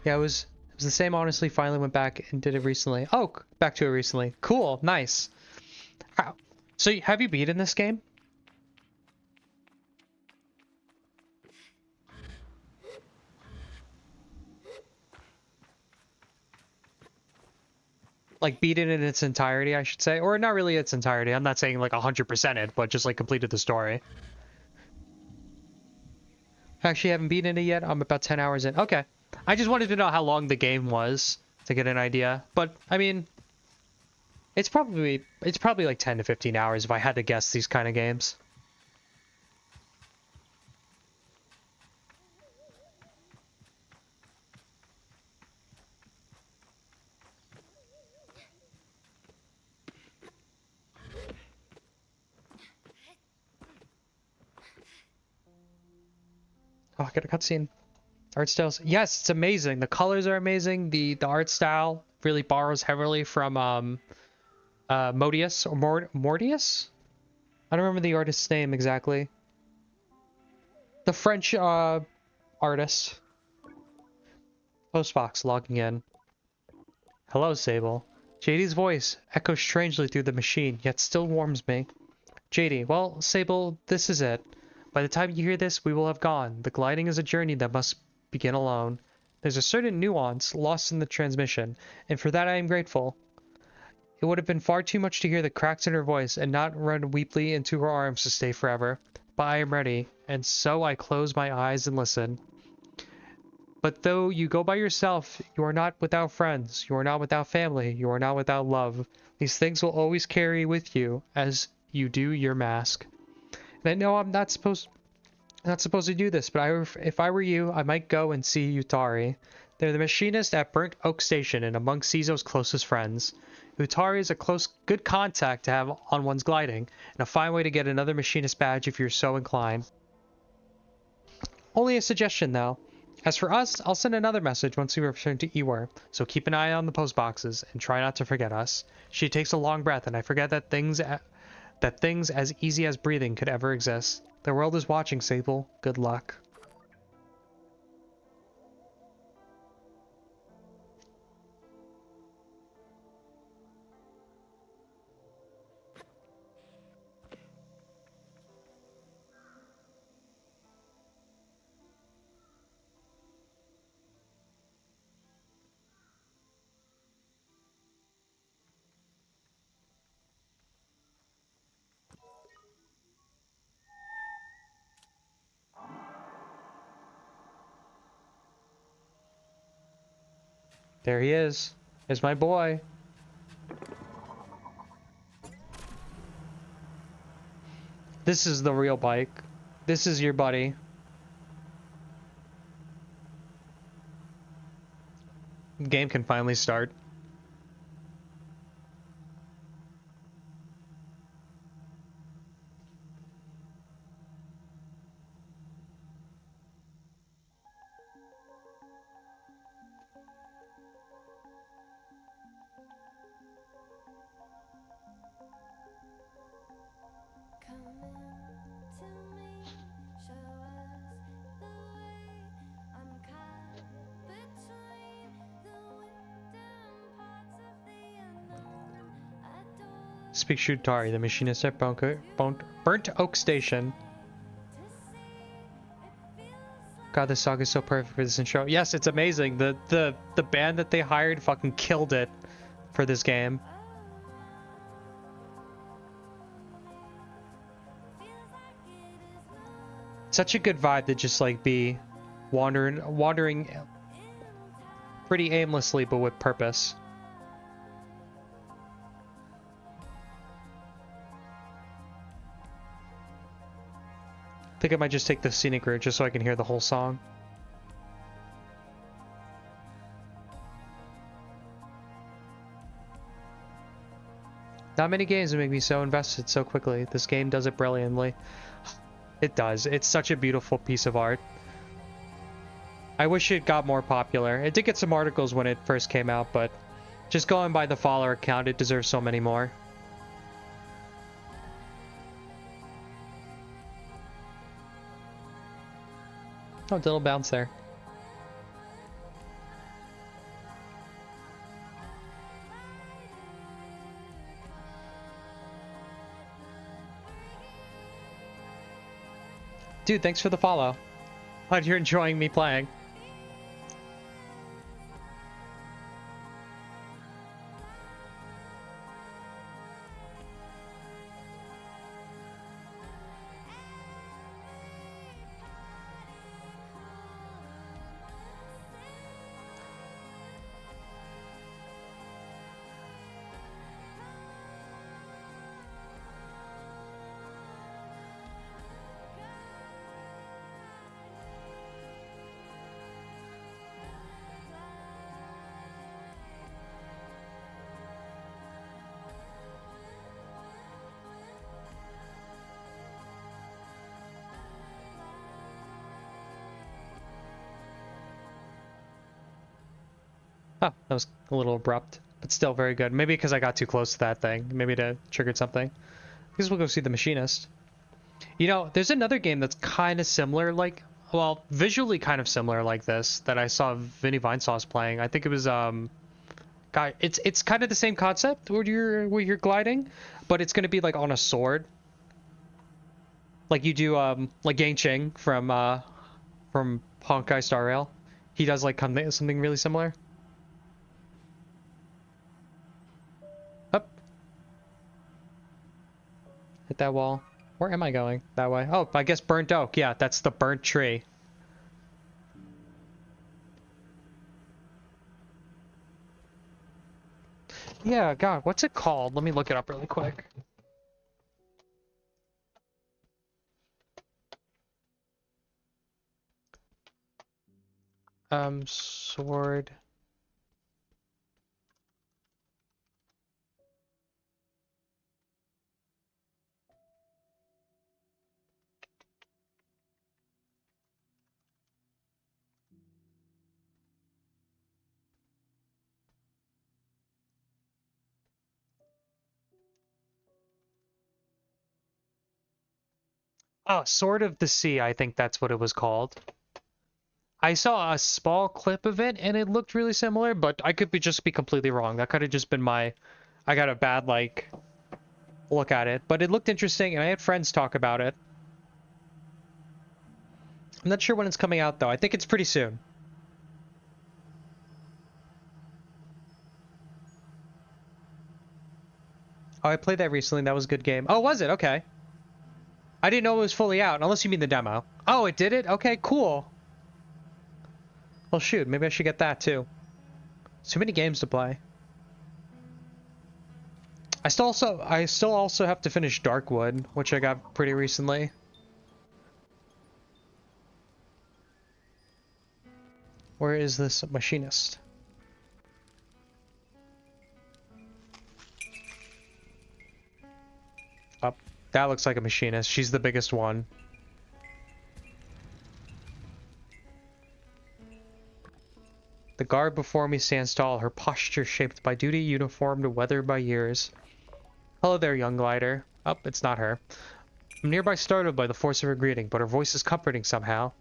[SPEAKER 1] Yeah, it was the same, honestly. Finally went back and did it recently. Oh, back to it recently. Cool, nice. So have you beaten this game? Like beat it in its entirety, I should say. Or not really its entirety. I'm not saying like 100% it, but just like completed the story. Actually, haven't beaten it yet. I'm about 10 hours in. Okay. I just wanted to know how long the game was to get an idea. But I mean, it's probably like 10 to 15 hours if I had to guess these kind of games. Oh, I got a cutscene. Art styles. Yes, it's amazing. The colors are amazing. The art style really borrows heavily from Modius or Mortius? I don't remember the artist's name exactly. The French artist. Postbox logging in. Hello, Sable. JD's voice echoes strangely through the machine, yet still warms me. JD, well, Sable, this is it. By the time you hear this, we will have gone. The gliding is a journey that must begin alone. There's a certain nuance lost in the transmission, and for that I am grateful. It would have been far too much to hear the cracks in her voice and not run weakly into her arms to stay forever. But I am ready, and so I close my eyes and listen. But though you go by yourself, you are not without friends, you are not without family, you are not without love. These things will always carry with you as you do your mask. And I know I'm not supposed to do this, but if I were you, I might go and see Utari. They're the machinist at Burnt Oak Station and among Cizo's closest friends. Utari is a good contact to have on one's gliding, and a fine way to get another machinist badge if you're so inclined. Only a suggestion, though. As for us, I'll send another message once we return to Ewar, so keep an eye on the post boxes and try not to forget us. She takes a long breath, and I forget that things as easy as breathing could ever exist. The world is watching, Sable. Good luck. There he is. There's my boy. This is the real bike. This is your buddy. The game can finally start. Speak Shutari, the machinist at Burnt Oak Station. God, this song is so perfect for this intro. Yes, it's amazing. The band that they hired fucking killed it for this game. Such a good vibe to just like be wandering pretty aimlessly but with purpose. I think I might just take the scenic route just so I can hear the whole song. Not many games would make me so invested so quickly. This game does it brilliantly. It does. It's such a beautiful piece of art. I wish it got more popular. It did get some articles when it first came out, but just going by the follower account, it deserves so many more. Oh, little bounce there. Dude, thanks for the follow. Glad you're enjoying me playing. Oh, that was a little abrupt, but still very good. Maybe because I got too close to that thing. Maybe it triggered something. I guess we'll go see the machinist. You know, there's another game that's kind of similar, like, well, visually kind of similar like this that I saw Vinny Vinesauce playing. I think it was God, it's kind of the same concept where you're gliding, but it's gonna be like on a sword, like you do like Yang Ching from Honkai Star Rail. He does like something really similar. Up, hit that wall. Where am I going? That way. Oh, I guess burnt oak. Yeah, that's the burnt tree. Yeah, God, what's it called? Let me look it up really quick. Sword. Oh, Sword of the Sea, I think that's what it was called. I saw a small clip of it, and it looked really similar, but I could just be completely wrong. That could have just been my... I got a bad, like, look at it. But it looked interesting, and I had friends talk about it. I'm not sure when it's coming out, though. I think it's pretty soon. Oh, I played that recently. That was a good game. Oh, was it? Okay. I didn't know it was fully out, unless you mean the demo. Oh, it did it? Okay, cool. Well, shoot. Maybe I should get that, too. Too many games to play. I still also have to finish Darkwood, which I got pretty recently. Where is this machinist? Up. That looks like a machinist. She's the biggest one. The guard before me stands tall, her posture shaped by duty, uniformed, weathered by years. Hello there, young glider. Oh, it's not her. I'm nearby startled by the force of her greeting, but her voice is comforting somehow.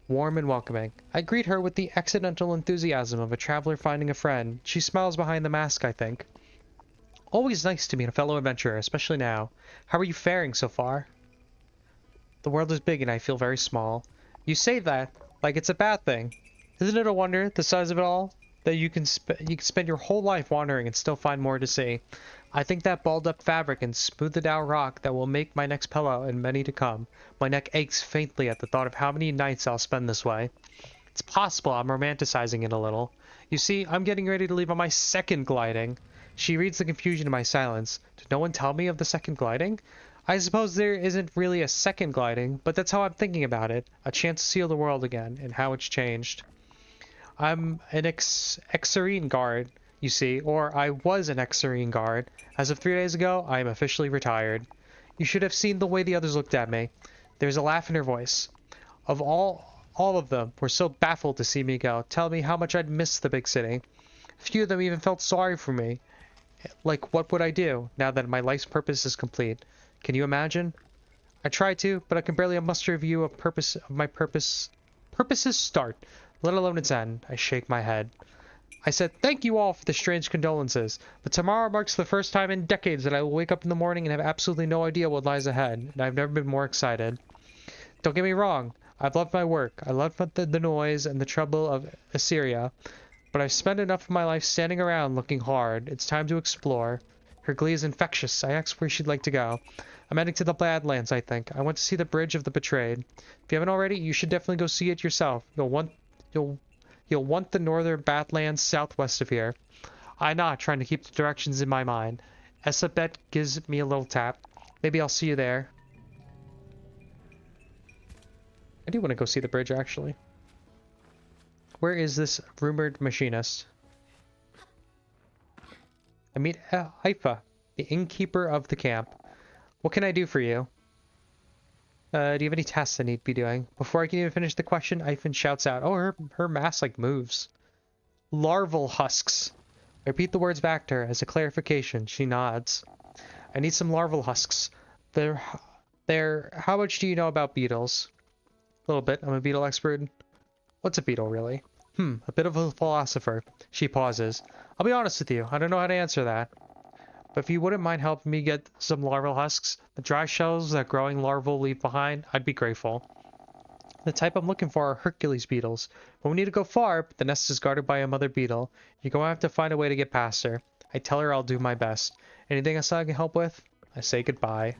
[SPEAKER 1] Warm and welcoming. I greet her with the accidental enthusiasm of a traveler finding a friend. She smiles behind the mask, I think. Always nice to meet a fellow adventurer, especially now. How are you faring so far? The world is big and I feel very small. You say that like it's a bad thing. Isn't it a wonder, the size of it all, that you can spend your whole life wandering and still find more to see? I think that balled up fabric and smoothed out rock that will make my next pillow and many to come. My neck aches faintly at the thought of how many nights I'll spend this way. It's possible I'm romanticizing it a little. You see, I'm getting ready to leave on my second gliding. She reads the confusion in my silence. Did no one tell me of the second gliding? I suppose there isn't really a second gliding, but that's how I'm thinking about it. A chance to see the world again, and how it's changed. I'm an ex-Serene guard, you see, or I was an ex-Serene guard. As of 3 days ago, I am officially retired. You should have seen the way the others looked at me. There's a laugh in her voice. Of all of them were so baffled to see me go, tell me how much I'd missed the big city. A few of them even felt sorry for me. Like, what would I do, now that my life's purpose is complete? Can you imagine? I try to, but I can barely muster a view of my purpose's start, let alone its end. I shake my head. I said, thank you all for the strange condolences, but tomorrow marks the first time in decades that I will wake up in the morning and have absolutely no idea what lies ahead, and I've never been more excited. Don't get me wrong, I've loved my work, I loved the noise and the trouble of Assyria, but I've spent enough of my life standing around looking hard. It's time to explore. Her glee is infectious. I asked where she'd like to go. I'm heading to the Badlands, I think. I want to see the Bridge of the Betrayed. If you haven't already, you should definitely go see it yourself. You'll want the northern Badlands southwest of here. I nod, trying to keep the directions in my mind. Esabet gives me a little tap. Maybe I'll see you there. I do want to go see the bridge, actually. Where is this rumored machinist? I meet Haifa, the innkeeper of the camp. What can I do for you? Do you have any tasks I need to be doing? Before I can even finish the question, Ivan shouts out, oh, her mask, like, moves. Larval husks. I repeat the words back to her as a clarification. She nods. I need some larval husks. How much do you know about beetles? A little bit. I'm a beetle expert. What's a beetle, really? A bit of a philosopher. She pauses. I'll be honest with you, I don't know how to answer that. But if you wouldn't mind helping me get some larval husks, the dry shells that growing larval leave behind, I'd be grateful. The type I'm looking for are Hercules beetles. When we need to go far, but the nest is guarded by a mother beetle, you're going to have to find a way to get past her. I tell her I'll do my best. Anything else I can help with? I say goodbye.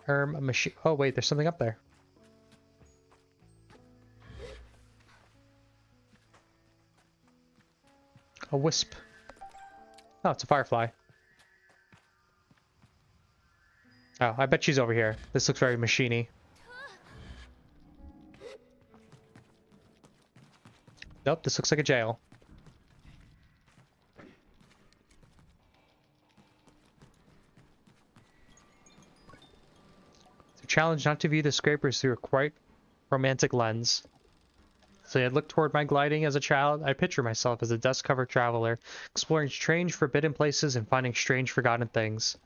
[SPEAKER 1] Oh wait, there's something up there. A wisp. Oh, it's a firefly. Oh, I bet she's over here. This looks very machine-y. Nope, this looks like a jail. It's a challenge not to view the scrapers through a quite romantic lens. So I looked toward my gliding as a child. I picture myself as a dust-covered traveler, exploring strange, forbidden places and finding strange, forgotten things.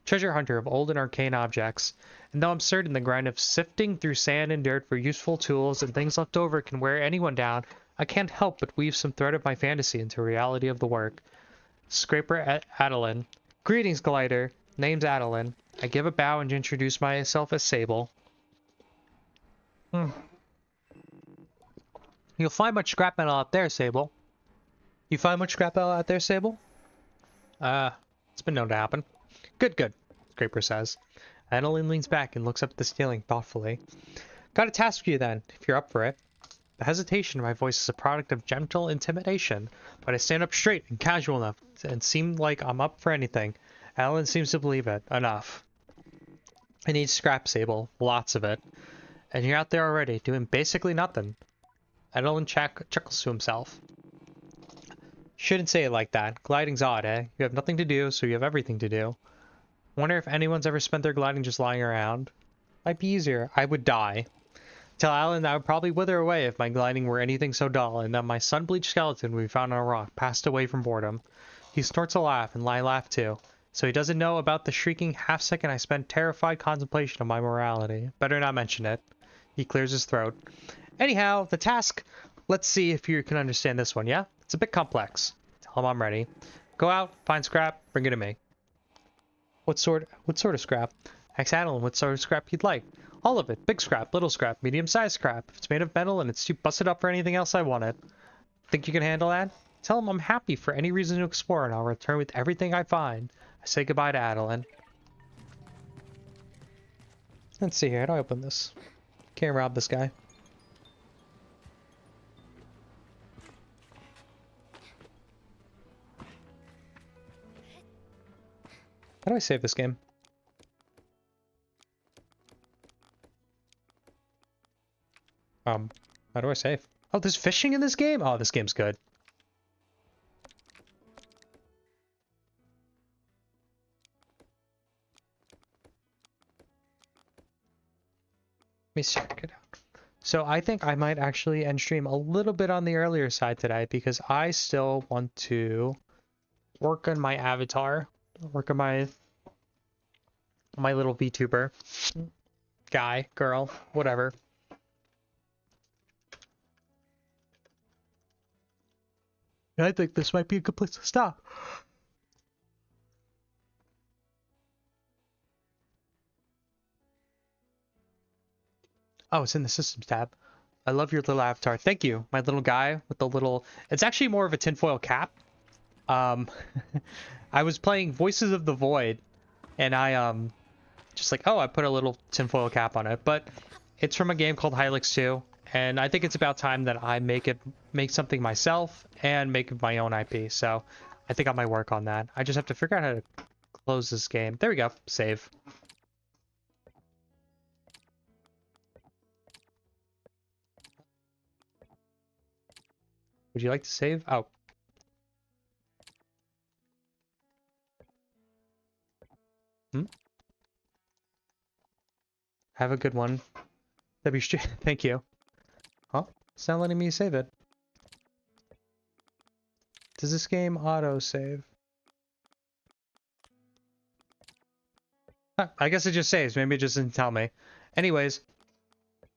[SPEAKER 1] Treasure hunter of old and arcane objects. And though I'm certain the grind of sifting through sand and dirt for useful tools and things left over can wear anyone down, I can't help but weave some thread of my fantasy into reality of the work. Scraper Adeline. Greetings, glider. Name's Adeline. I give a bow and introduce myself as Sable. You'll find much scrap metal out there, Sable. You find much scrap metal out there, Sable? It's been known to happen. Good, good, Scraper says. Adeline leans back and looks up at the ceiling thoughtfully. Got a task for you then, if you're up for it. The hesitation in my voice is a product of gentle intimidation, but I stand up straight and casual enough and seem like I'm up for anything. Adeline seems to believe it. Enough. I need scrap, Sable. Lots of it. And you're out there already, doing basically nothing. Adeline chuckles to himself. Shouldn't say it like that. Gliding's odd, eh? You have nothing to do, so you have everything to do. Wonder if anyone's ever spent their gliding just lying around. Might be easier. I would die. Tell Alan that I would probably wither away if my gliding were anything so dull, and that my sun-bleached skeleton we found on a rock passed away from boredom. He snorts a laugh, and I laugh too. So he doesn't know about the shrieking half-second I spent terrified contemplation of my morality. Better not mention it. He clears his throat. Anyhow, the task. Let's see if you can understand this one, yeah? It's a bit complex. Tell him I'm ready. Go out, find scrap, bring it to me. What sort of scrap? Ask Adeline what sort of scrap he'd like. All of it. Big scrap, little scrap, medium-sized scrap. If it's made of metal and it's too busted up for anything else I want it. Think you can handle that? Tell him I'm happy for any reason to explore and I'll return with everything I find. I say goodbye to Adeline. Let's see here. How do I open this? Can't rob this guy. How do I save this game? How do I save? Oh, there's fishing in this game? Oh, this game's good. Let me check it out. So I think I might actually end stream a little bit on the earlier side today because I still want to work on my avatar. Work on my little VTuber. Guy, girl, whatever. I think this might be a good place to stop. Oh, it's in the systems tab. I love your little avatar. Thank you. My little guy with the little... It's actually more of a tinfoil cap. I was playing Voices of the Void, and I, just like, oh, I put a little tinfoil cap on it. But it's from a game called Hylix 2, and I think it's about time that I make something myself and make my own IP. So I think I might work on that. I just have to figure out how to close this game. There we go. Save. Would you like to save? Oh. Have a good one. Thank you. Huh? It's not letting me save it. Does this game auto-save? Huh, I guess it just saves. Maybe it just didn't tell me. Anyways,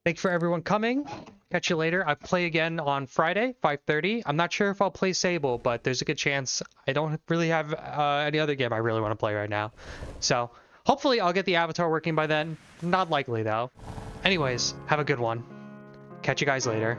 [SPEAKER 1] thank you for everyone coming. Catch you later. I play again on Friday, 5:30. I'm not sure if I'll play Sable, but there's a good chance. I don't really have any other game I really want to play right now. So, hopefully I'll get the avatar working by then. Not likely, though. Anyways, have a good one. Catch you guys later.